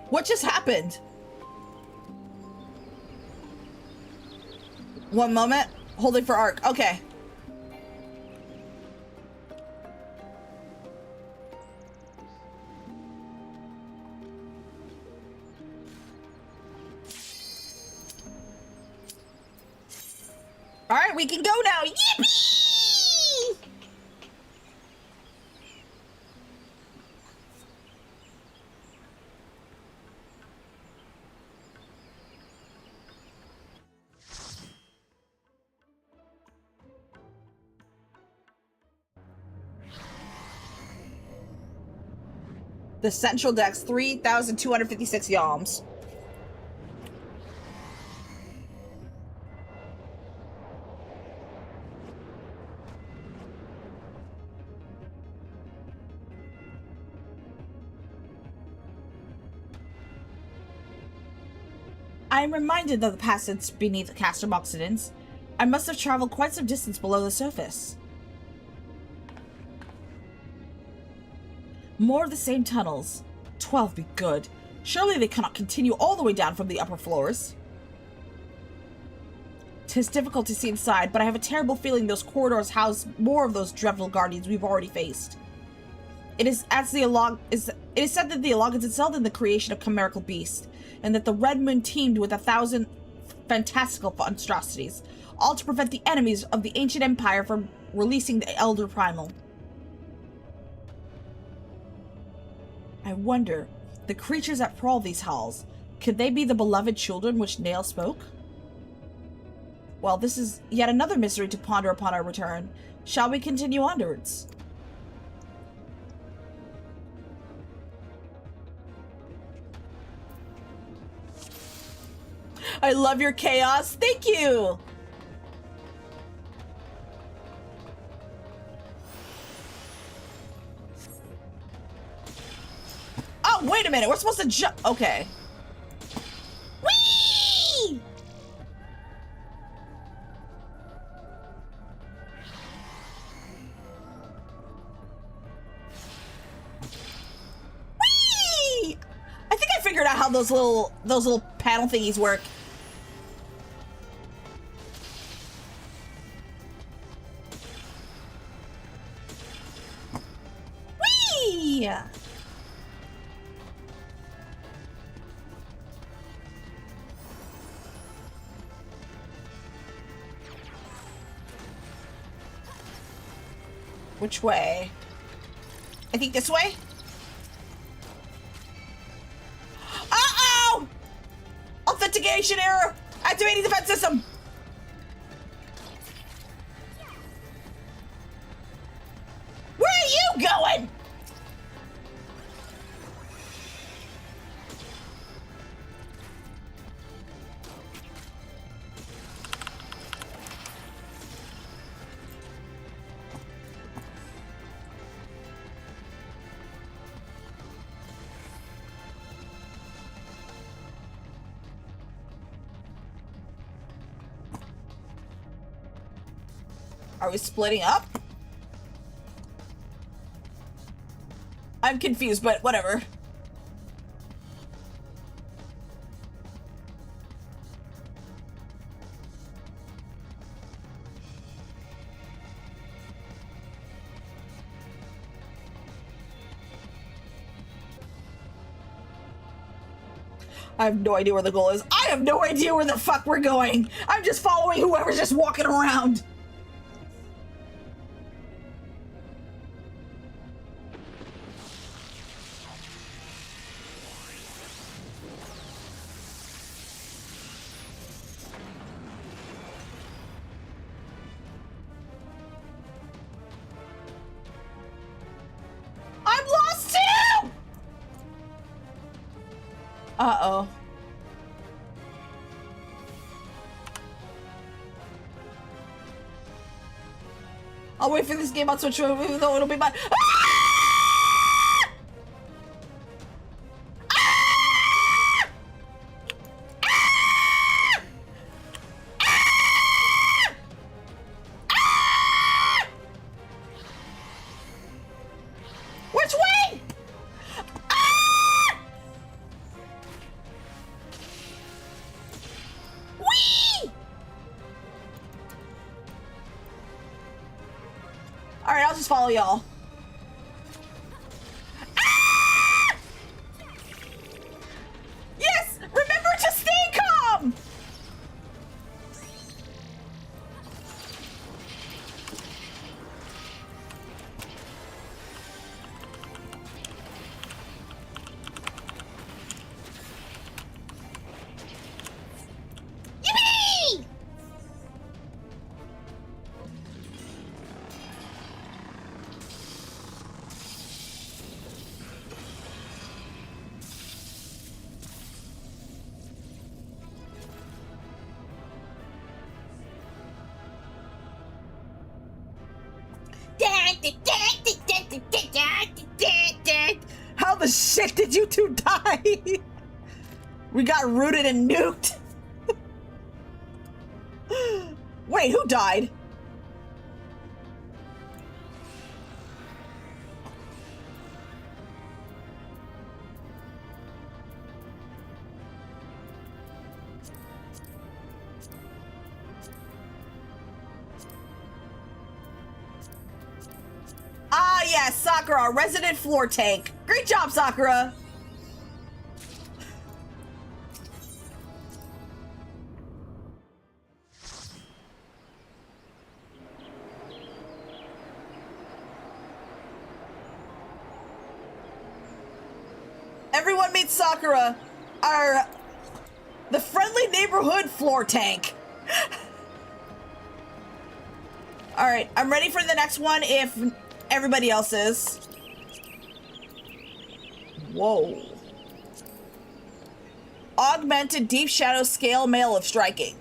What just happened? One moment. Holding for arc. Okay. All right, we can go now. Yippee! The central deck's 3,256 yalms. I am reminded of the passage beneath Castrum Occidents. I must have traveled quite some distance below the surface. More of the same tunnels. 12 be good. Surely they cannot continue all the way down from the upper floors. 'Tis difficult to see inside, but I have a terrible feeling those corridors house more of those dreadful guardians we've already faced. It is said that the Allogans excelled in the creation of chimerical beasts, and that the Red Moon teemed with 1,000 fantastical monstrosities, all to prevent the enemies of the ancient empire from releasing the Elder Primal. I wonder, the creatures that prowl these halls, could they be the beloved children which Nail spoke? Well, this is yet another mystery to ponder upon our return. Shall we continue onwards? I love your chaos. Thank you. Oh, wait a minute. We're supposed to jump. Okay. Whee! Whee! I think I figured out how those little panel thingies work. Whee! Which way? I think this way? Uh-oh! Authentication error! Activating defense system! Where are you going? Are we splitting up? I'm confused, but whatever. I have no idea where the goal is. I have no idea where the fuck we're going. I'm just following whoever's just walking around. I'm lost too! Uh-oh. I'll wait for this game on Switch, even though it'll be my— Ah! Ah! Ah! Ah! Ah! Which way? Ah! Whee! Alright, I'll just follow y'all. Ah! Yes! Remember to stay calm! Yippee! How the shit did you two die? We got rooted and nuked. Wait, who died? Ah, yes, Sakura, resident floor tank. Great job, Sakura. Everyone meet Sakura, the friendly neighborhood floor tank. All right, I'm ready for the next one if everybody else is. Whoa. Augmented deep shadow scale mail of striking.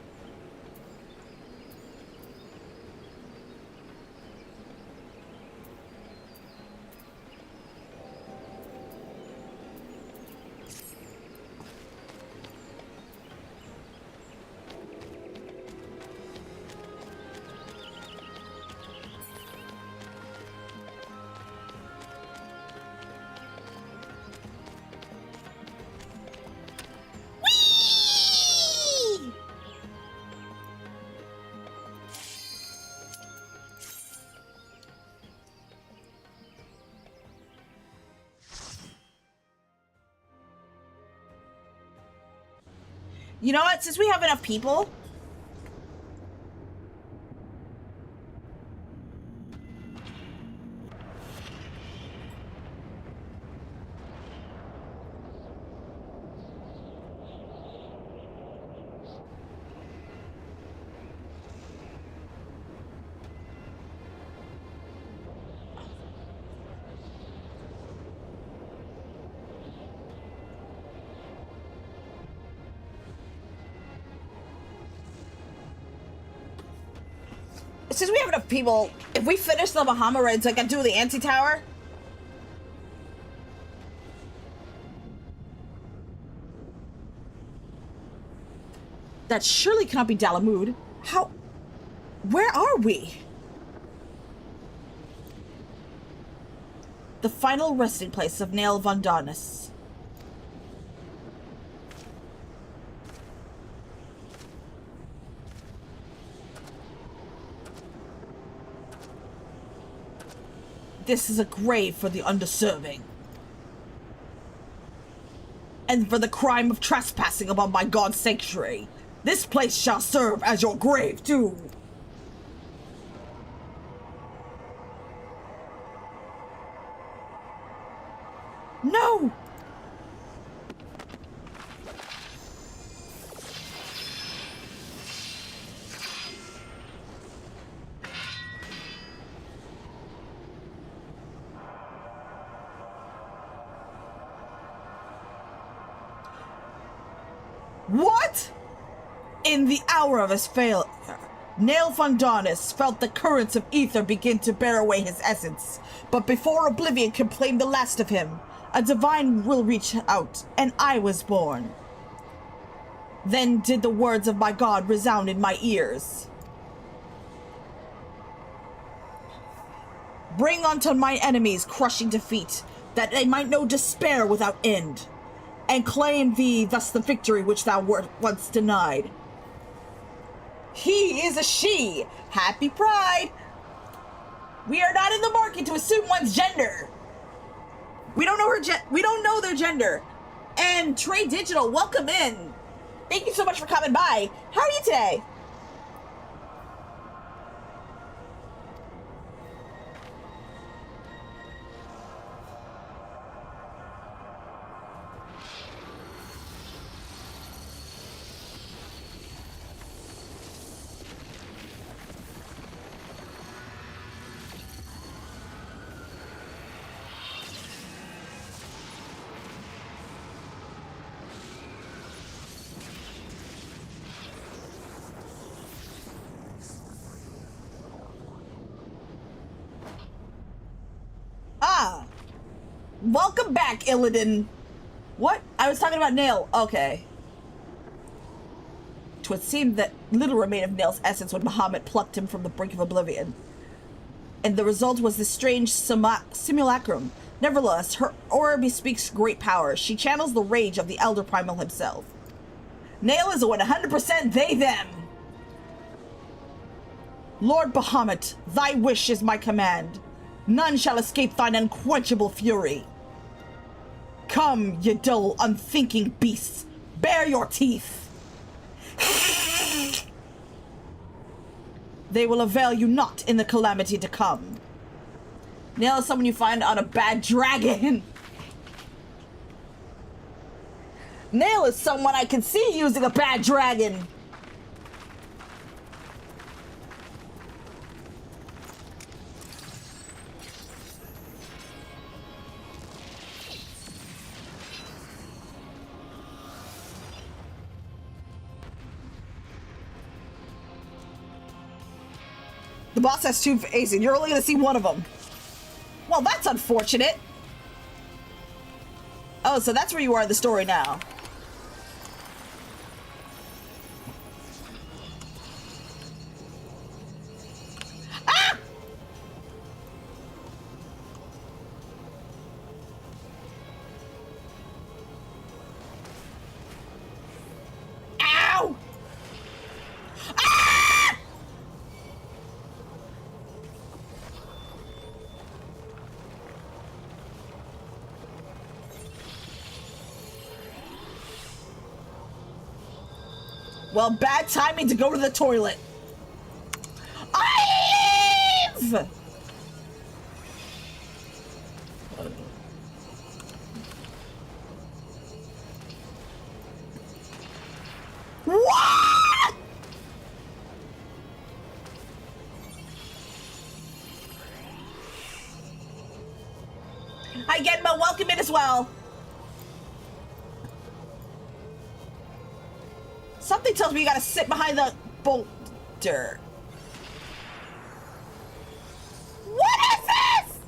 You know what? Since we have enough people, if we finish the Bahamut raids, I can do the anti-tower. That surely cannot be Dalamud. How? Where are we? The final resting place of Nail von Darnus. This is a grave for the undeserving. And for the crime of trespassing upon my god's sanctuary, this place shall serve as your grave too. No! What? In the hour of his failure, Nail von Darnus felt the currents of ether begin to bear away his essence. But before oblivion could claim the last of him, a divine will reach out, and I was born. Then did the words of my God resound in my ears. Bring unto my enemies crushing defeat, that they might know despair without end, and claim thee thus the victory which thou wert once denied. He is a she. Happy Pride. We are not in the market to assume one's gender. We don't know we don't know their gender. And Trade Digital, welcome in. Thank you so much for coming by. How are you today? Welcome back, Illidan. What? I was talking about Nail. Okay. 'Twould seem that little remained of Nail's essence when Bahamut plucked him from the brink of oblivion. And the result was this strange simulacrum. Nevertheless, her aura bespeaks great power. She channels the rage of the Elder Primal himself. Nail is a 100% they-them. Lord Bahamut, thy wish is my command. None shall escape thine unquenchable fury. Come, ye dull, unthinking beasts, bare your teeth. They will avail you not in the calamity to come. Nail is someone you find on a bad dragon. Nail is someone I can see using a bad dragon. The boss has two faces, and you're only going to see one of them. Well, that's unfortunate. Oh, so that's where you are in the story now. Ah! Ow! Ah! Well, bad timing to go to the toilet. I've... What? Hi, Genma. Welcome in as well. Something tells me you gotta sit behind the boulder. What is this?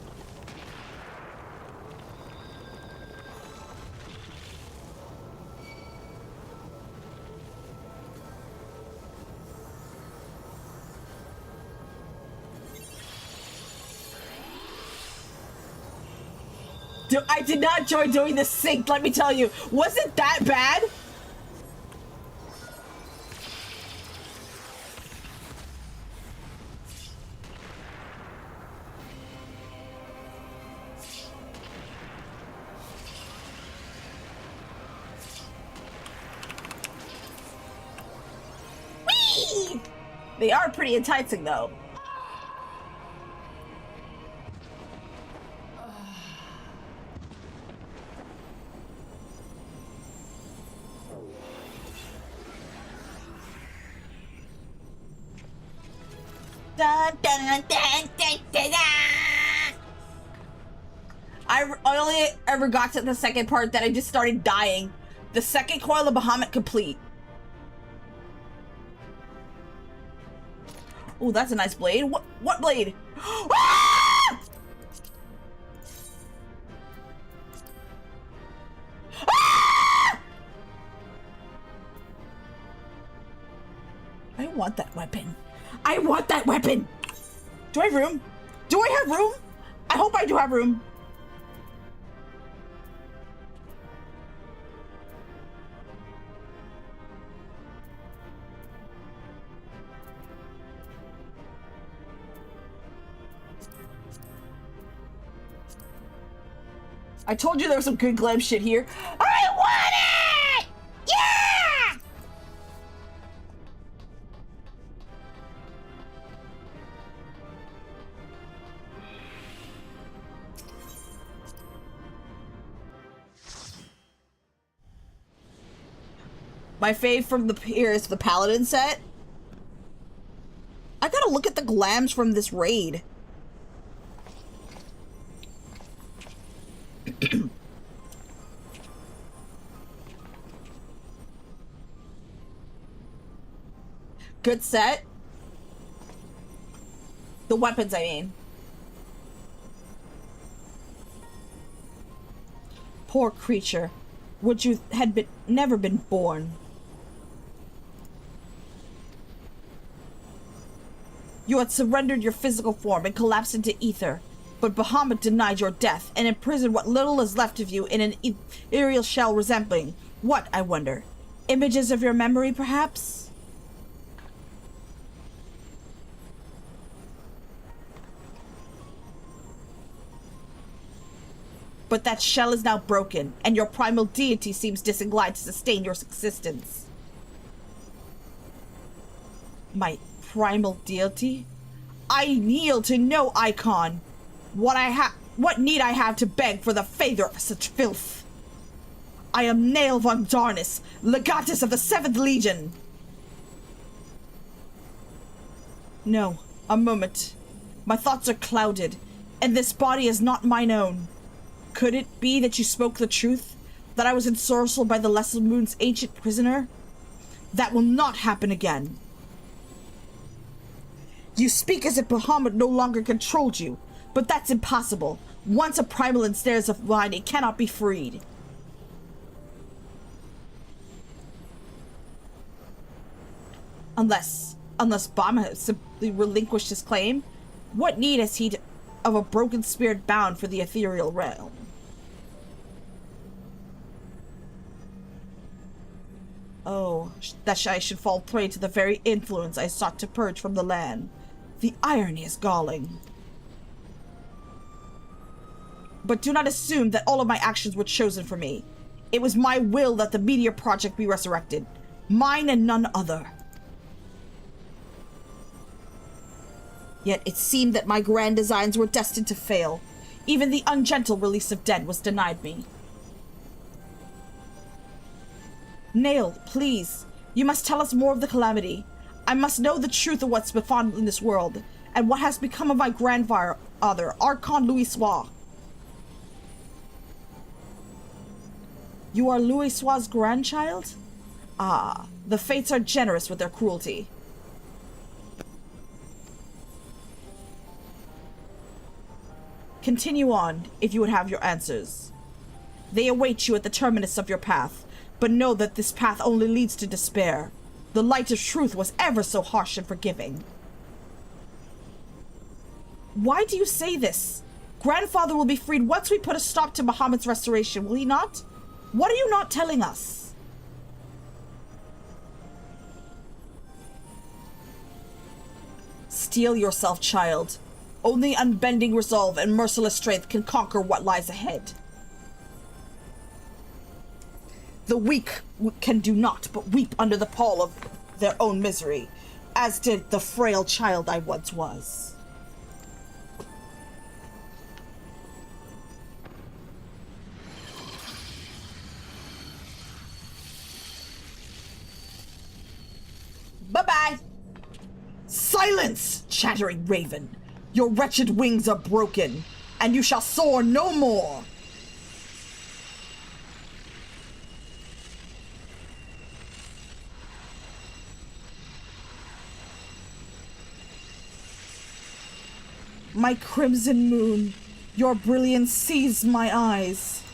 I did not enjoy doing this sync, let me tell you. Was it that bad? Whee! They are pretty enticing, though. Dun, dun, dun, dun, dun, dun, dun. I only ever got to the second part that I just started dying. The second coil of Bahamut complete. Oh, that's a nice blade. What blade? Ah! Ah! I want that weapon. I want that weapon! Do I have room? Do I have room? I hope I do have room. I told you there was some good glam shit here. I want it! Yeah! My fave from here is the Paladin set. I gotta look at the glams from this raid. Good set. The weapons, I mean. Poor creature. Would you had never been born. You had surrendered your physical form and collapsed into ether, but Bahamut denied your death and imprisoned what little is left of you in an ethereal shell resembling what, I wonder? Images of your memory, perhaps? But that shell is now broken, and your primal deity seems disinclined to sustain your existence. My primal deity? I kneel to no icon. What need I have to beg for the favor of such filth? I am Nail von Darnus, legatus of the 7th Legion. No, a moment. My thoughts are clouded, and this body is not mine own. Could it be that you spoke the truth? That I was ensorcelled by the Lesser Moon's ancient prisoner? That will not happen again. You speak as if Bahamut no longer controlled you, but that's impossible. Once a primal ensnares of mine, it cannot be freed. Unless Bahamut simply relinquished his claim, what need has he of a broken spirit bound for the ethereal realm? Oh, that I should fall prey to the very influence I sought to purge from the land. The irony is galling. But do not assume that all of my actions were chosen for me. It was my will that the Meteor Project be resurrected. Mine and none other. Yet it seemed that my grand designs were destined to fail. Even the ungentle release of dead was denied me. Nail, please. You must tell us more of the calamity. I must know the truth of what's befallen in this world, and what has become of my grandfather, Archon Louis. You are Louis' grandchild? Ah, the fates are generous with their cruelty. Continue on, if you would have your answers. They await you at the terminus of your path, but know that this path only leads to despair. The light of truth was ever so harsh and forgiving. Why do you say this? Grandfather will be freed once we put a stop to Bahamut's restoration, will he not? What are you not telling us? Steel yourself, child. Only unbending resolve and merciless strength can conquer what lies ahead. The weak can do naught but weep under the pall of their own misery, as did the frail child I once was. Bye-bye! Silence, chattering raven! Your wretched wings are broken, and you shall soar no more! My crimson moon, your brilliance seized my eyes.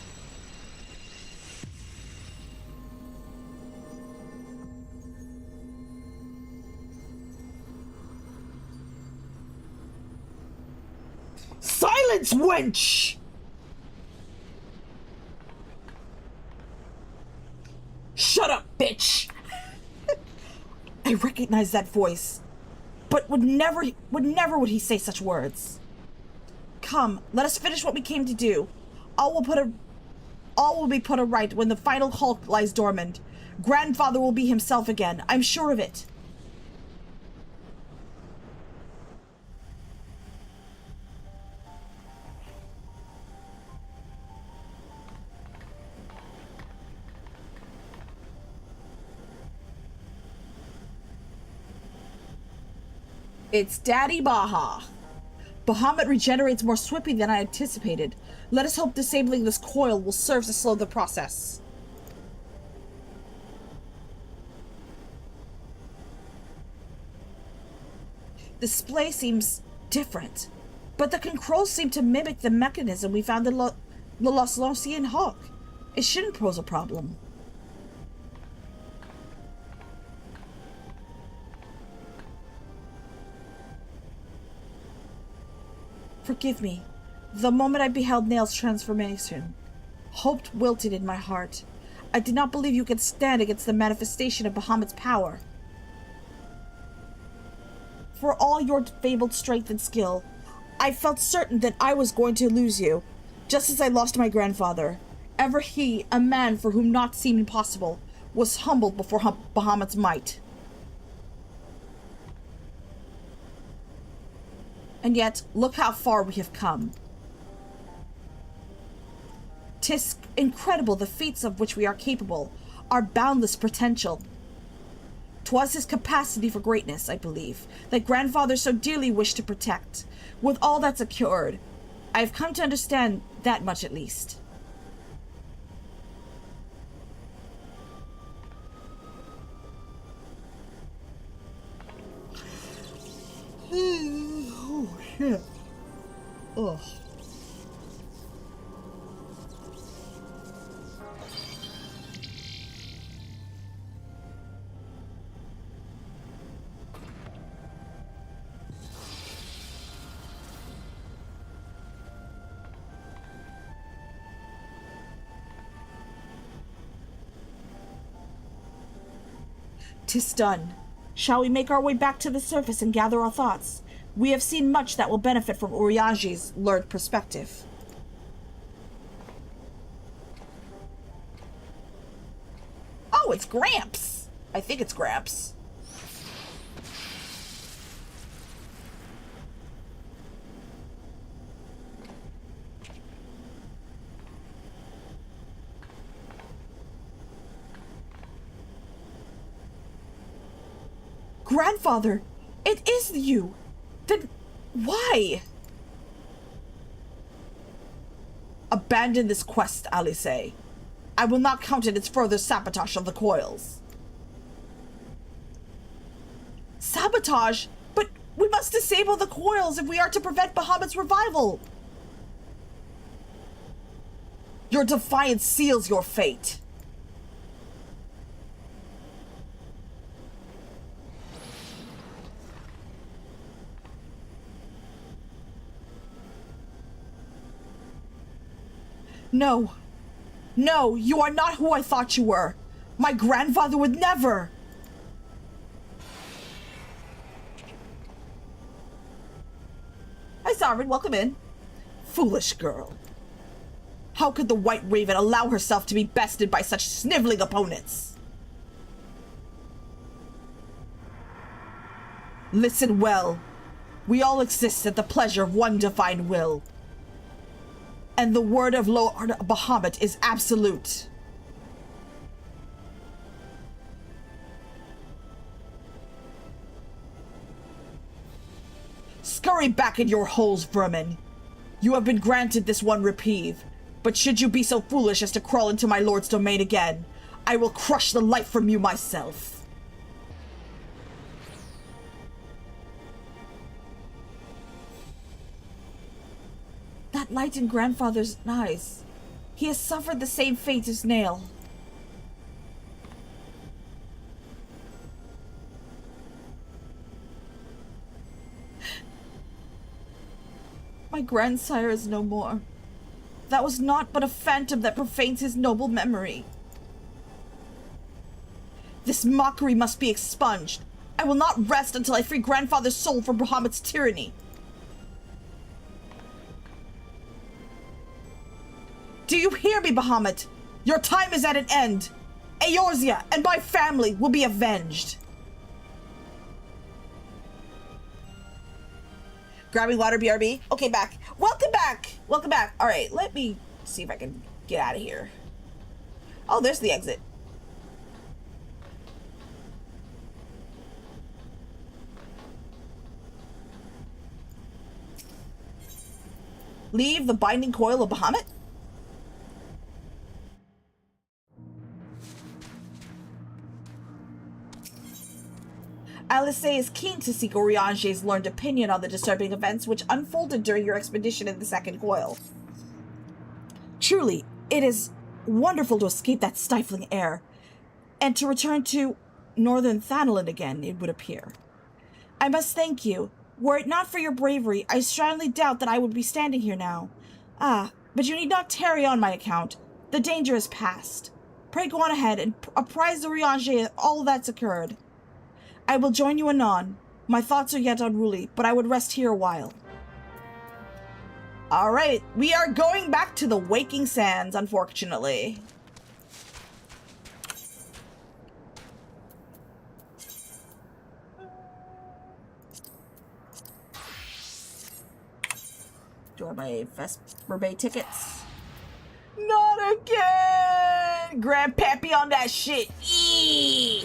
Silence, wench! Shut up, bitch! I recognize that voice, but would never would he say such words. Come, let us finish what we came to do. All will be put right when the final hulk lies dormant. Grandfather will be himself again, I'm sure of it. It's Daddy Baha. Bahamut regenerates more swiftly than I anticipated. Let us hope disabling this coil will serve to slow the process. Display seems different, but the controls seem to mimic the mechanism we found in the Loslosian Hawk. It shouldn't pose a problem. Forgive me. The moment I beheld Nail's transformation, hope wilted in my heart. I did not believe you could stand against the manifestation of Bahamut's power. For all your fabled strength and skill, I felt certain that I was going to lose you, just as I lost my grandfather. Ever he, a man for whom naught seemed impossible, was humbled before Bahamut's might. And yet, look how far we have come. 'Tis incredible the feats of which we are capable, our boundless potential. 'Twas his capacity for greatness, I believe, that grandfather so dearly wished to protect. With all that's occurred, I have come to understand that much at least. Oh, shit. Ugh. "'Tis done. Shall we make our way back to the surface and gather our thoughts? We have seen much that will benefit from Uriage's learned perspective." Oh, it's Gramps! I think it's Gramps. Grandfather, it is you. Then why? Abandon this quest, Alice. I will not count it as further sabotage of the coils. Sabotage? But we must disable the coils if we are to prevent Bahamut's revival. Your defiance seals your fate. No. No, you are not who I thought you were. My grandfather would never. Hi, Sovereign. Welcome in. Foolish girl. How could the White Raven allow herself to be bested by such sniveling opponents? Listen well. We all exist at the pleasure of one divine will. And the word of Lord Bahamut is absolute. Scurry back in your holes, vermin. You have been granted this one reprieve, but should you be so foolish as to crawl into my lord's domain again, I will crush the life from you myself. That light in grandfather's eyes. He has suffered the same fate as Nail. My grandsire is no more. That was naught but a phantom that profanes his noble memory. This mockery must be expunged. I will not rest until I free grandfather's soul from Bahamut's tyranny. Do you hear me, Bahamut? Your time is at an end. Eorzea and my family will be avenged. Grabbing water, BRB. Okay, back. Welcome back. Welcome back. All right, let me see if I can get out of here. Oh, there's the exit. Leave the binding coil of Bahamut? Alice is keen to seek Uriage's learned opinion on the disturbing events which unfolded during your expedition in the second coil. Truly, it is wonderful to escape that stifling air, and to return to Northern Thanalan again, it would appear. I must thank you. Were it not for your bravery, I strongly doubt that I would be standing here now. Ah, but you need not tarry on my account. The danger is past. Pray go on ahead and apprise the Rianger of all that's occurred. I will join you anon. My thoughts are yet unruly, but I would rest here a while. Alright, we are going back to the Waking Sands, unfortunately. Do I have my Vesper Bay tickets? Not again! Grandpappy on that shit. Eee!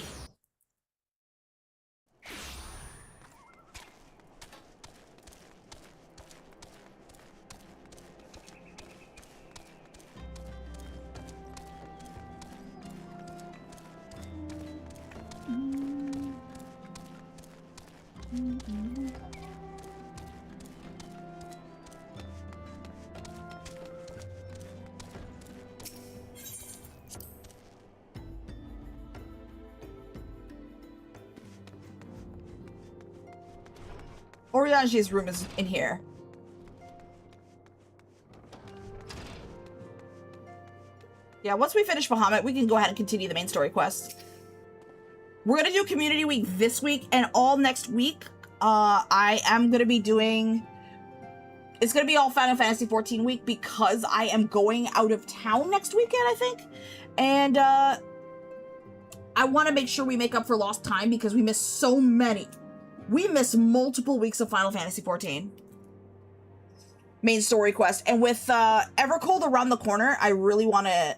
Oriange's room is in here. Yeah, once we finish Bahamut, we can go ahead and continue the main story quest. We're gonna do Community Week this week and all next week. I am gonna be doing... It's gonna be all Final Fantasy XIV week because I am going out of town next weekend, I think. And, I want to make sure we make up for lost time because we missed so many. We missed multiple weeks of Final Fantasy XIV. Main story quest. And with Evercold around the corner, I really want to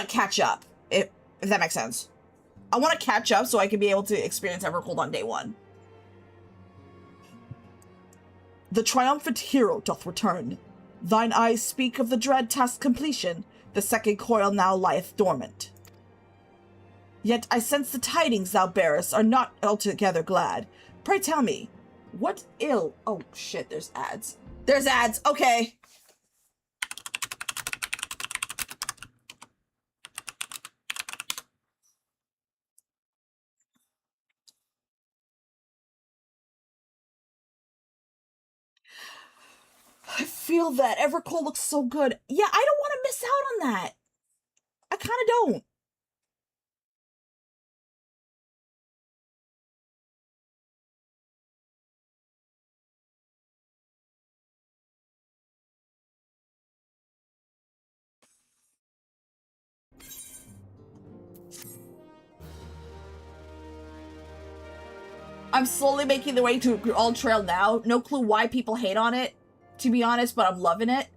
catch up, if that makes sense. I want to catch up so I can be able to experience Evercold on day one. The triumphant hero doth return. Thine eyes speak of the dread task completion. The second coil now lieth dormant. Yet I sense the tidings thou bearest are not altogether glad. Pray tell me, what ill... Oh, shit, there's ads. There's ads, okay. I feel that. Evercold looks so good. Yeah, I don't want to miss out on that. I kind of don't. I'm slowly making the way to Old Trail now. No clue why people hate on it, to be honest, but I'm loving it.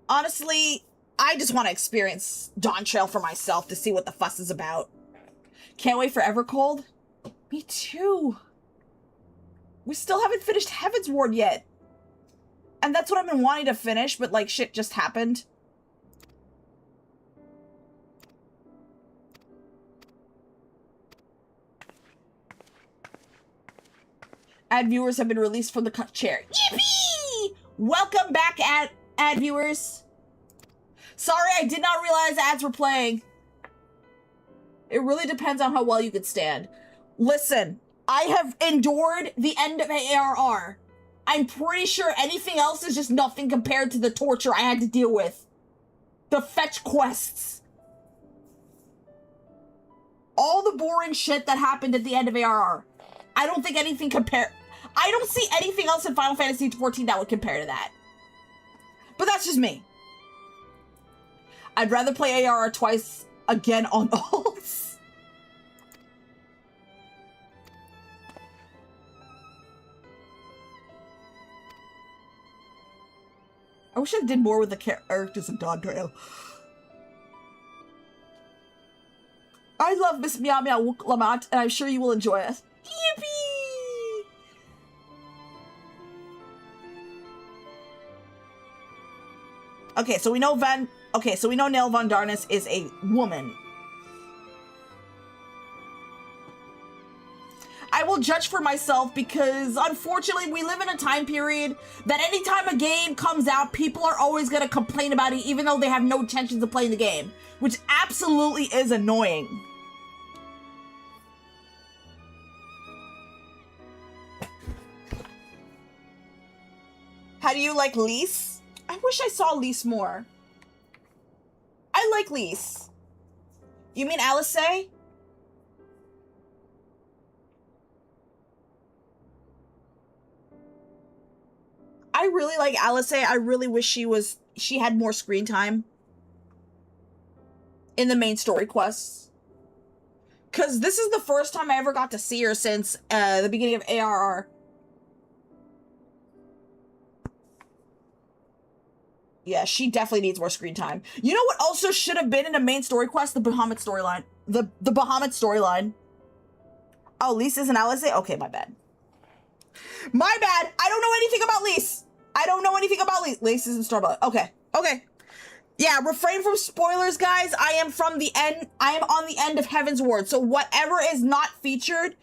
Honestly, I just want to experience Dawn Trail for myself to see what the fuss is about. Can't wait for Evercold. Me too. We still haven't finished Heaven's Ward yet. And that's what I've been wanting to finish, but like shit just happened. Ad viewers have been released from the chair. Yippee! Welcome back, ad viewers. Sorry, I did not realize ads were playing. It really depends on how well you could stand. Listen, I have endured the end of ARR. I'm pretty sure anything else is just nothing compared to the torture I had to deal with. The fetch quests. All the boring shit that happened at the end of ARR. I don't think anything I don't see anything else in Final Fantasy XIV that would compare to that. But that's just me. I'd rather play ARR twice again on alts. I wish I did more with the characters in Dawn Trail. I love Miss Meow Meow Wook Lamont, and I'm sure you will enjoy it. Yippee! Okay, so we know Nell Von Darnus is a woman. I will judge for myself because, unfortunately, we live in a time period that anytime a game comes out, people are always going to complain about it, even though they have no intentions of playing the game, which absolutely is annoying. How do you like Lise? I wish I saw Lise more. I like Lise. You mean Alice? I really like Alice. I really wish she had more screen time in the main story quests. Cause this is the first time I ever got to see her since the beginning of ARR. Yeah, she definitely needs more screen time. You know what also should have been in a main story quest? The Bahamut storyline. The Bahamut storyline. Oh, Lise isn't Alice? Okay, my bad. My bad. I don't know anything about Lise. I don't know anything about Lise. Lise isn't Stormblood. Okay. Okay. Yeah, refrain from spoilers, guys. I am from the end. I am on the end of Heaven's Ward. So whatever is not featured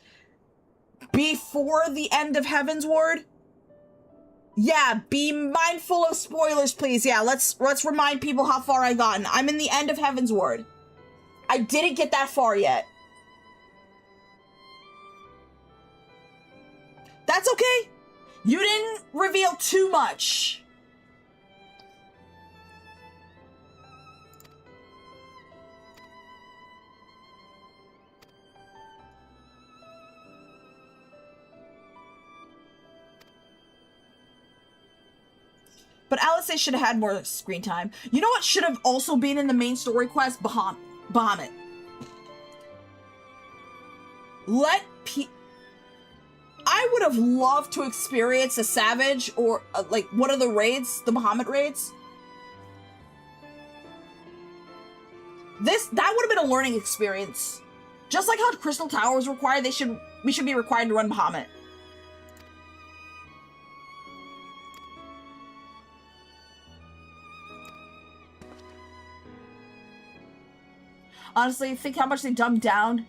before the end of Heaven's Ward, yeah, be mindful of spoilers, please. Yeah, let's remind people how far I've gotten. I'm in the end of Heaven's Ward. I didn't get that far yet. That's okay. You didn't reveal too much. But Alice should have had more screen time. You know what should have also been in the main story quest? Bahamut. I would have loved to experience a Savage or like one of the raids, the Bahamut raids. That would have been a learning experience. Just like how Crystal Tower was required, we should be required to run Bahamut. Honestly, think how much they dumbed down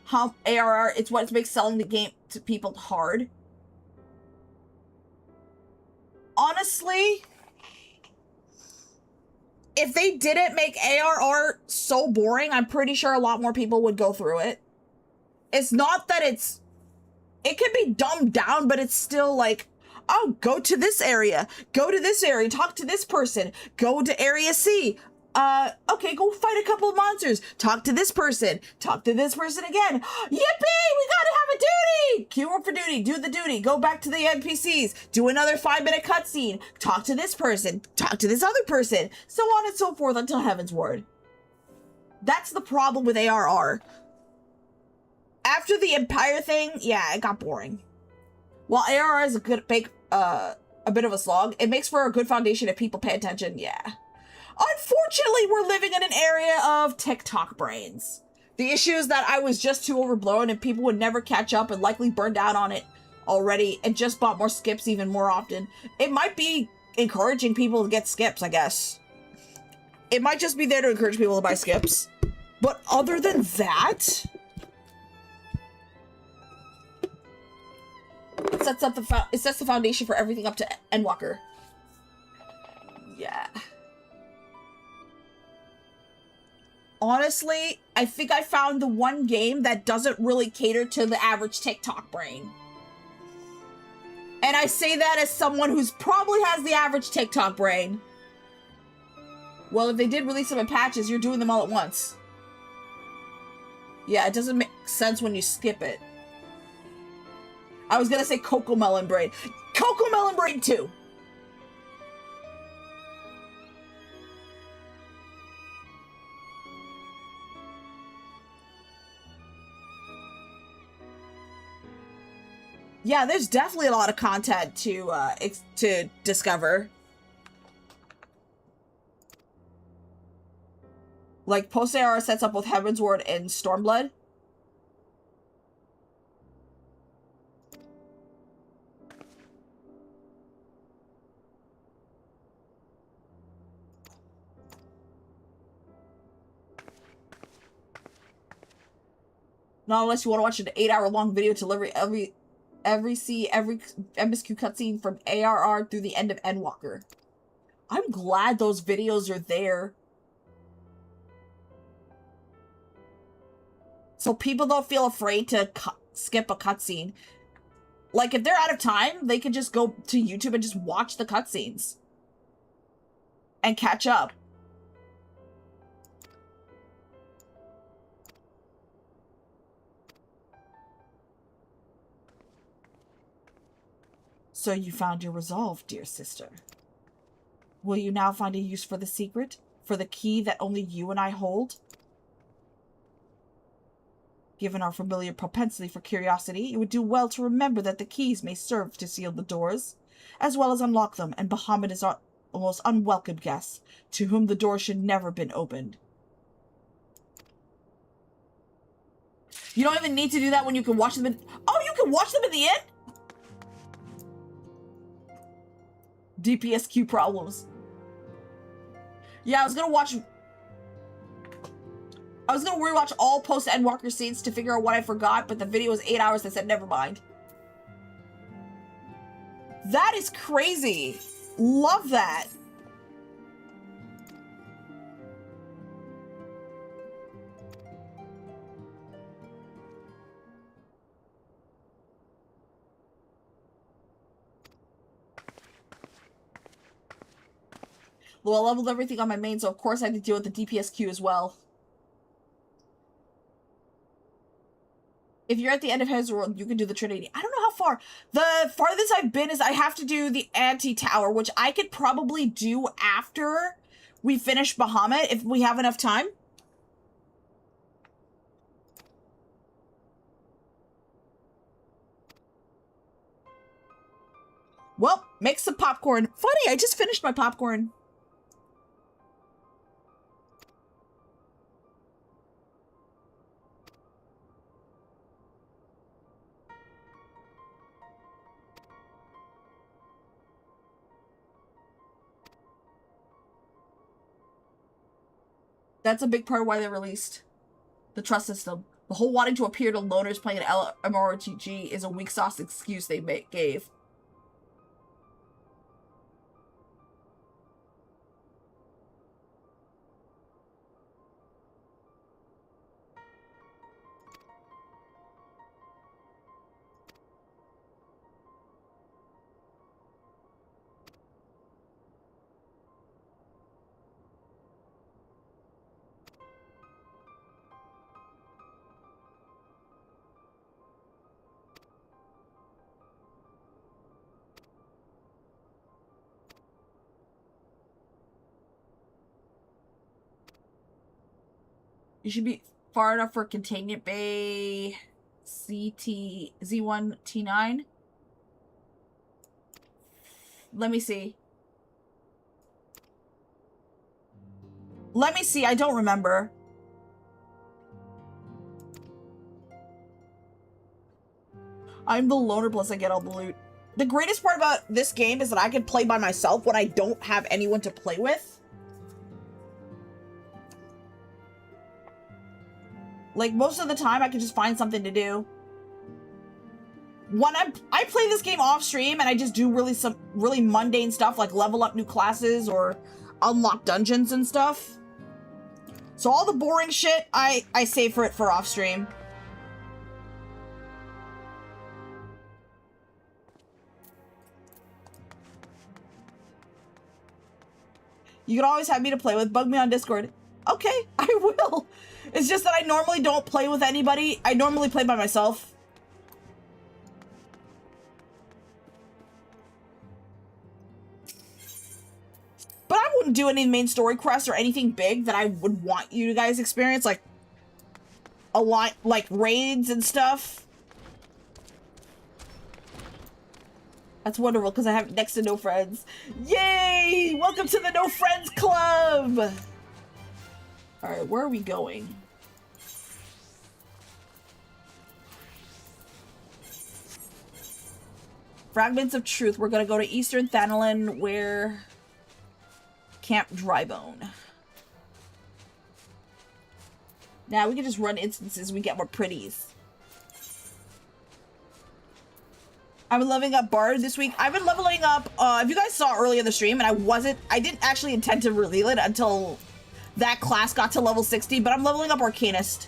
how ARR, it's what makes selling the game to people hard. Honestly, if they didn't make ARR so boring, I'm pretty sure a lot more people would go through it. It's not that it could be dumbed down, but it's still like, oh, go to this area, talk to this person, go to area C. Okay, go fight a couple of monsters. Talk to this person again. Yippee! We gotta have a duty! Queue up for duty, do the duty, go back to the NPCs, do another 5-minute cutscene, talk to this person, talk to this other person, so on and so forth until Heaven's Ward. That's the problem with ARR. After the Empire thing, yeah, it got boring. While ARR is a bit of a slog, it makes for a good foundation if people pay attention, yeah. Unfortunately, we're living in an area of TikTok brains. The issue is that I was just too overblown and people would never catch up and likely burned out on it already and just bought more skips even more often. It might be encouraging people to get skips, I guess. It might just be there to encourage people to buy skips. But other than that, it sets the foundation for everything up to Endwalker. Yeah. Honestly, I think I found the one game that doesn't really cater to the average TikTok brain. And I say that as someone who's probably has the average TikTok brain. Well, if they did release them in patches, you're doing them all at once. Yeah, it doesn't make sense when you skip it. I was gonna say Cocoa Melon Brain. Cocoa Melon Brain 2! Yeah, there's definitely a lot of content to discover. Like, post-AR sets up with Heaven's Ward and Stormblood. Not unless you want to watch an 8-hour-long video to deliver every MSQ cutscene from ARR through the end of Endwalker. I'm glad those videos are there. So people don't feel afraid to skip a cutscene. Like, if they're out of time, they could just go to YouTube and just watch the cutscenes. And catch up. So you found your resolve, dear sister. Will you now find a use for the secret? For the key that only you and I hold? Given our familiar propensity for curiosity, you would do well to remember that the keys may serve to seal the doors, as well as unlock them, and Bahamut is our most unwelcome guest, to whom the door should never been opened. You don't even need to do that when you can watch them in... Oh, you can watch them in the end? DPSQ problems. Yeah, I was gonna rewatch all post-Endwalker scenes to figure out what I forgot, but the video was 8 hours. I said, never mind. That is crazy. Love that. Well, I leveled everything on my main, so of course I had to deal with the DPSQ as well. If you're at the end of his world, you can do the Trinity. I don't know how far. The farthest I've been is I have to do the anti-tower, which I could probably do after we finish Bahamut, if we have enough time. Well, make some popcorn. Funny, I just finished my popcorn. That's a big part of why they released the trust system. The whole wanting to appear to loners playing an MMORPG is a weak sauce excuse they gave. You should be far enough for Containment Bay Z1 T9. Let me see. I don't remember. I'm the loner, plus I get all the loot. The greatest part about this game is that I can play by myself when I don't have anyone to play with. Like, most of the time, I can just find something to do. When I play this game off stream and I just do really mundane stuff, like level up new classes or unlock dungeons and stuff. So all the boring shit, I save for off stream. You can always have me to play with. Bug me on Discord. Okay, I will. It's just that I normally don't play with anybody. I normally play by myself. But I wouldn't do any main story quests or anything big that I would want you guys experience, like a lot, like raids and stuff. That's wonderful because I have next to no friends. Yay! Welcome to the No Friends Club! Alright, where are we going? Fragments of Truth. We're gonna go to Eastern Thanalin, where... Camp Drybone. Now we can just run instances, we get more pretties. I've been leveling up Bard this week. I've been leveling up, if you guys saw earlier in the stream, and I didn't actually intend to reveal it until that class got to level 60, but I'm leveling up Arcanist.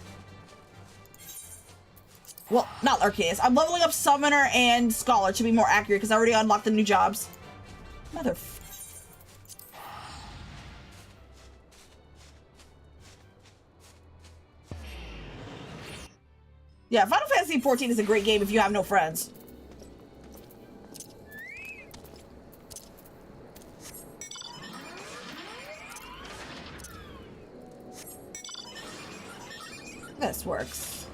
Well, not Arcanist. I'm leveling up Summoner and Scholar to be more accurate because I already unlocked the new jobs. Mother. Yeah, Final Fantasy XIV is a great game if you have no friends. This works.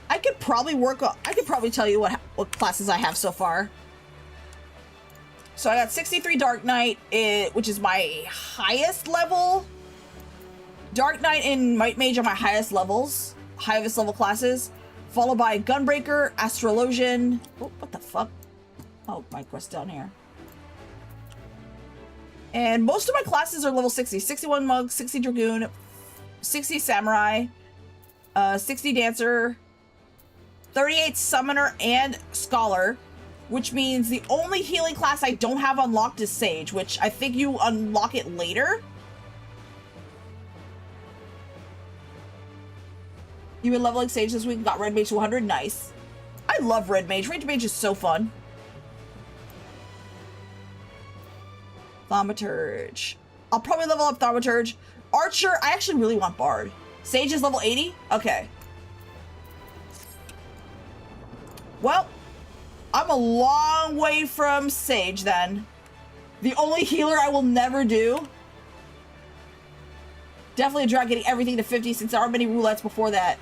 I could probably tell you what classes I have so far. So I got 63 Dark Knight, which is my highest level. Dark Knight and Might Mage are my highest level classes, followed by Gunbreaker, Astrologian. Oh, what the fuck? Oh, my quest down here. And most of my classes are level 60. 61 Monk, 60 Dragoon, 60 Samurai, 60 Dancer, 38 Summoner, and Scholar, which means the only healing class I don't have unlocked is Sage, which I think you unlock it later. You've been leveling Sage this week, got Red Mage to 100, nice. I love Red Mage. Red Mage is so fun. Thaumaturge. I'll probably level up Thaumaturge. Archer, I actually really want Bard. Sage is level 80? Okay. Well, I'm a long way from Sage then. The only healer I will never do. Definitely a drag getting everything to 50 since there aren't many roulettes before that.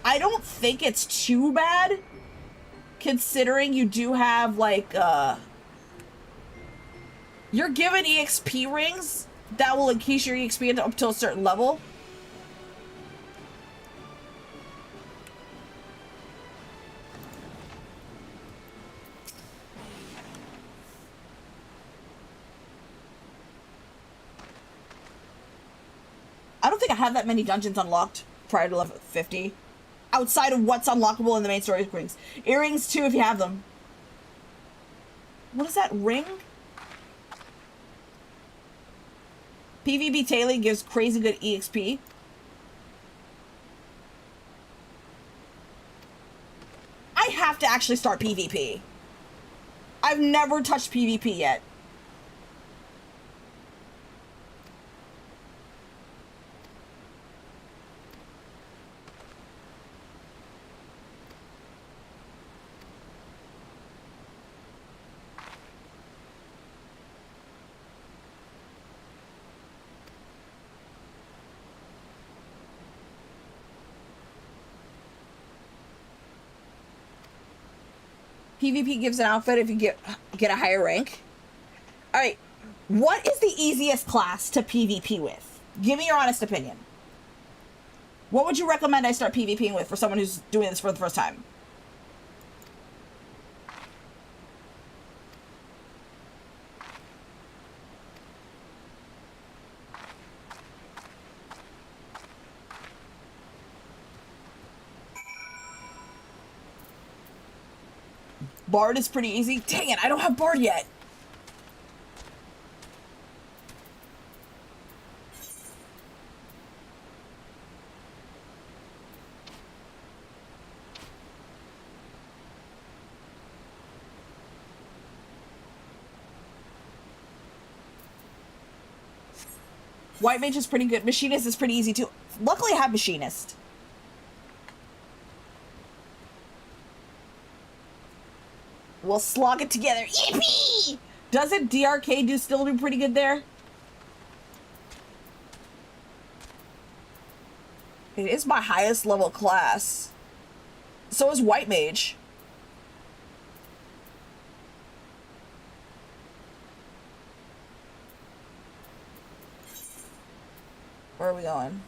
I don't think it's too bad, considering you do have, like, you're given EXP rings that will increase your EXP up to a certain level. I don't think I have that many dungeons unlocked prior to level 50. Outside of what's unlockable in the main story rings. Earrings too if you have them. What is that ring? PvP tailing gives crazy good EXP. I have to actually start PvP. I've never touched PvP yet. PvP gives an outfit if you get a higher rank. All right, what is the easiest class to PvP with? Give me your honest opinion. What would you recommend I start PvPing with for someone who's doing this for the first time? Bard is pretty easy. Dang it, I don't have Bard yet. White Mage is pretty good. Machinist is pretty easy too. Luckily I have Machinist. We'll slog it together. Yippee! Doesn't DRK still do pretty good there? It is my highest level class. So is White Mage. Where are we going?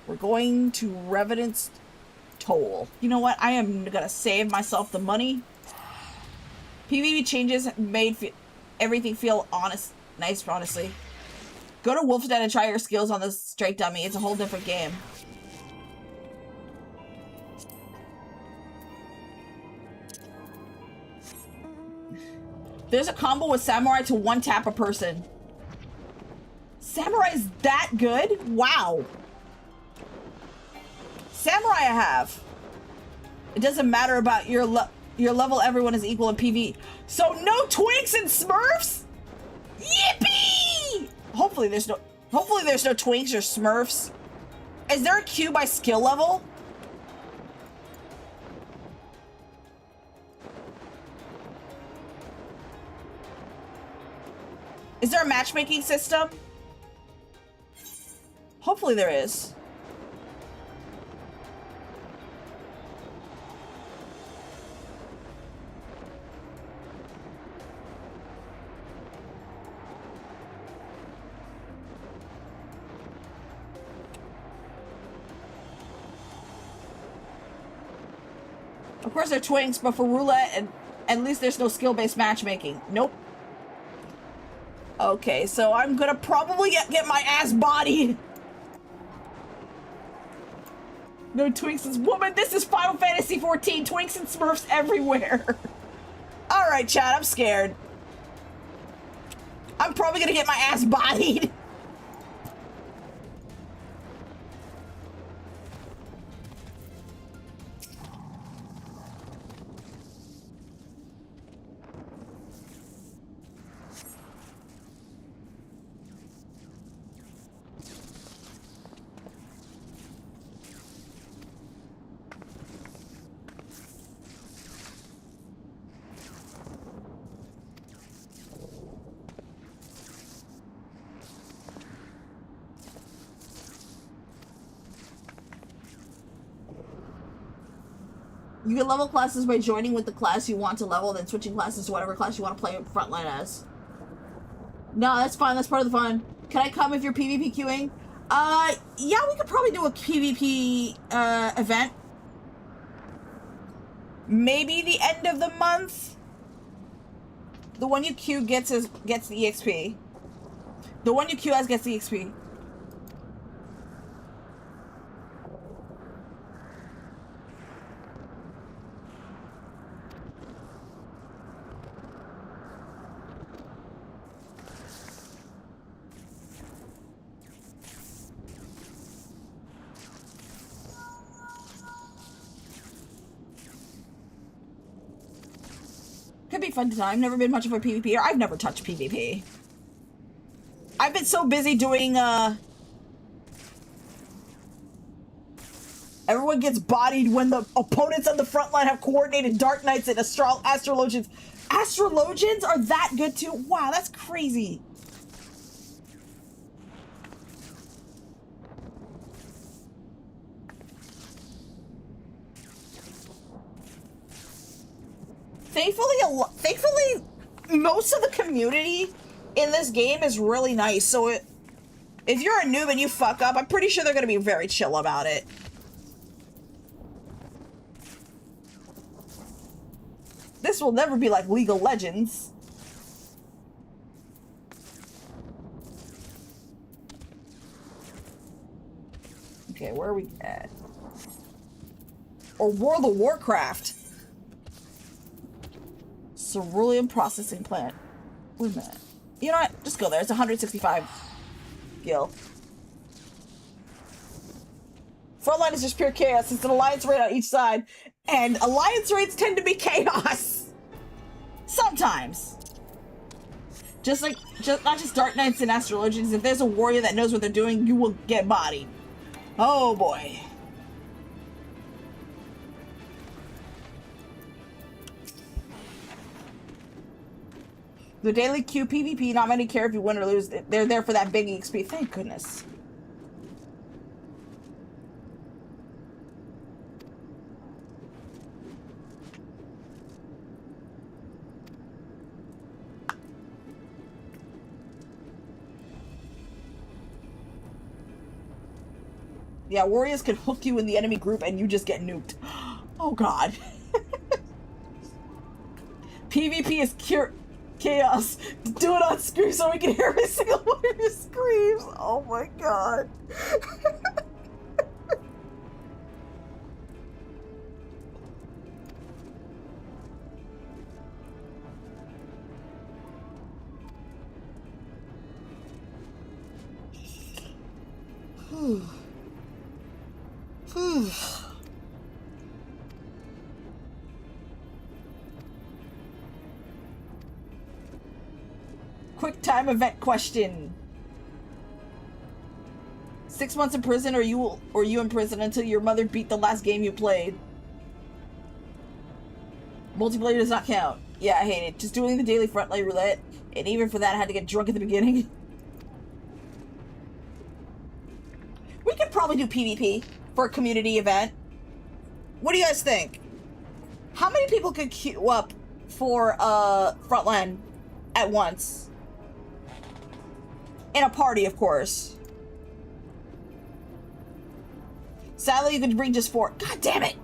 We're going to Revenant's Toll. You know what? I am gonna save myself the money. PvP changes made everything feel nice, honestly. Go to Wolf's Den and try your skills on this straight dummy. It's a whole different game. There's a combo with Samurai to one tap a person. Samurai's that good? Wow. Samurai I have. It doesn't matter about your level, everyone is equal in PV. So no Twinks and Smurfs? Yippee! Hopefully there's no Twinks or Smurfs. Is there a queue by skill level? Is there a matchmaking system? Hopefully there is. Of course they're Twinks, but for roulette, and at least there's no skill-based matchmaking. Nope. Okay, so I'm gonna probably get my ass bodied. No Twinks and woman, this is Final Fantasy XIV. Twinks and Smurfs everywhere. Alright, chat, I'm scared. I'm probably gonna get my ass bodied. You can level classes by joining with the class you want to level, then switching classes to whatever class you want to play frontline as. No, that's fine. That's part of the fun. Can I come if you're PvP queuing? Yeah, we could probably do a PvP event. Maybe the end of the month. The one you queue gets the EXP. The one you queue as gets the EXP. Could be fun to time. I've never been much of a PvPer. I've never touched PvP. I've been so busy doing, everyone gets bodied when the opponents on the front line have coordinated Dark Knights and Astrologians. Astrologians are that good too? Wow, that's crazy. Thankfully, most of the community in this game is really nice. So if you're a noob and you fuck up, I'm pretty sure they're going to be very chill about it. This will never be like League of Legends. Okay, where are we at? Or World of Warcraft. Cerulean processing plant. Wait a minute. You know what? Just go there. It's 165 gil. Frontline is just pure chaos. It's an alliance raid on each side. And alliance raids tend to be chaos. Sometimes. Not just Dark Knights and Astrologians. If there's a warrior that knows what they're doing, you will get bodied. Oh boy. The daily queue PvP, not many care if you win or lose. They're there for that big XP. Thank goodness. Yeah, warriors can hook you in the enemy group and you just get nuked. Oh god. PvP is chaos. Do it on screen so we can hear every single one of your screams. Oh my god. Quick time event question. 6 months in prison, or you in prison until your mother beat the last game you played. Multiplayer does not count. Yeah, I hate it. Just doing the daily frontline roulette, and even for that I had to get drunk at the beginning. We could probably do PvP for a community event. What do you guys think? How many people could queue up for frontline at once? In a party, of course. Sadly, you could bring just 4. God damn it!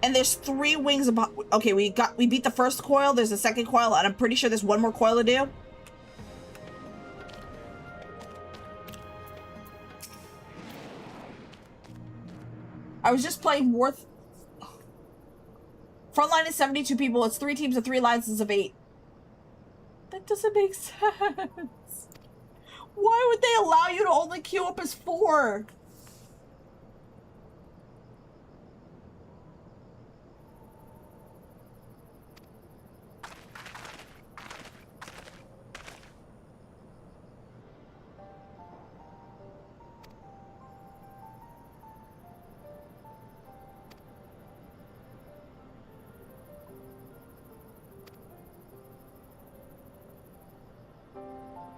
And there's 3 wings about. Okay, we beat the first coil. There's a second coil, and I'm pretty sure there's 1 more coil to do. I was just playing Worth. Frontline is 72 people. It's 3 teams of 3 licenses of 8. That doesn't make sense. Why would they allow you to only queue up as 4?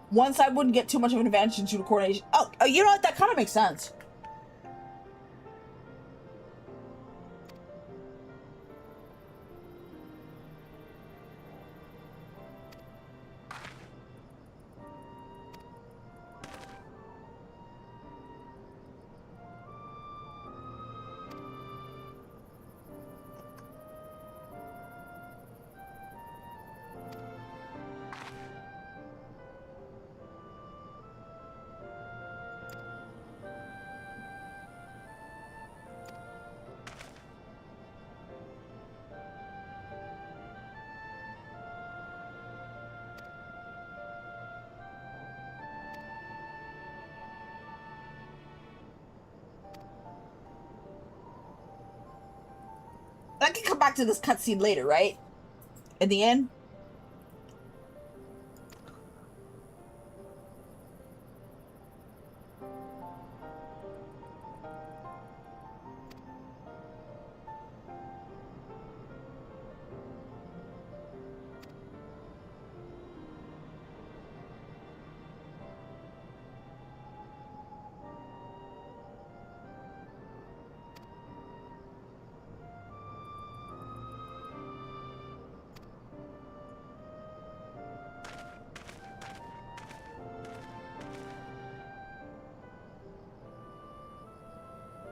One side wouldn't get too much of an advantage due to coordination. Oh, you know what? That kind of makes sense. I can come back to this cutscene later, right? In the end?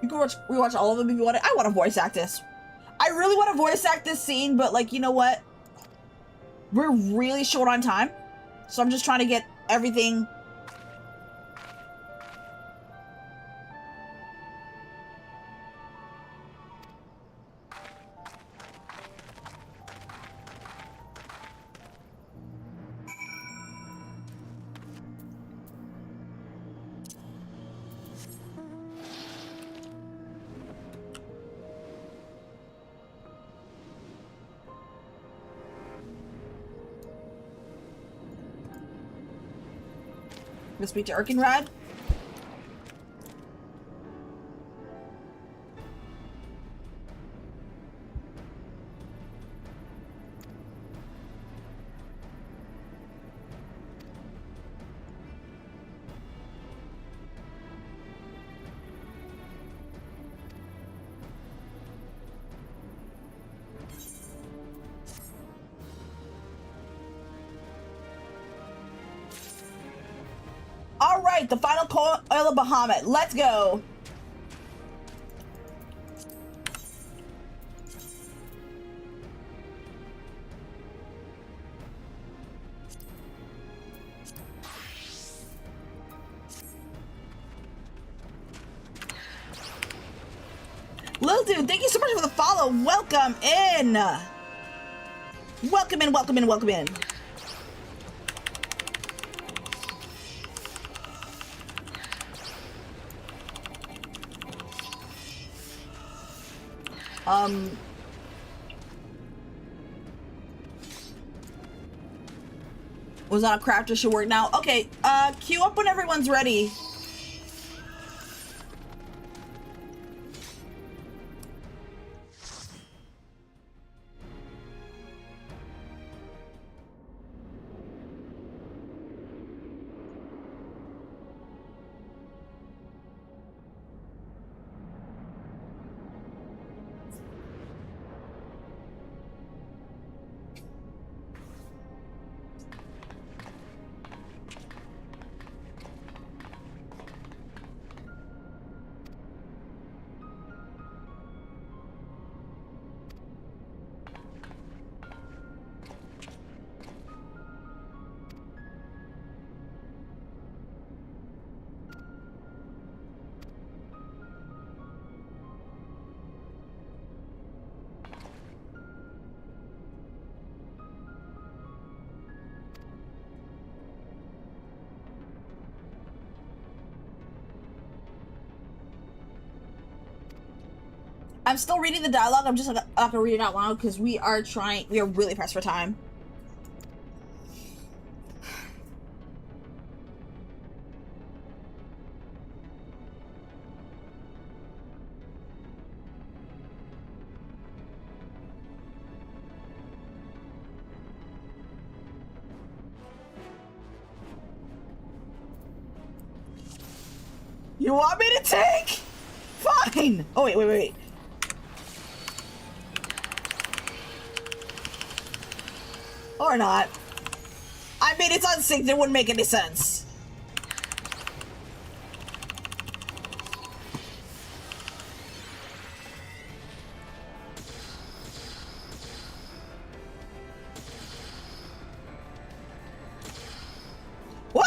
You can rewatch all of them if you want it. I want to voice act this. I really want to voice act this scene, but like, you know what? We're really short on time. So I'm just trying to get everything. Gonna speak to Erkenrad. right, the final coil of Bahamut. Let's go. Lil Dude, thank you so much for the follow. Welcome in. Welcome in, welcome in, welcome in. Was on a crafter should work now. Okay, queue up when everyone's ready. I'm still reading the dialogue. I'm just not gonna read it out loud because we are really pressed for time. You want me to take? Fine. Oh, wait. Or not. I mean, it's unsynced. It wouldn't make any sense. What?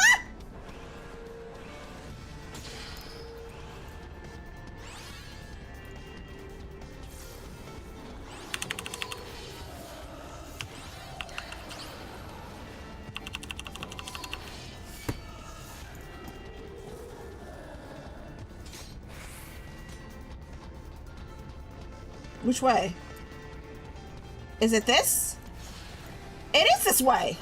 Which way? Is it this? It is this way!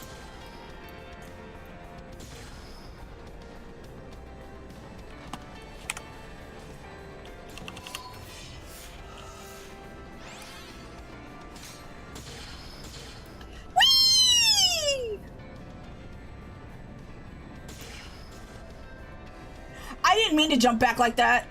Whee! I didn't mean to jump back like that.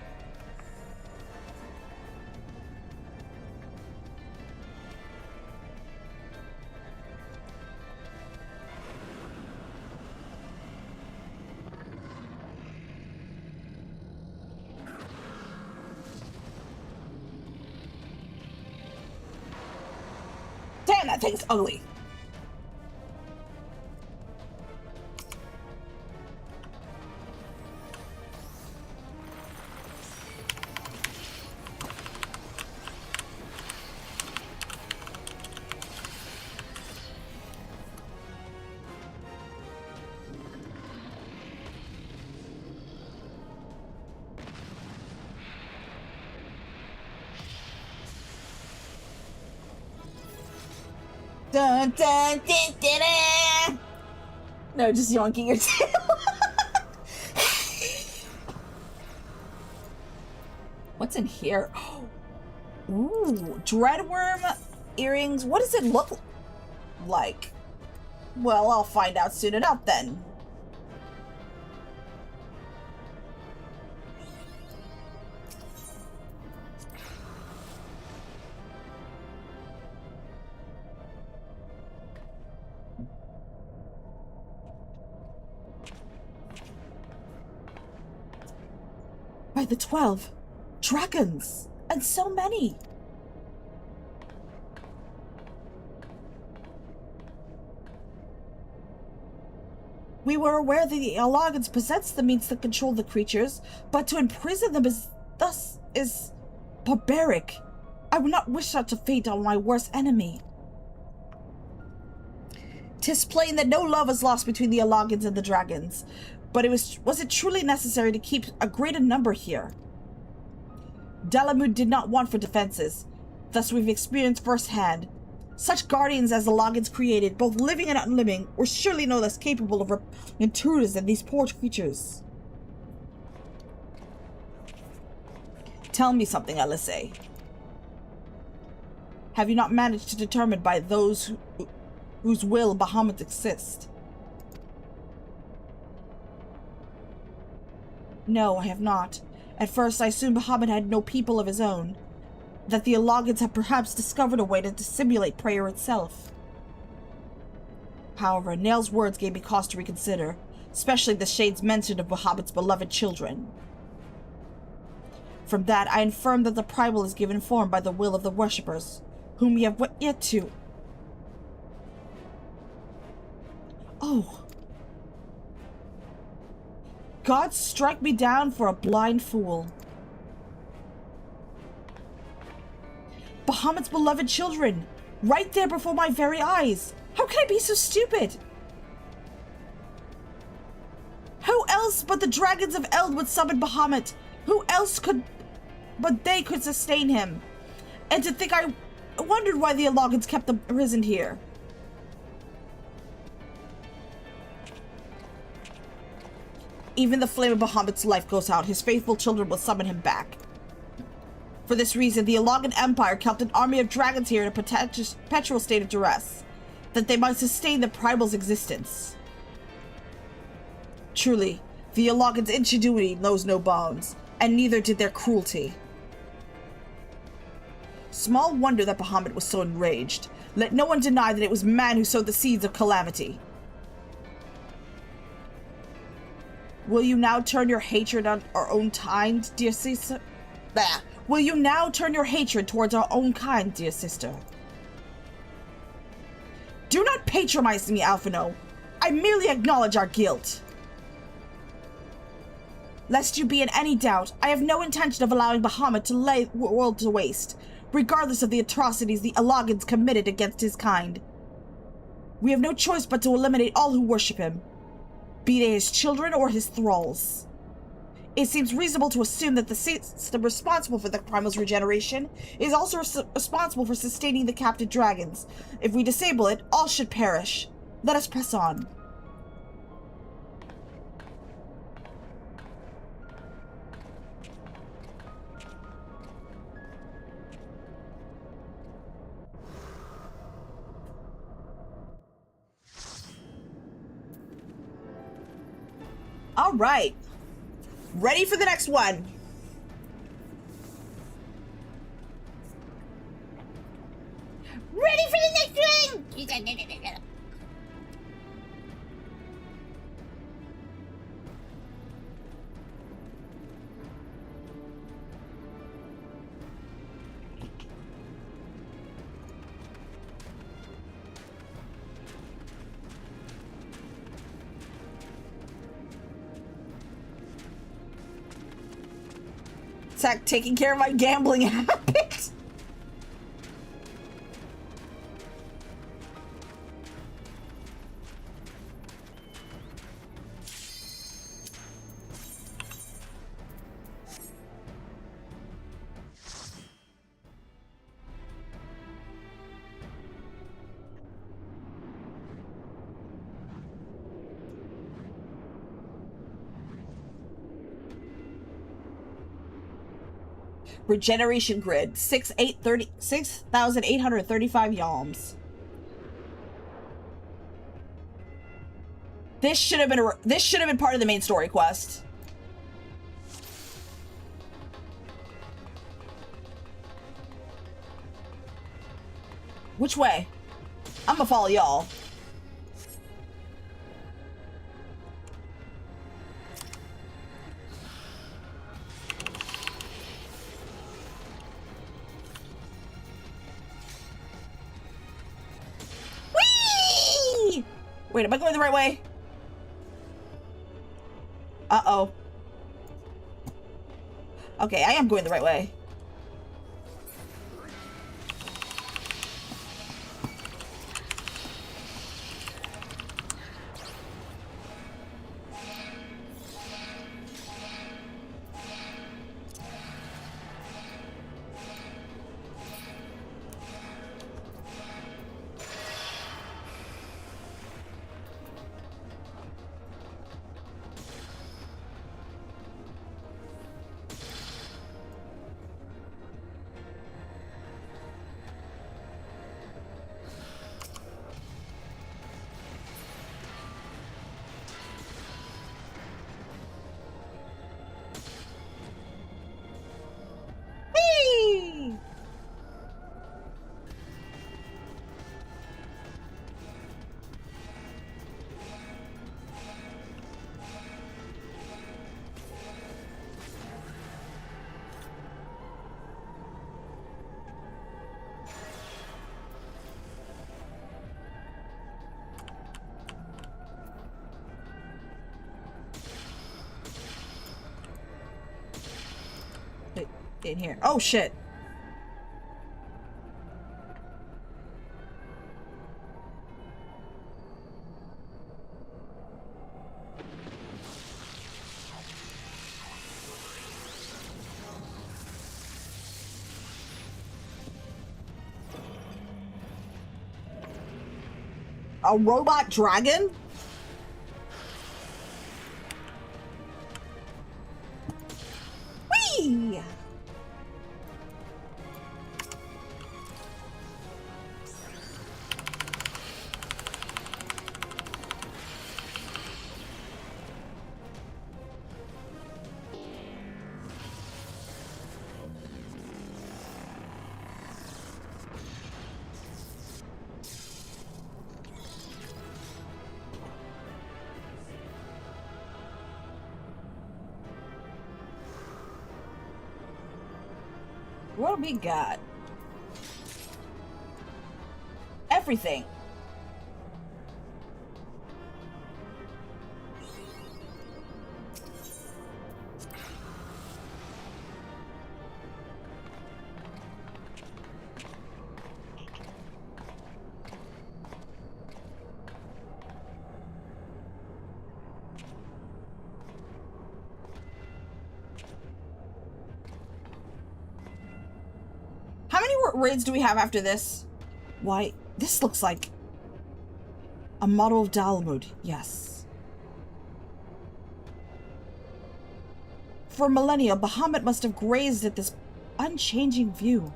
Damn, that thing's ugly. Dun, dun, dun, dun, dun. No, just yonking your tail. What's in here? Ooh, dreadworm earrings. What does it look like? Well, I'll find out soon enough then. By the 12 dragons, and so many. We were aware that the Allagans possessed the means to control the creatures, but to imprison them is barbaric. I would not wish such a fate on my worst enemy. 'Tis plain that no love is lost between the Allagans and the dragons, but was it truly necessary to keep a greater number here? Dalamud did not want for defenses, thus we've experienced firsthand. Such guardians as the Allagans created, both living and unliving, were surely no less capable of intruders than these poor creatures. Tell me something, Elisei. Have you not managed to determine by those whose will Bahamut exists? No, I have not. At first, I assumed Bahamut had no people of his own, that the Allagans have perhaps discovered a way to dissimulate prayer itself. However, Nail's words gave me cause to reconsider, especially the Shade's mention of Bahamut's beloved children. From that, I inferred that the primal is given form by the will of the worshippers, whom we have yet to... Oh. God strike me down for a blind fool. Bahamut's beloved children, right there before my very eyes. How can I be so stupid? Who else but the dragons of Eld would summon Bahamut? Who else but they could sustain him? And to think I wondered why the Allagans kept them imprisoned here. Even the flame of Bahamut's life goes out, his faithful children will summon him back. For this reason, the Allagan Empire kept an army of dragons here in a perpetual state of duress, that they might sustain the primal's existence. Truly, the Allagan's ingenuity knows no bounds, and neither did their cruelty. Small wonder that Bahamut was so enraged. Let no one deny that it was man who sowed the seeds of calamity. Will you now turn your hatred on our own kind, dear sister? Bah! Will you now turn your hatred towards our own kind, dear sister? Do not patronize me, Alphino. I merely acknowledge our guilt. Lest you be in any doubt, I have no intention of allowing Bahamut to lay the world to waste, regardless of the atrocities the Allagans committed against his kind. We have no choice but to eliminate all who worship him, be they his children or his thralls. It seems reasonable to assume that the system responsible for the primal's regeneration is also responsible for sustaining the captive dragons. If we disable it, all should perish. Let us press on. All right. Ready for the next one. Ready for the next one. Taking care of my gambling habit. Regeneration grid 6,835 yalms. This should have been part of the main story quest. Which way? I'm gonna follow y'all. Wait, am I going the right way? Uh-oh. Okay, I am going the right way. Whee! Wait, in here. Oh shit. A robot dragon? Whee! What do we got? Everything. How many raids do we have after this? Why, this looks like a model of Bahamut. Yes. For millennia, Bahamut must have grazed at this unchanging view.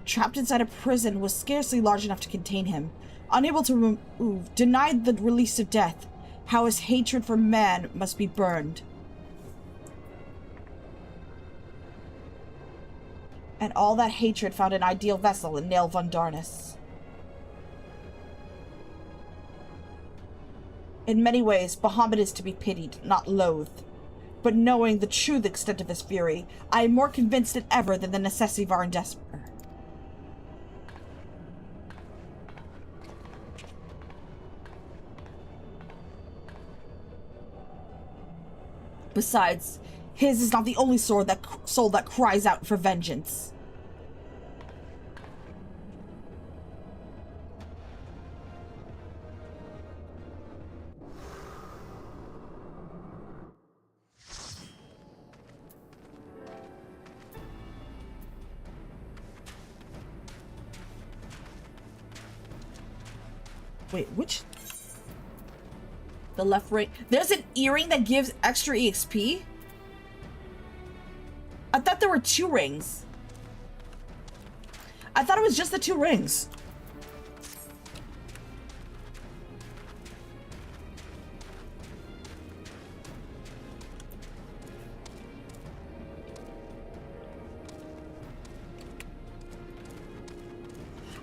Trapped inside a prison was scarcely large enough to contain him. Unable to move, denied the release of death, how his hatred for man must be burned. And all that hatred found an ideal vessel in Nail von Darnus. In many ways, Bahamut is to be pitied, not loathed. But knowing the true extent of his fury, I am more convinced than ever that the necessity of our endeavor. Besides, his is not the only soul that cries out for vengeance. Wait, which? The left, right. There's an earring that gives extra EXP? I thought there were 2 rings. I thought it was just the 2 rings.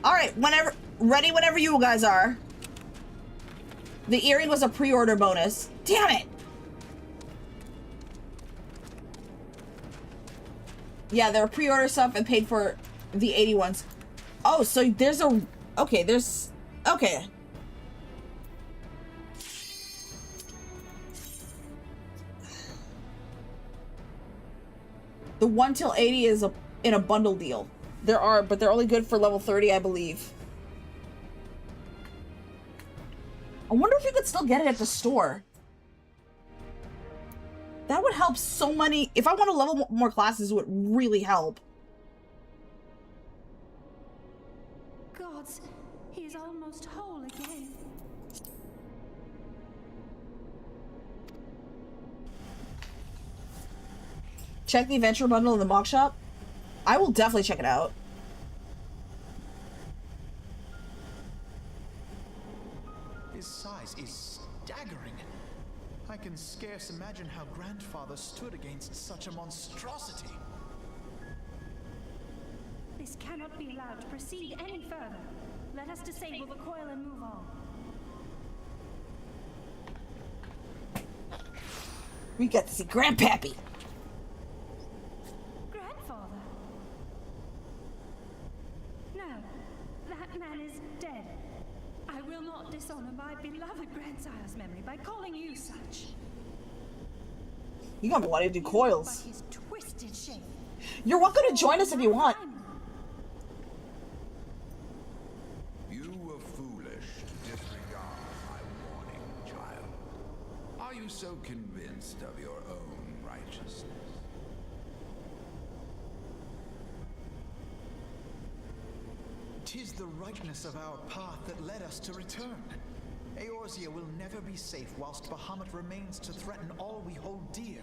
All right, ready whenever you guys are. The earring was a pre-order bonus. Damn it! Yeah, there were pre-order stuff and paid for the 80 ones. Oh, so there's a... Okay, there's... Okay. The 1 till 80 is in a bundle deal. But they're only good for level 30, I believe. I wonder if you could still get it at the store. That would help so many. If I want to level more classes, it would really help. Gods, he is almost whole again. Check the adventure bundle in the mock shop. I will definitely check it out. His size is staggering. I can scarce imagine how Grandfather stood against such a monstrosity. This cannot be allowed to proceed any further. Let us disable the coil and move on. We got to see Grandpappy. Grandfather? No, that man is dead. I will not dishonor my beloved grandsire's memory by calling you such. You got want to do coils. But his twisted shape. You're welcome to join us if you want. You were foolish to disregard my warning, child. Are you so convinced of your own righteousness? Tis the rightness of our path that led us to return. Eorzea will never be safe whilst Bahamut remains to threaten all we hold dear.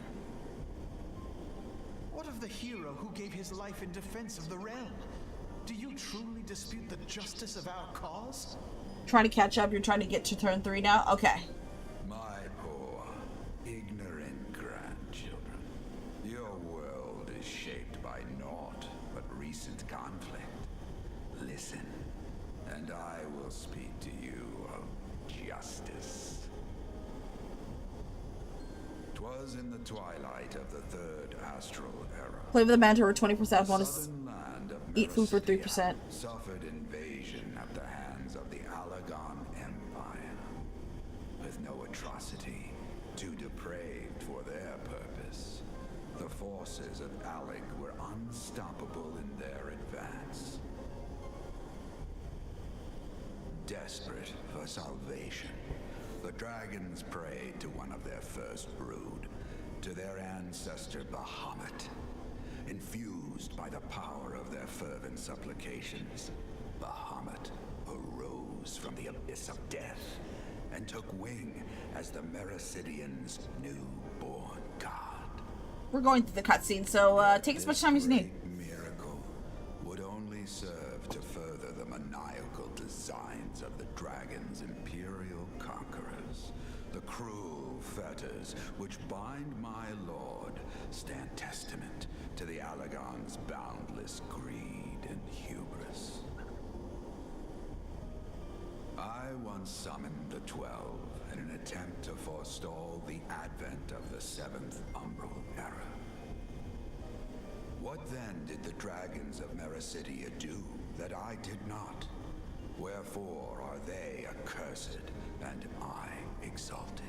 What of the hero who gave his life in defense of the realm? Do you truly dispute the justice of our cause? Trying to catch up, you're trying to get to turn 3 now? Okay. My poor, ignorant grandchildren. Your world is shaped by naught but recent conflict. Listen, and I will speak to you of justice. 'Twas in the twilight of the third astral era. Play with the Manta for 20% bonus. Southern land of Eat food for Mercia 3%. suffered invasion at the hands of the Alagon Empire. With no atrocity too depraved for their purpose, the forces of Alec were unstoppable in their advance. Desperate for salvation, the dragons prayed to one of their first brood, to their ancestor Bahamut. Infused by the power of their fervent supplications, Bahamut arose from the abyss of death and took wing as the Mericidians' newborn god. We're going through the cutscene, so take as much time as you need. This miracle would only serve to further the maniacal designs of the dragon's imperial conquerors. The cruel fetters which bind my lord stand testament to the Alagon's boundless greed and hubris. I once summoned the 12 in an attempt to forestall the advent of the 7th Umbral Era. What then did the dragons of Mericidia do that I did not? Wherefore are they accursed and I exalted?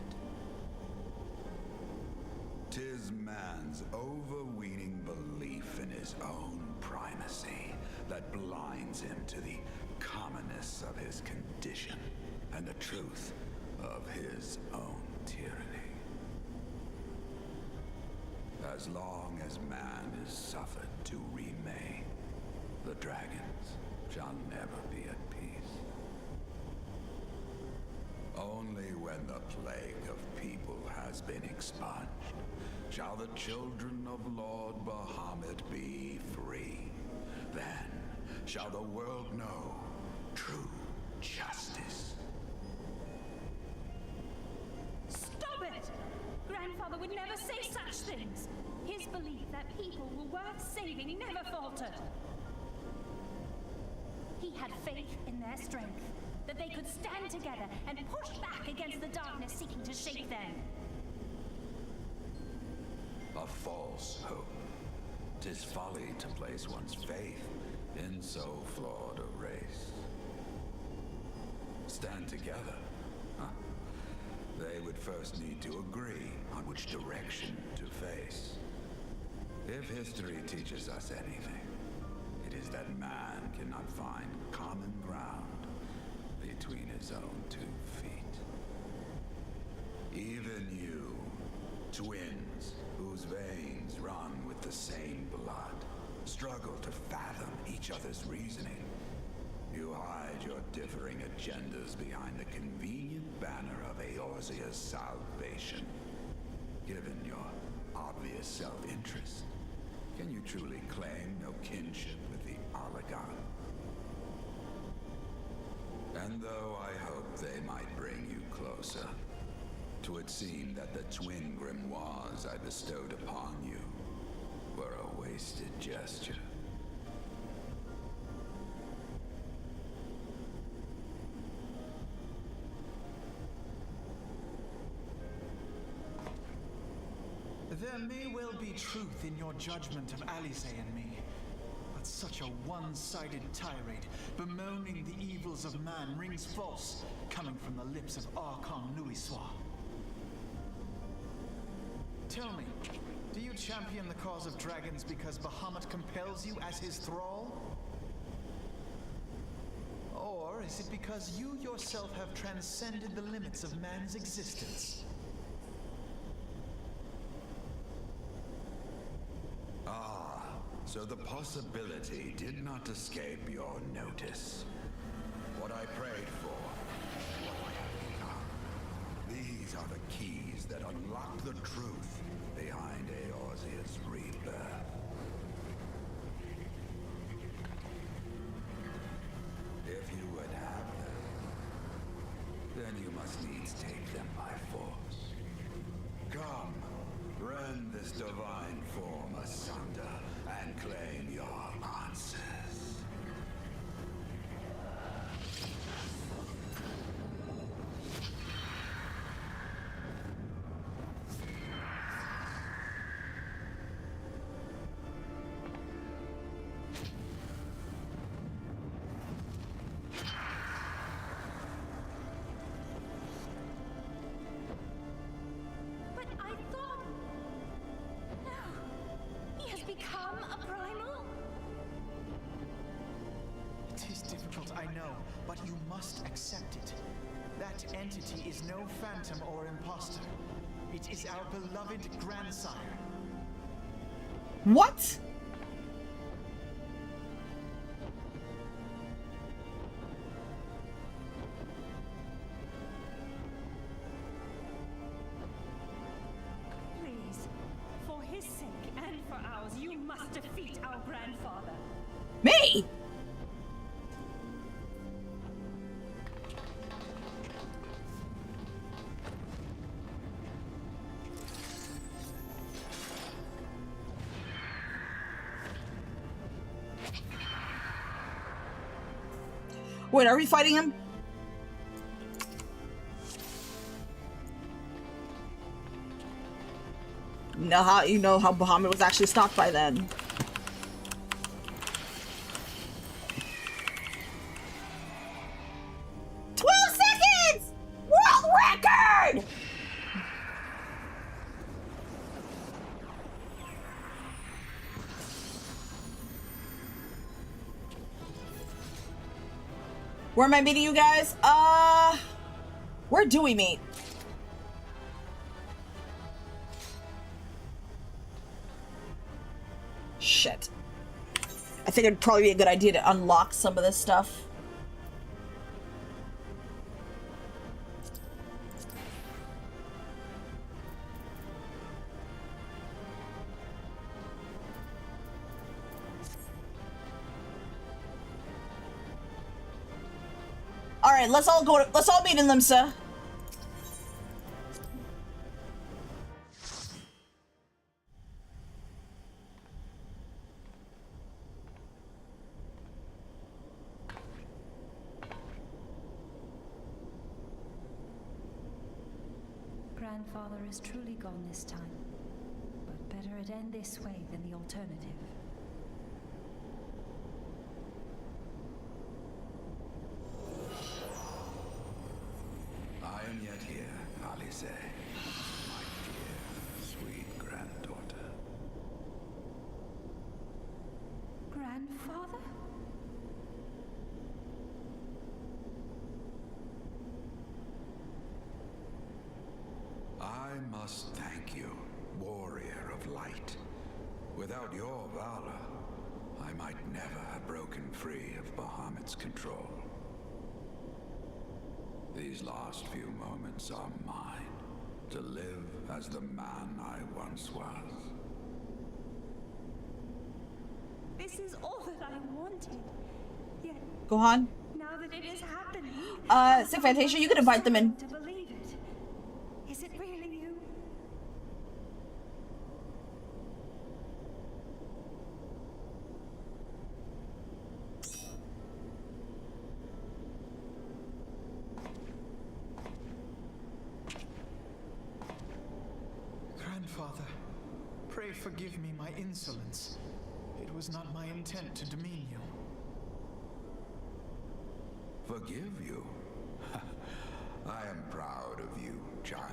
'Tis man's overweening belief in his own primacy that blinds him to the commonness of his condition and the truth of his own tyranny. As long as man is suffered to remain, the dragons shall never be at peace. Only when the plague of people has been expunged shall the children of Lord Bahamut be free. Then shall the world know true justice. Stop it! Grandfather would never say such things. His belief that people were worth saving never faltered. He had faith in their strength, that they could stand together and push back against the darkness seeking to shake them. A false hope. 'Tis folly to place one's faith in so flawed a race. Stand together? Huh? They would first need to agree on which direction to face. If history teaches us anything, it is that man cannot find common ground between his own 2 feet. Even you, twins whose veins run with the same blood, struggle to fathom each other's reasoning. You hide your differing agendas behind the convenient banner of Eorzea's salvation. Given your obvious self-interest, can you truly claim no kinship with the Oligon? And though I hope they might bring you closer, 'twould seem that the twin grimoires I bestowed upon you were a wasted gesture. There may well be truth in your judgment of Alice and me, but such a one-sided tirade bemoaning the evils of man rings false, coming from the lips of Archon Louisoix. Tell me, do you champion the cause of dragons because Bahamut compels you as his thrall? Or is it because you yourself have transcended the limits of man's existence? So the possibility did not escape your notice. What I prayed for, what I have become. These are the keys that unlock the truth behind Eorzea's rebirth. If you would have them, then you must needs take them by force. Come, rend this divine form asunder and claim your answers. But I thought... No. He has become a primal? It is difficult, I know, but you must accept it. That entity is no phantom or imposter. It is our beloved grandsire. What? Please, for his sake and for ours, you must defeat our grandfather. Me? Wait, are we fighting him? You know how Bahamut was actually stopped by then. World record! Where am I meeting you guys? Where do we meet? Shit. I think it'd probably be a good idea to unlock some of this stuff. Alright, let's all meet in Limsa. Grandfather is truly gone this time, but better it end this way than the alternative. I am yet here, Alice, my dear, sweet granddaughter. Grandfather? I must thank you, warrior of light. Without your valor, I might never have broken free of Bahamut's control. These last few moments are mine, to live as the man I once was. This is all that I wanted. Yet, Gohan. now that it is happening, So Fantasia, you can invite them in. to believe it. Is it really you? Grandfather, pray forgive me my insolence. It was not my intent to demean you. Forgive you? I am proud of you, child.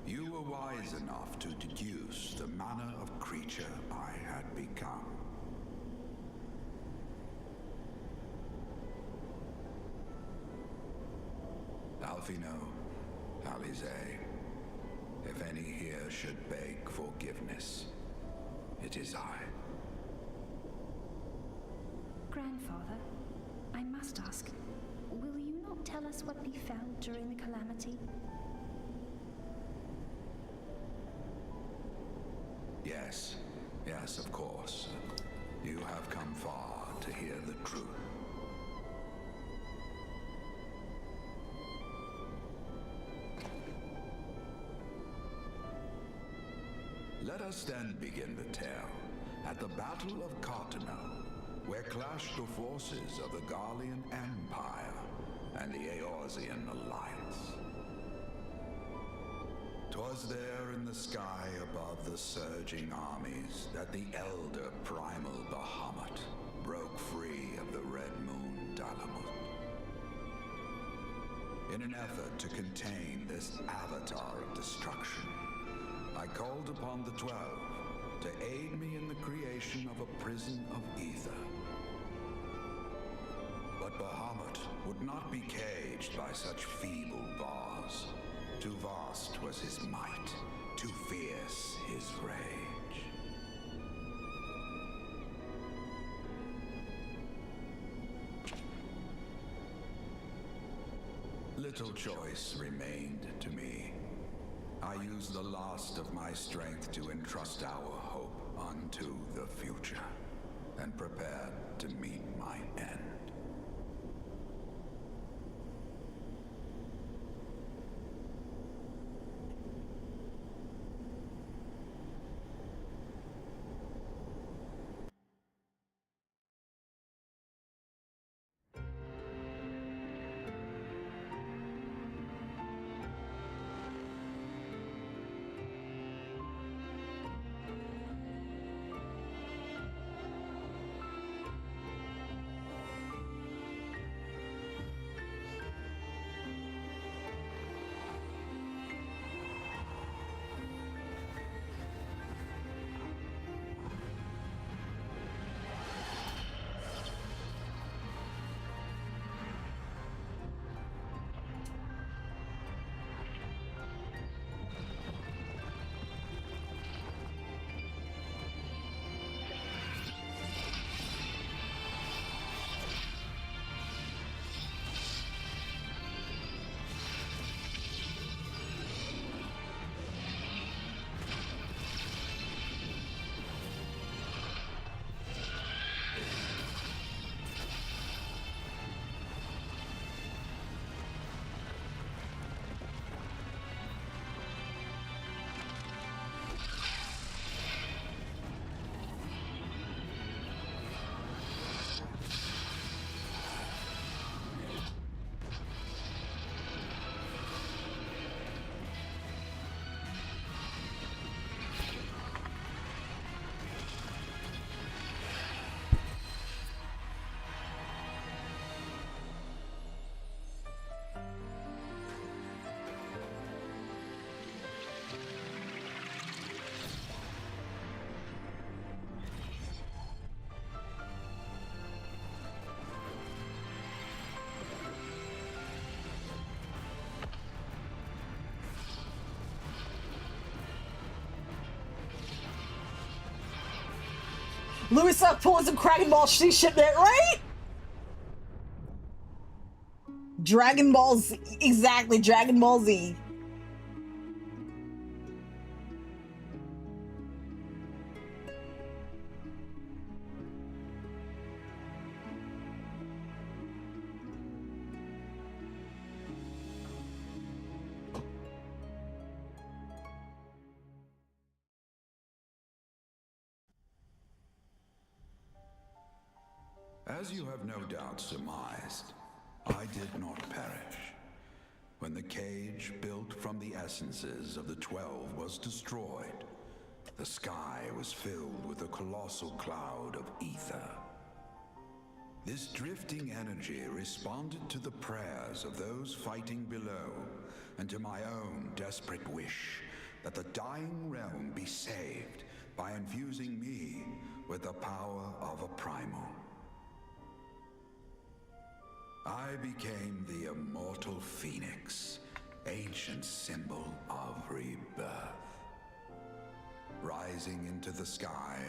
You were wise enough to deduce the manner of creature I had become. Alfino, Alize, if any here should beg forgiveness, it is I. Grandfather, I must ask, will you not tell us what we found during the calamity? Yes, of course. You have come far to hear the truth. Let us then begin the tale at the Battle of Cartano, where clashed the forces of the Garlean Empire and the Eorzean Alliance. 'Twas there in the sky above the surging armies that the elder primal Bahamut broke free of the Red Moon Dalamut. In an effort to contain this avatar of destruction, I called upon the 12 to aid me in the creation of a prison of ether. But Bahamut would not be caged by such feeble bars. Too vast was his might, too fierce his rage. Little choice remained to me. I used the last of my strength to entrust our hope unto the future, and prepared to meet my end. Louis pulling some Dragon Ball shit there, right? Dragon Ball Z. Exactly, Dragon Ball Z. As you have no doubt surmised, I did not perish. When the cage built from the essences of the 12 was destroyed, the sky was filled with a colossal cloud of ether. This drifting energy responded to the prayers of those fighting below, and to my own desperate wish that the dying realm be saved by infusing me with the power of a primal. I became the immortal phoenix, ancient symbol of rebirth. Rising into the sky,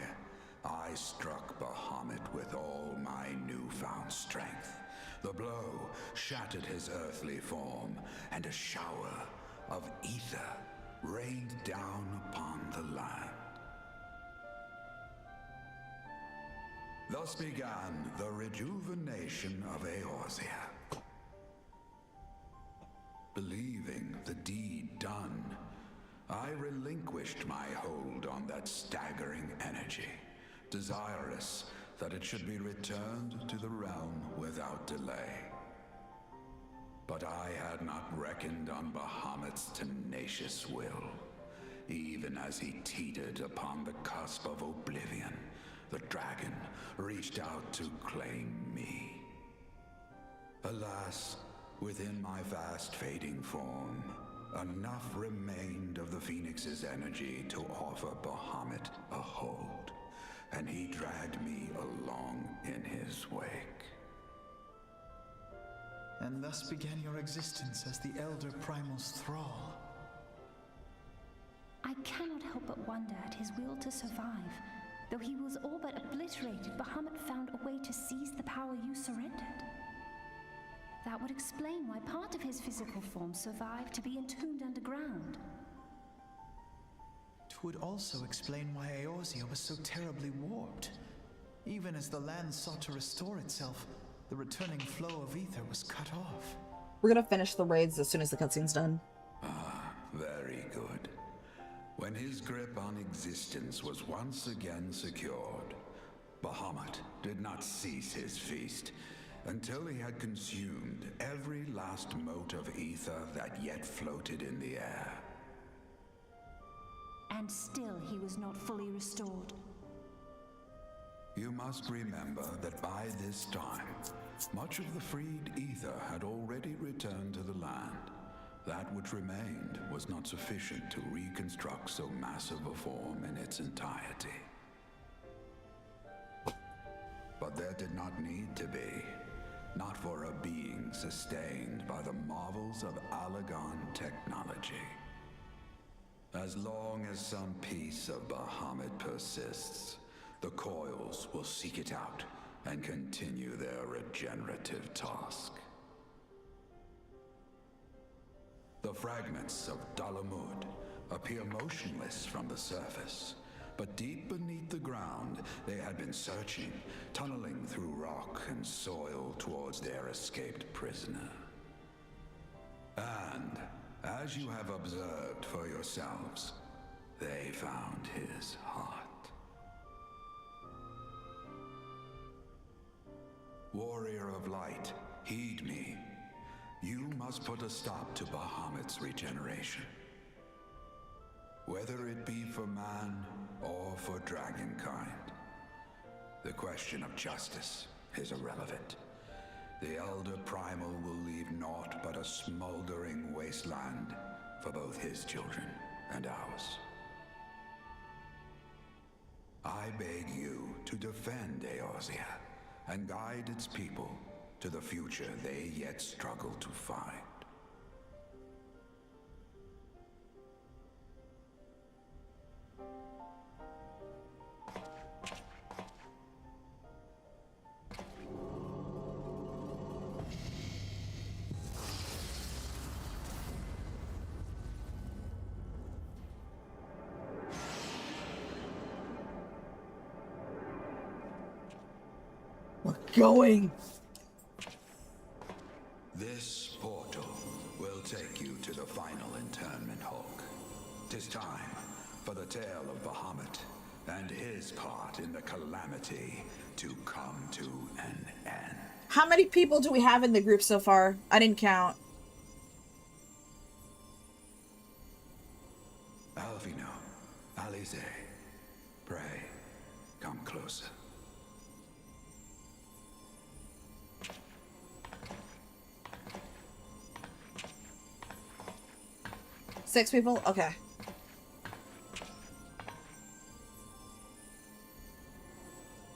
I struck Bahamut with all my newfound strength. The blow shattered his earthly form, and a shower of ether rained down upon the land. Thus began the rejuvenation of Eorzea. Believing the deed done, I relinquished my hold on that staggering energy, desirous that it should be returned to the realm without delay. But I had not reckoned on Bahamut's tenacious will. Even as he teetered upon the cusp of oblivion, the dragon reached out to claim me. Alas, within my fast fading form, enough remained of the Phoenix's energy to offer Bahamut a hold, and he dragged me along in his wake. And thus began your existence as the Elder Primal's thrall. I cannot help but wonder at his will to survive. Though he was all but obliterated, Bahamut found a way to seize the power you surrendered. That would explain why part of his physical form survived to be entombed underground. It would also explain why Eorzea was so terribly warped. Even as the land sought to restore itself, the returning flow of ether was cut off. We're gonna finish the raids as soon as the cutscene's done. Ah, very good. When his grip on existence was once again secured, Bahamut did not cease his feast until he had consumed every last mote of ether that yet floated in the air. And still he was not fully restored. You must remember that by this time, much of the freed ether had already returned to the land. That which remained was not sufficient to reconstruct so massive a form in its entirety. But there did not need to be. Not for a being sustained by the marvels of Allagan technology. As long as some piece of Bahamut persists, the coils will seek it out and continue their regenerative task. The fragments of Dalamud appear motionless from the surface, but deep beneath the ground they had been searching, tunneling through rock and soil towards their escaped prisoner. And, as you have observed for yourselves, they found his heart. Warrior of Light, heed me. You must put a stop to Bahamut's regeneration. Whether it be for man or for dragonkind, the question of justice is irrelevant. The Elder Primal will leave naught but a smoldering wasteland for both his children and ours. I beg you to defend Eorzea and guide its people to the future they yet struggle to find. going. This portal will take you to the final internment, Hulk. 'Tis time for the tale of Bahamut and his part in the calamity to come to an end. How many people do we have in the group so far? I didn't count. Alvino, Alize, pray, come closer. Six people? Okay.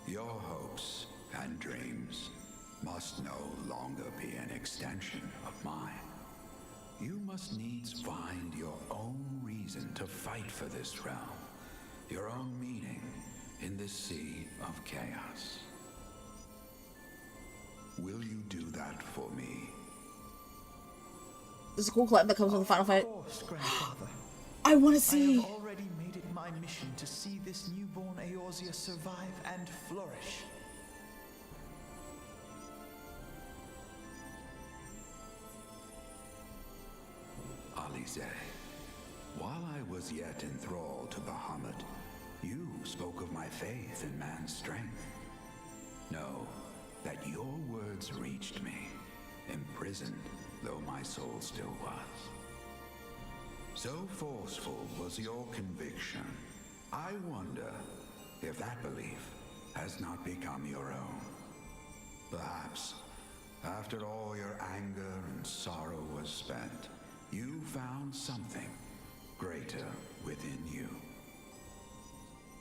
Your hopes and dreams must no longer be an extension of mine. You must needs find your own reason to fight for this realm, your own meaning in this sea of chaos. Will you do that for me? This is a cool clip that comes with the final fight. Of course, Grandfather. I want to I see. have already made it my mission to see this newborn Eorzea survive and flourish. Alize, while I was yet enthralled to Bahamut, you spoke of my faith in man's strength. Know that your words reached me, imprisoned though my soul still was. So forceful was your conviction, I wonder if that belief has not become your own. Perhaps, after all your anger and sorrow was spent, you found something greater within you.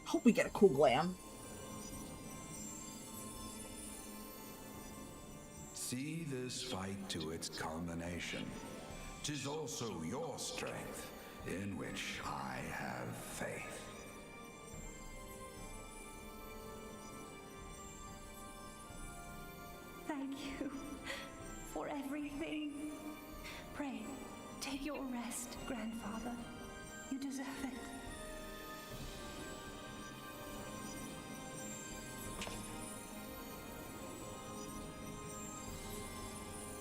Hope we get a cool glam. See this fight to its culmination. 'Tis also your strength in which I have faith. Thank you for everything. Pray, take your rest, Grandfather. You deserve it.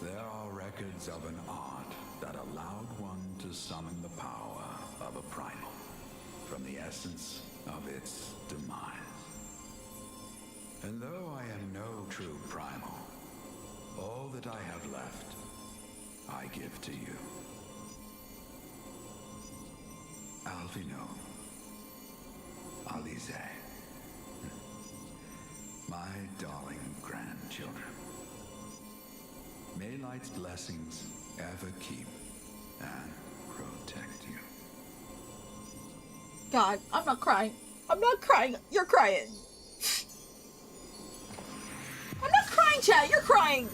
There are records of an art that allowed one to summon the power of a primal from the essence of its demise. And though I am no true primal, all that I have left, I give to you. Alvino, Alize, my darling grandchildren. May light's blessings ever keep and protect you. God, I'm not crying. I'm not crying. You're crying. I'm not crying, chat. You're crying.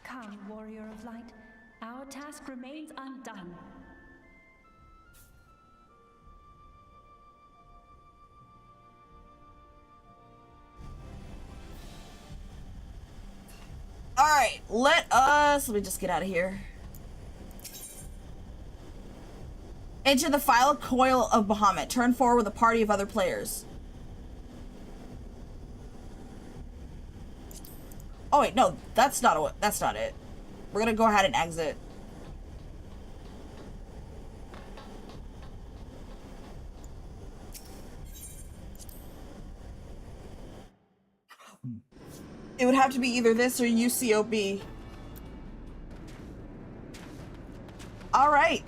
Come, warrior of light. Our task remains undone. Alright, let me just get out of here. Enter the final coil of Bahamut. Turn forward with a party of other players. Oh wait, no, that's not it. We're gonna go ahead and exit. It would have to be either this or UCOB. All right.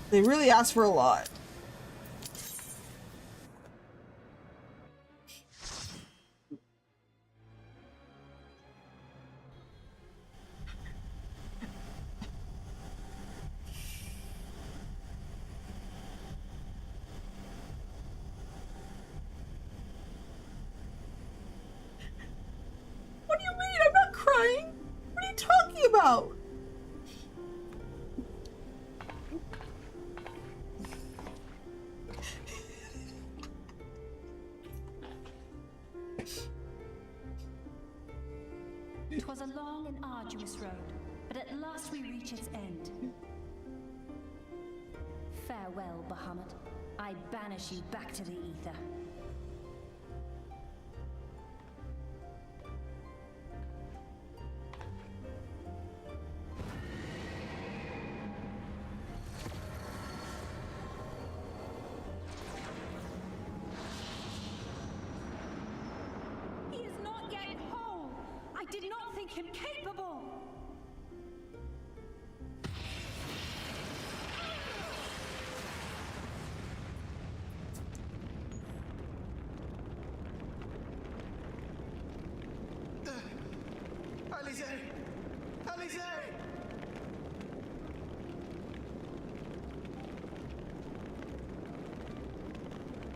They really asked for a lot. 'Twas a long and arduous road, but at last we reach its end. Farewell, Bahamut. I banish you back to the ether. He is not yet whole. I did not think him capable. Alice!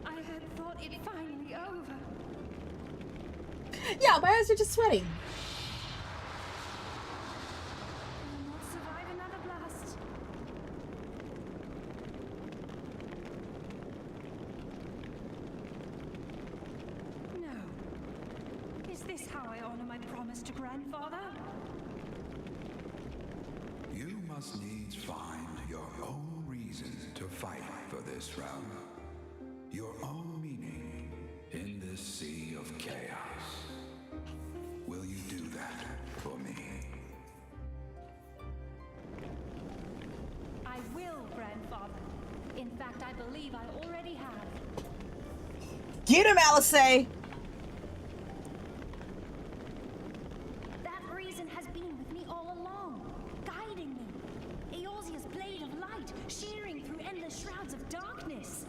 I had thought it finally over. Yeah, my eyes are just sweating. I will not survive another blast. No. Is this how I honor my promise to grandfather? You must needs find your own reason to fight for this realm. Your own meaning in this sea of chaos. Will you do that for me? I will, grandfather. In fact, I believe I already have. Get him, Alice! That reason has been with me all along, guiding me. Eorzea's blade of light, shearing through endless shrouds of darkness.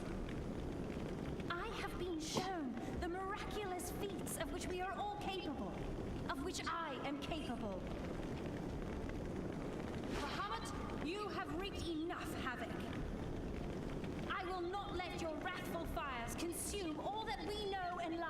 I have been shown the miraculous feats of which we are all capable, of which I am capable. Bahamut, you have wreaked enough havoc. I will not let your wrathful fires consume all that we know and love.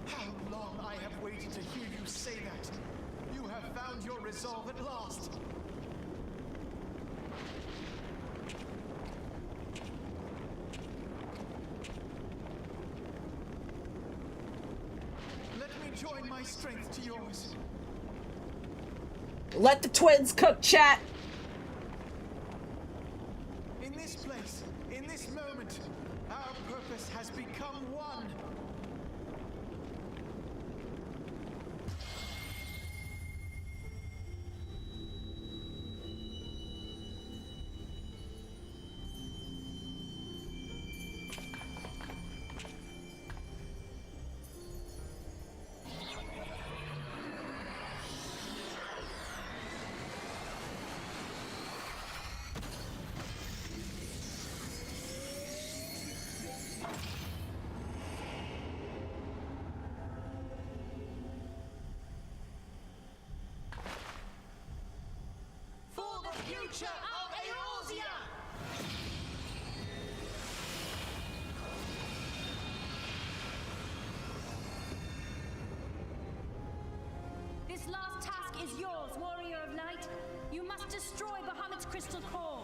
How long I have waited to hear you say that! You have found your resolve at last! Let me join my strength to yours. Let the twins cook, chat! In this place, in this moment, our purpose has become one. For the future of Eorzea! This last task is yours, Warrior of Light. You must destroy Bahamut's crystal core.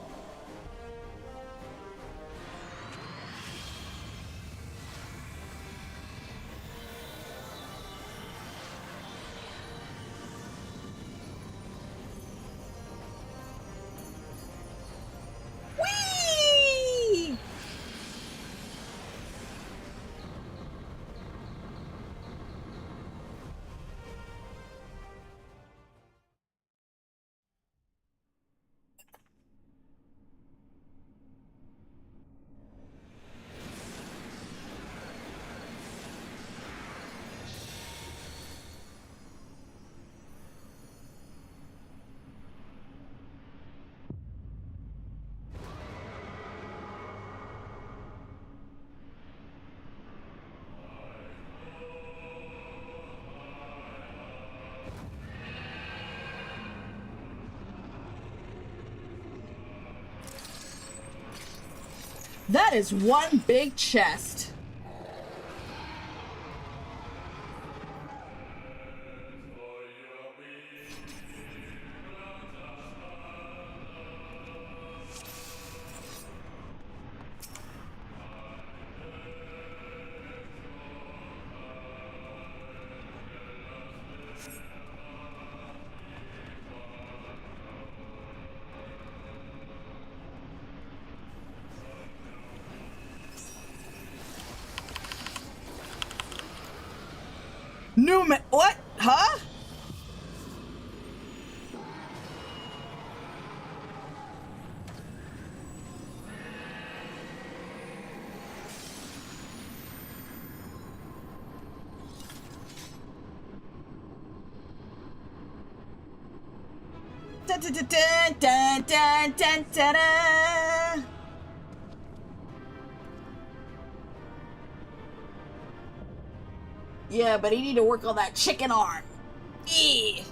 That is one big chest. What? Huh? Dun, dun, dun, dun, dun, dun, dun, dun. Yeah, but he need to work on that chicken arm. Eee.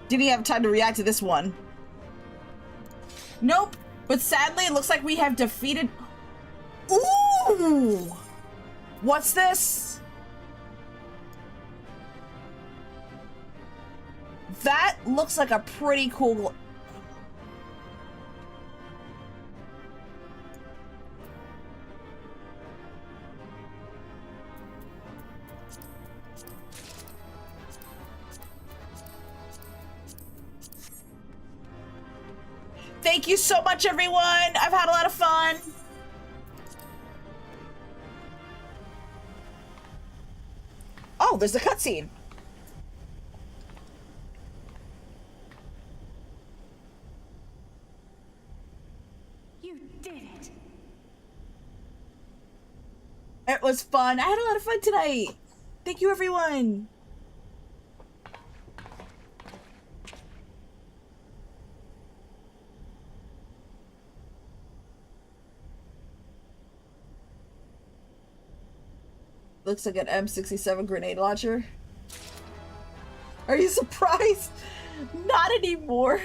Did he have time to react to this one? Nope. But sadly, it looks like we have defeated... Ooh! What's this? That looks like a pretty cool... Thank you so much, everyone. I've had a lot of fun. Oh, there's a cutscene. You did it. It was fun. I had a lot of fun tonight. Thank you, everyone. Looks like an M67 grenade launcher. Are you surprised? Not anymore.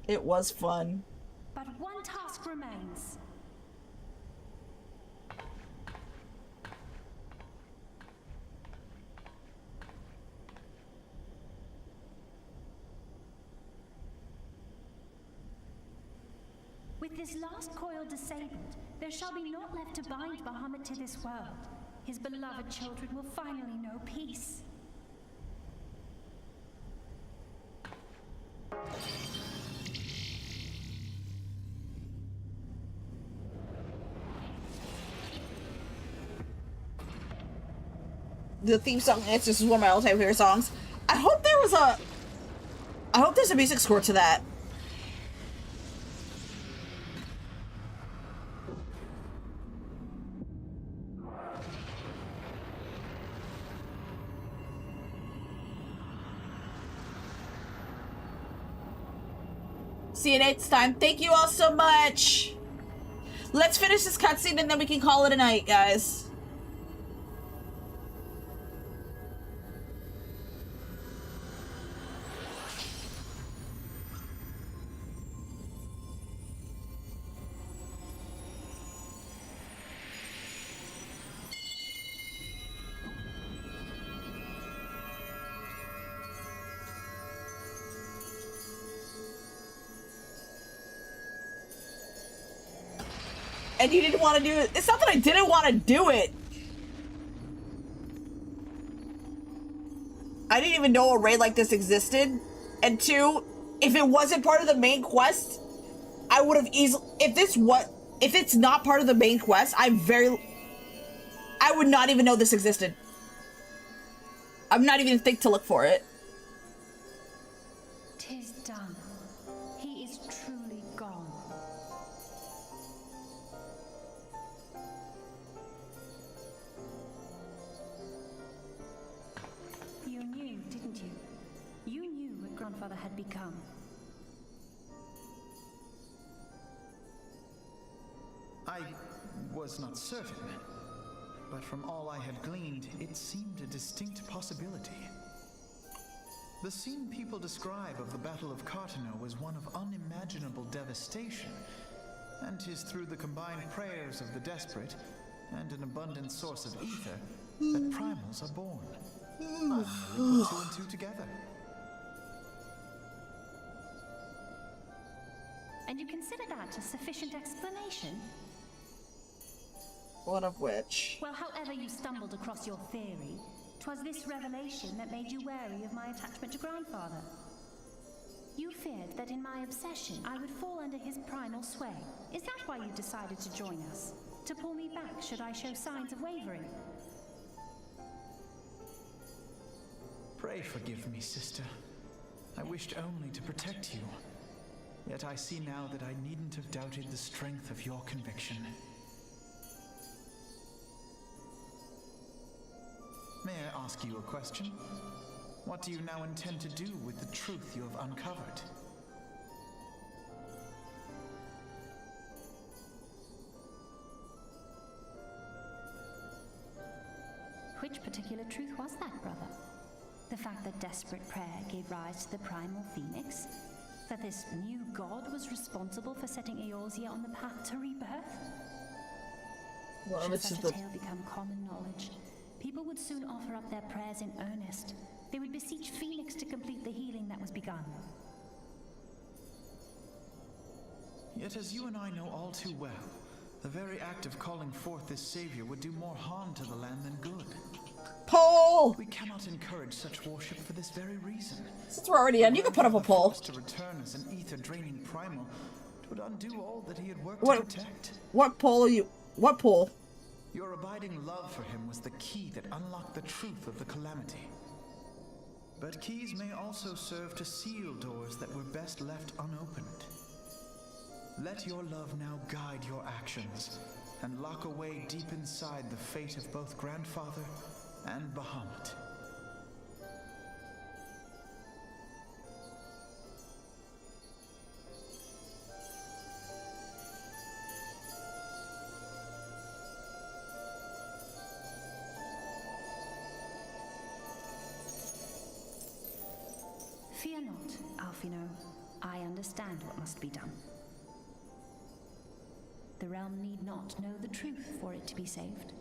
It was fun. But one task remains. With this last coil disabled, there shall be naught left to bind Bahamut to this world. His beloved children will finally know peace. The theme song, it's just one of my all-time favorite songs. I hope there's a music score to that. See you next time. Thank you all so much. Let's finish this cutscene and then we can call it a night, guys. And you didn't want to do it. It's not that I didn't want to do it. I didn't even know a raid like this existed. And two, if it wasn't part of the main quest, I would have easily... If it's not part of the main quest, I would not even know this existed. I'm not even think to look for it. 'Tis done. He is truly gone. You knew, didn't you? You knew what Grandfather had become. I was not certain, but from all I had gleaned, it seemed a distinct possibility. The scene people describe of the Battle of Cartano was one of unimaginable devastation, and 'tis through the combined prayers of the desperate and an abundant source of ether that primals are born. I only put two and two together. And you consider that a sufficient explanation? One of which? Well, however you stumbled across your theory, 'twas this revelation that made you wary of my attachment to Grandfather. You feared that in my obsession, I would fall under his primal sway. Is that why you decided to join us? To pull me back should I show signs of wavering? Pray forgive me, sister. I wished only to protect you. Yet I see now that I needn't have doubted the strength of your conviction. May I ask you a question? What do you now intend to do with the truth you have uncovered? Which particular truth was that, brother? The fact that desperate prayer gave rise to the primal phoenix? That this new god was responsible for setting Eorzea on the path to rebirth? Well, Should this such is a the tale become common knowledge, people would soon offer up their prayers in earnest. They would beseech Phoenix to complete the healing that was begun. Yet as you and I know all too well, the very act of calling forth this savior would do more harm to the land than good. poll. We cannot encourage such worship for this very reason. Since we're already done, you can put up a poll. To return as an ether-draining primal, it would undo all that he had worked What- to protect. What poll are you? What poll? Your abiding love for him was the key that unlocked the truth of the calamity. But keys may also serve to seal doors that were best left unopened. Let your love now guide your actions, and lock away deep inside the fate of both Grandfather and Bahamut. Fear not, Alfino. I understand what must be done. The realm need not know the truth for it to be saved.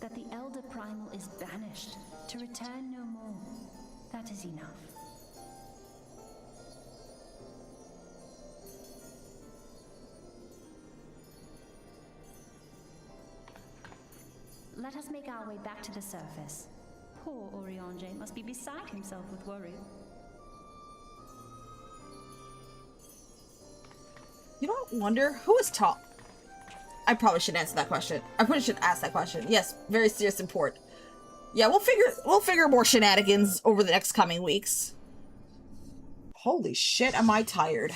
That the Elder Primal is banished, to return no more. That is enough. Let us make our way back to the surface. Poor Oriange must be beside himself with worry. You don't wonder who is top? I probably should answer that question. I probably should ask that question. Yes, very serious import. Yeah, we'll figure more shenanigans over the next coming weeks. Holy shit, am I tired?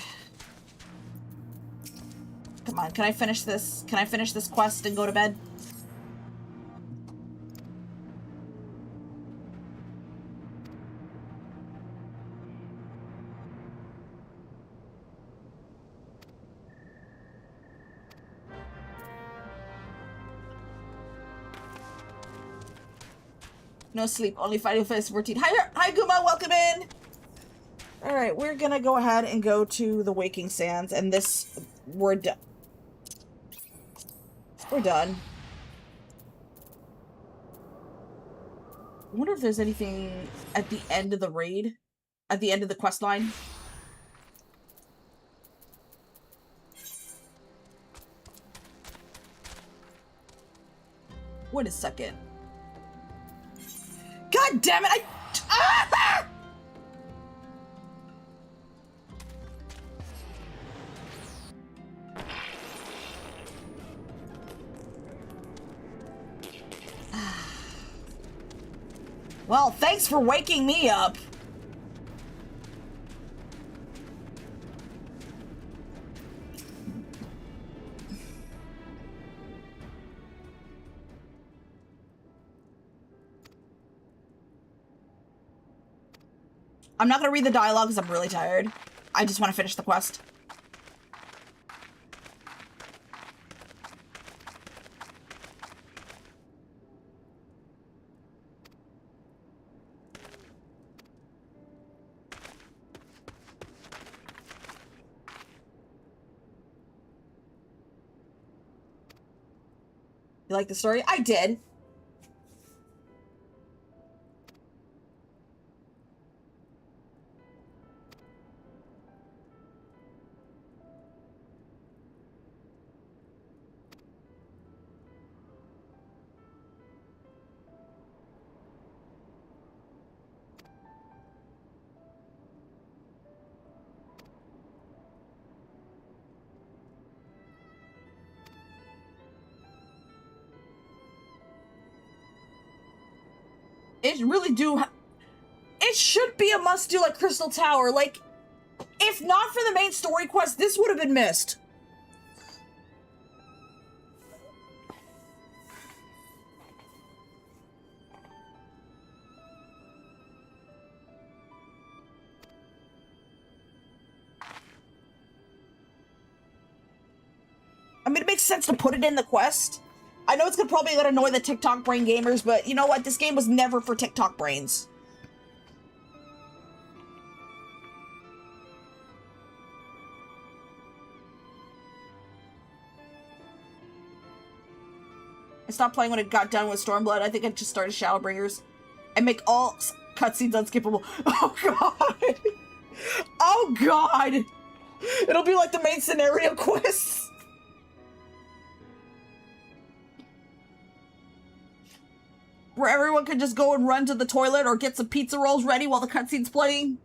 Come on, can I finish this? Can I finish this quest and go to bed? No sleep, only Final Fantasy 14. Hi, Guma, welcome in! Alright, we're gonna go ahead and go to the Waking Sands, and this, we're done. We're done. I wonder if there's anything at the end of the raid? At the end of the quest line? Wait a second. God damn it! Ah! Well, thanks for waking me up. I'm not gonna read the dialogue because I'm really tired. I just want to finish the quest. You like the story? I did. It really do. It should be a must-do like Crystal Tower. Like, if not for the main story quest, this would have been missed. I mean, it makes sense to put it in the quest. I know it's probably gonna annoy the TikTok brain gamers, but you know what? This game was never for TikTok brains. I stopped playing when it got done with Stormblood. I think I just started Shadowbringers. And make all cutscenes unskippable. Oh god! Oh god! It'll be like the main scenario quests. Where everyone can just go and run to the toilet or get some pizza rolls ready while the cutscene's playing.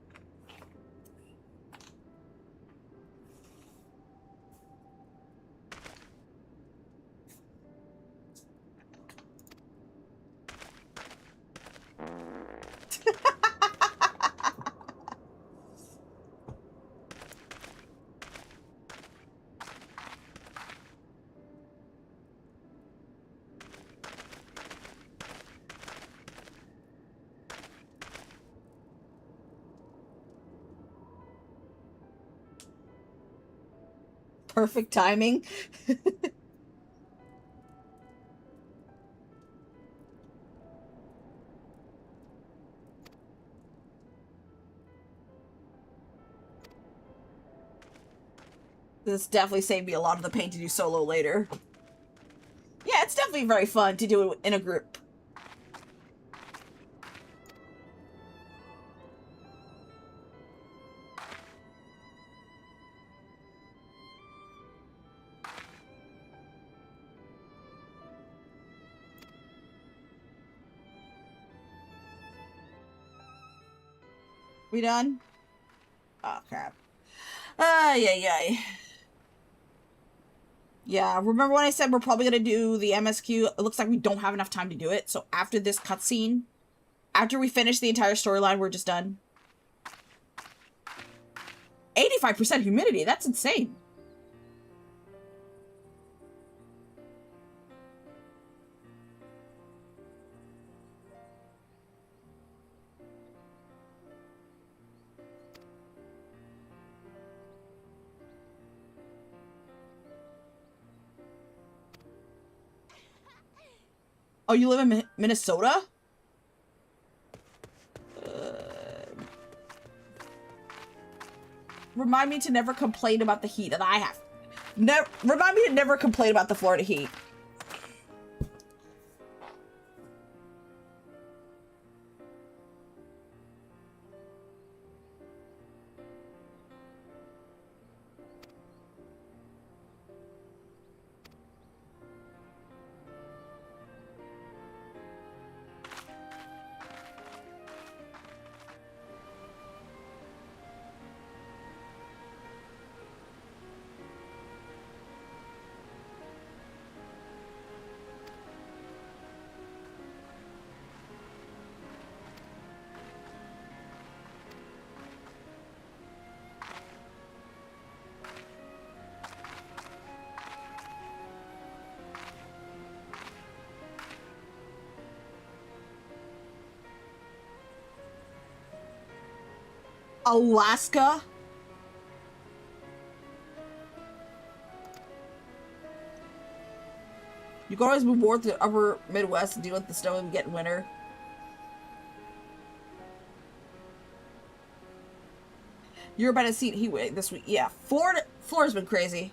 Perfect timing. This definitely saved me a lot of the pain to do solo later. Yeah, it's definitely very fun to do it in a group. We done? Oh, crap. Yeah. Yeah, remember when I said we're probably gonna do the MSQ? It looks like we don't have enough time to do it, so after this cutscene, after we finish the entire storyline, we're just done. 85% humidity, that's insane. Oh, you live in Minnesota? Remind me to never complain about the heat, and I have. Remind me to never complain about the Florida heat. Alaska? You can always move more to the upper Midwest and deal with the snow and get in winter. You're about to see heat wave this week. Yeah, Florida's been crazy.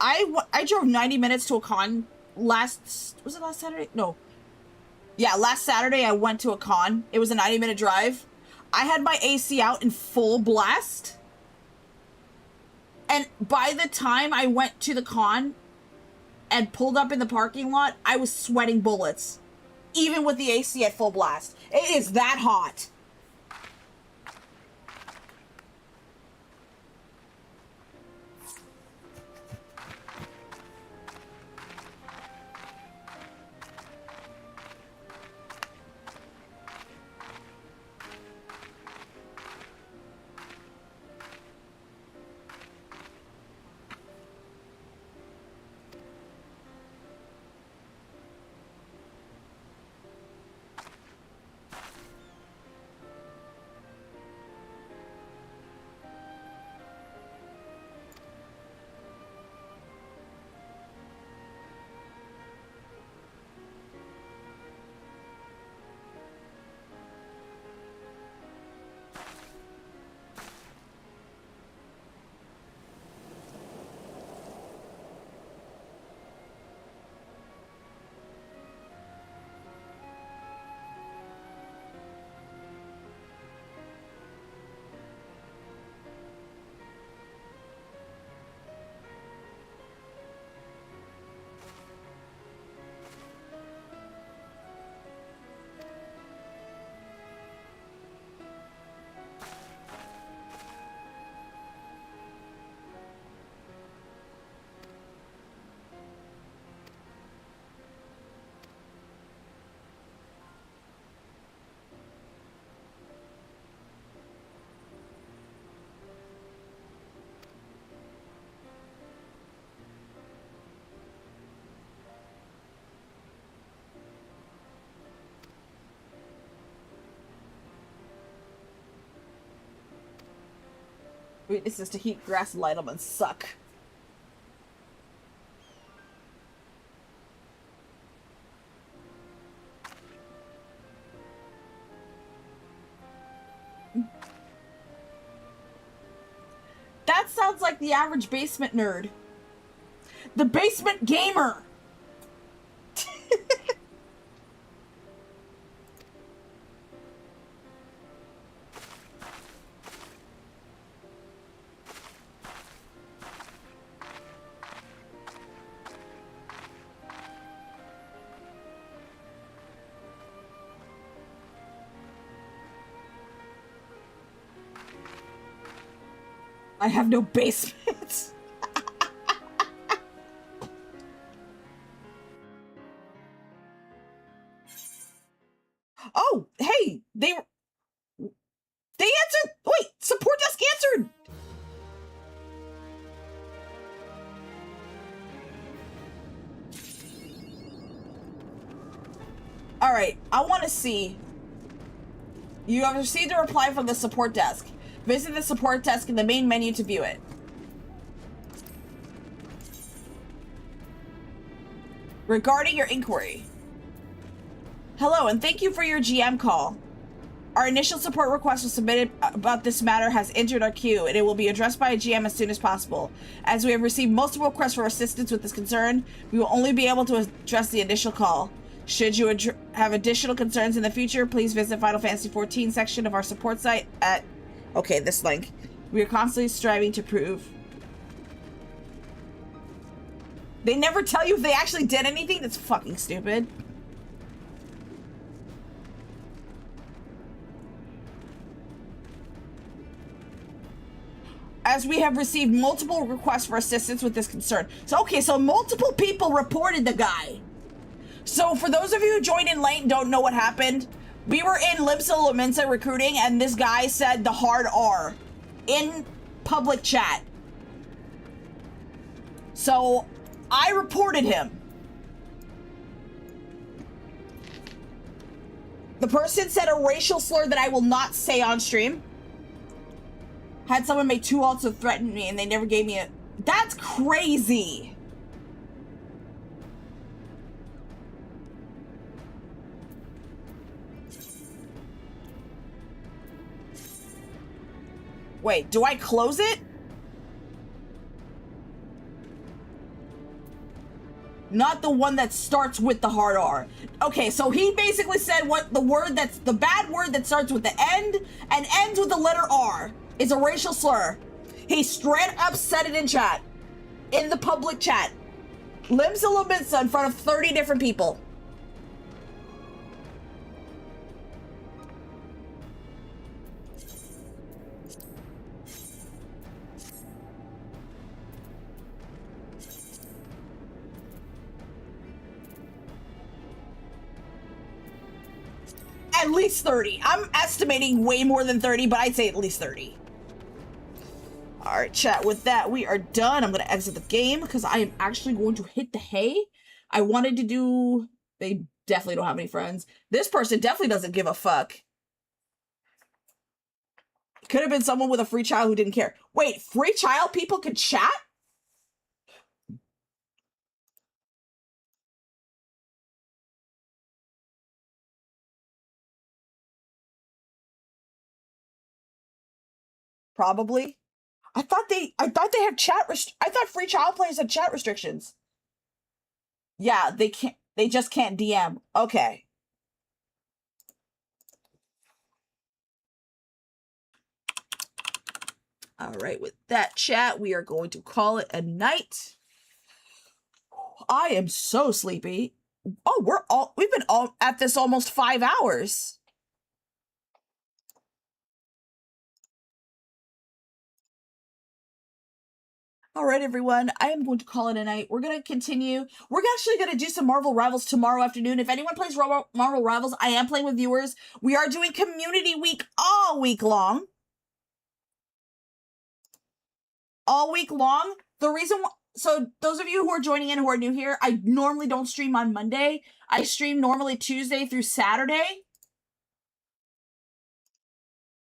I drove 90 minutes to a con was it last Saturday? No. Yeah, last Saturday I went to a con. It was a 90-minute drive. I had my AC out in full blast. And by the time I went to the con and pulled up in the parking lot, I was sweating bullets. Even with the AC at full blast. It is that hot. This is to heat grass and light them and suck. That sounds like the average basement nerd. The basement gamer. I have no basement. Oh, hey, they answered. Wait, support desk answered. All right, I want to see. You have received a reply from the support desk. Visit the support desk in the main menu to view it. Regarding your inquiry. Hello, and thank you for your GM call. Our initial support request was submitted about this matter has entered our queue, and it will be addressed by a GM as soon as possible. As we have received multiple requests for assistance with this concern, we will only be able to address the initial call. Should you have additional concerns in the future, please visit Final Fantasy XIV section of our support site at... Okay, this link. We are constantly striving to prove. They never tell you if they actually did anything? That's fucking stupid. As we have received multiple requests for assistance with this concern. So, okay, so multiple people reported the guy. So, for those of you who joined in late and don't know what happened, we were in Limsa Laminsa recruiting, and this guy said the hard R in public chat. So, I reported him. The person said a racial slur that I will not say on stream. Had someone make 2 alts to threaten me, and they never gave me a... That's crazy! Wait, do I close it? Not the one that starts with the hard R. Okay, so he basically said what the word that's the bad word that starts with the end and ends with the letter R is a racial slur. He straight up said it in chat. In the public chat. Limsa Lomitsa in front of 30 different people. At least 30. I'm estimating way more than 30, but I'd say at least 30. All right, chat, with that, we are done. I'm going to exit the game because I am actually going to hit the hay. I wanted to do... They definitely don't have any friends. This person definitely doesn't give a fuck. Could have been someone with a free child who didn't care. Wait, free child people can chat? Probably. I thought they had I thought free child players had chat restrictions. Yeah, they just can't DM. Okay. All right, with that, chat, we are going to call it a night. I am so sleepy. Oh, we've been all at this almost 5 hours. All right, everyone, I am going to call it a night. We're going to continue. We're actually going to do some Marvel Rivals tomorrow afternoon. If anyone plays Marvel Rivals, I am playing with viewers. We are doing Community Week all week long. All week long. So those of you who are joining in who are new here, I normally don't stream on Monday. I stream normally Tuesday through Saturday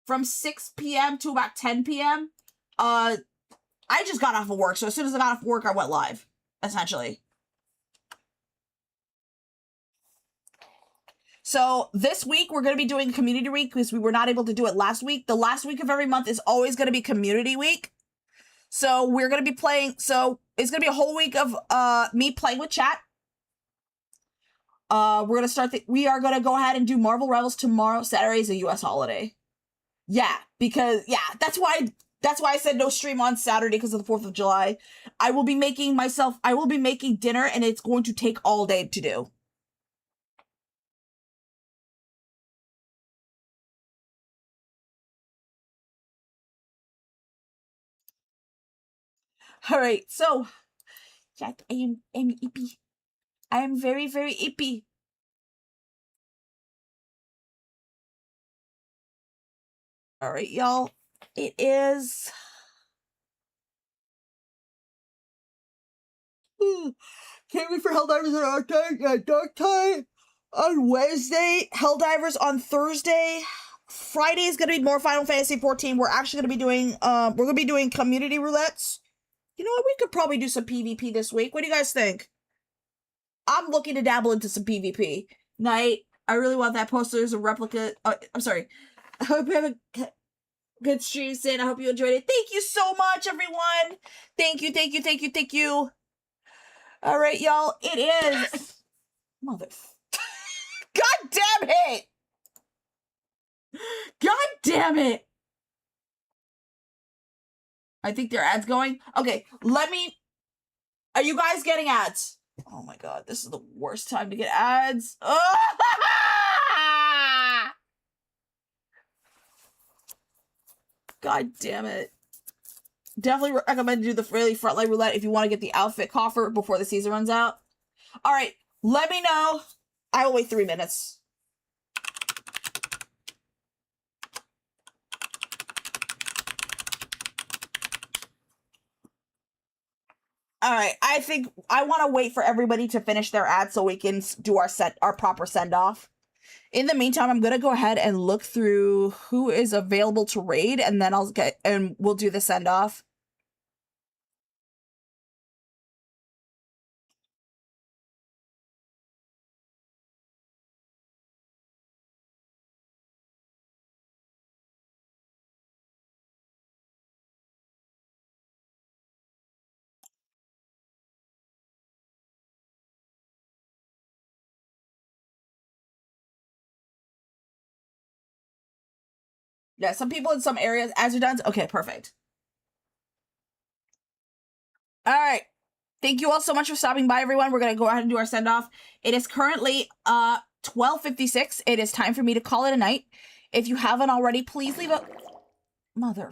from 6 p.m. to about 10 p.m. I just got off of work, so as soon as I got off of work, I went live, essentially. So this week, we're going to be doing Community Week because we were not able to do it last week. The last week of every month is always going to be Community Week. So we're going to be playing, so it's going to be a whole week of me playing with chat. We're going to we are going to go ahead and do Marvel Rivals tomorrow. Saturday is a US holiday. Yeah, because, that's why I said no stream on Saturday because of the 4th of July. I will be making dinner and it's going to take all day to do. All right, so, chat, I am ippy. I am very, very ippy. All right, y'all. It is... Can't wait for Helldivers at Dark Time on Wednesday. Helldivers on Thursday. Friday is going to be more Final Fantasy XIV. We're actually going to be doing, we're going to be doing Community Roulettes. You know what? We could probably do some PvP this week. What do you guys think? I'm looking to dabble into some PvP. Night. I really want that poster as a replica. I'm sorry. I hope you have a good stream, Sin. I hope you enjoyed it. Thank you so much, everyone. Thank you. All right, y'all. It is... Mother... God damn it! God damn it! I think there are ads going. Okay, are you guys getting ads? Oh my god, this is the worst time to get ads. God damn it. Definitely recommend to do the really frontline roulette if you want to get the outfit coffer before the season runs out. All right, let me know. I will wait 3 minutes. All right, I think I want to wait for everybody to finish their ads so we can do our proper send off. In the meantime, I'm gonna go ahead and look through who is available to raid, and then we'll do the send off. Yeah, some people in some areas, as you're done. Okay, perfect. All right. Thank you all so much for stopping by, everyone. We're going to go ahead and do our send-off. It is currently 12:56. It is time for me to call it a night. If you haven't already, please leave a... Mother...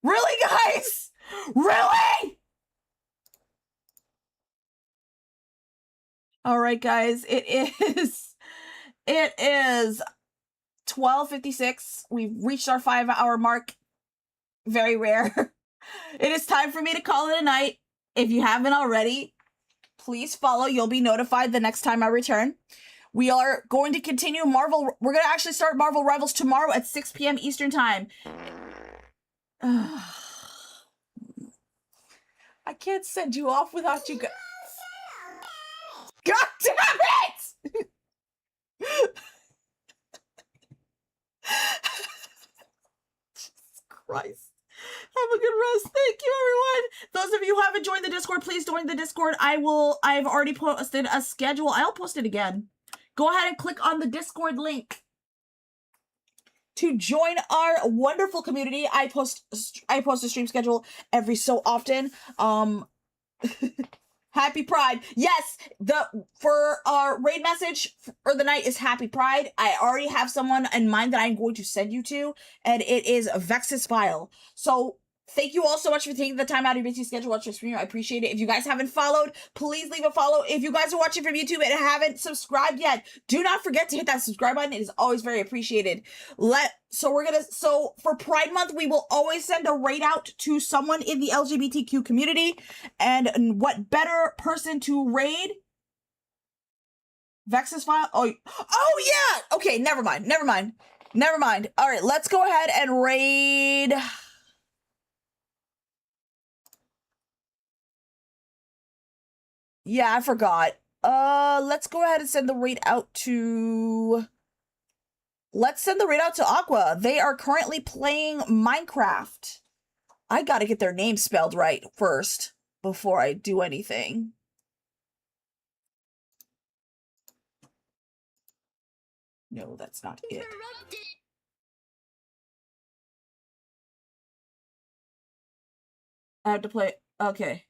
Really, guys? Really? All right, guys. It is 12:56. We've reached our 5-hour mark. Very rare. It is time for me to call it a night. If you haven't already, please follow. You'll be notified the next time I return. We are going to continue Marvel. We're going to actually start Marvel Rivals tomorrow at 6 p.m. Eastern Time. I can't send you off without you guys. God damn it! Jesus Christ. Have a good rest. Thank you, everyone. Those of you who haven't joined the Discord, please join the Discord. I've already posted a schedule. I'll post it again. Go ahead and click on the Discord link to join our wonderful community. I post a stream schedule every so often. Happy Pride. Yes, for our raid message for the night is Happy Pride. I already have someone in mind that I'm going to send you to, and it is Vex's File. So thank you all so much for taking the time out of your busy schedule to watch your stream. I appreciate it. If you guys haven't followed, please leave a follow. If you guys are watching from YouTube and haven't subscribed yet, do not forget to hit that subscribe button. It is always very appreciated. So for Pride Month, we will always send a raid out to someone in the LGBTQ community. And what better person to raid? Vex's File? Oh yeah! Okay, never mind. All right, let's go ahead and raid... Yeah, I forgot. Let's go ahead and send the raid out to... Let's send the raid out to Aqua. They are currently playing Minecraft. I gotta get their name spelled right first before I do anything. No, that's not it. I have to play... Okay.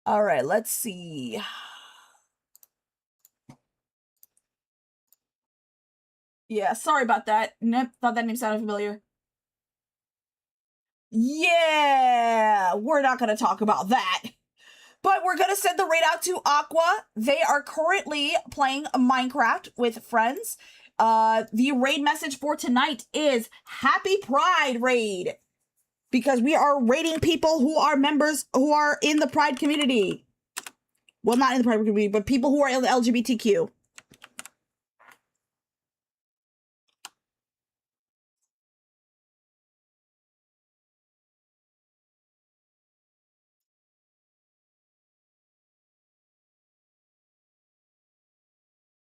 All right, let's see. Yeah, sorry about that. Thought that name sounded familiar. Yeah, we're not going to talk about that. But we're going to send the raid out to Aqua. They are currently playing Minecraft with friends. The raid message for tonight is Happy Pride Raid. Because we are raiding people who are members, who are in the Pride community. Well, not in the Pride community, but people who are in the LGBTQ.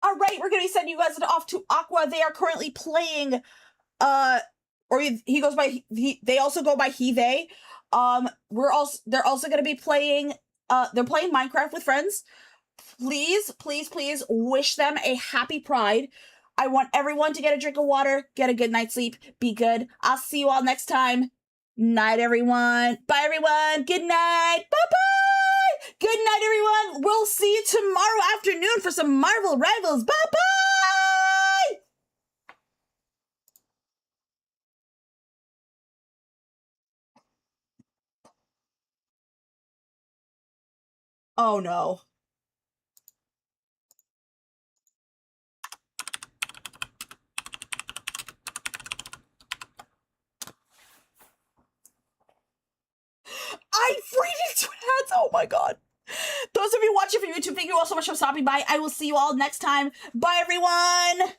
All right, we're going to be sending you guys off to Aqua. They are currently playing, or he goes by, they also go by he, they. They're also going to be playing, they're playing Minecraft with friends. Please, please, please wish them a happy Pride. I want everyone to get a drink of water, get a good night's sleep, be good. I'll see you all next time. Night, everyone. Bye, everyone. Good night. Bye-bye. Good night, everyone. We'll see you tomorrow afternoon for some Marvel Rivals. Bye-bye. Oh, no. I freed into ads. Oh, my God. Those of you watching from YouTube, thank you all so much for stopping by. I will see you all next time. Bye, everyone.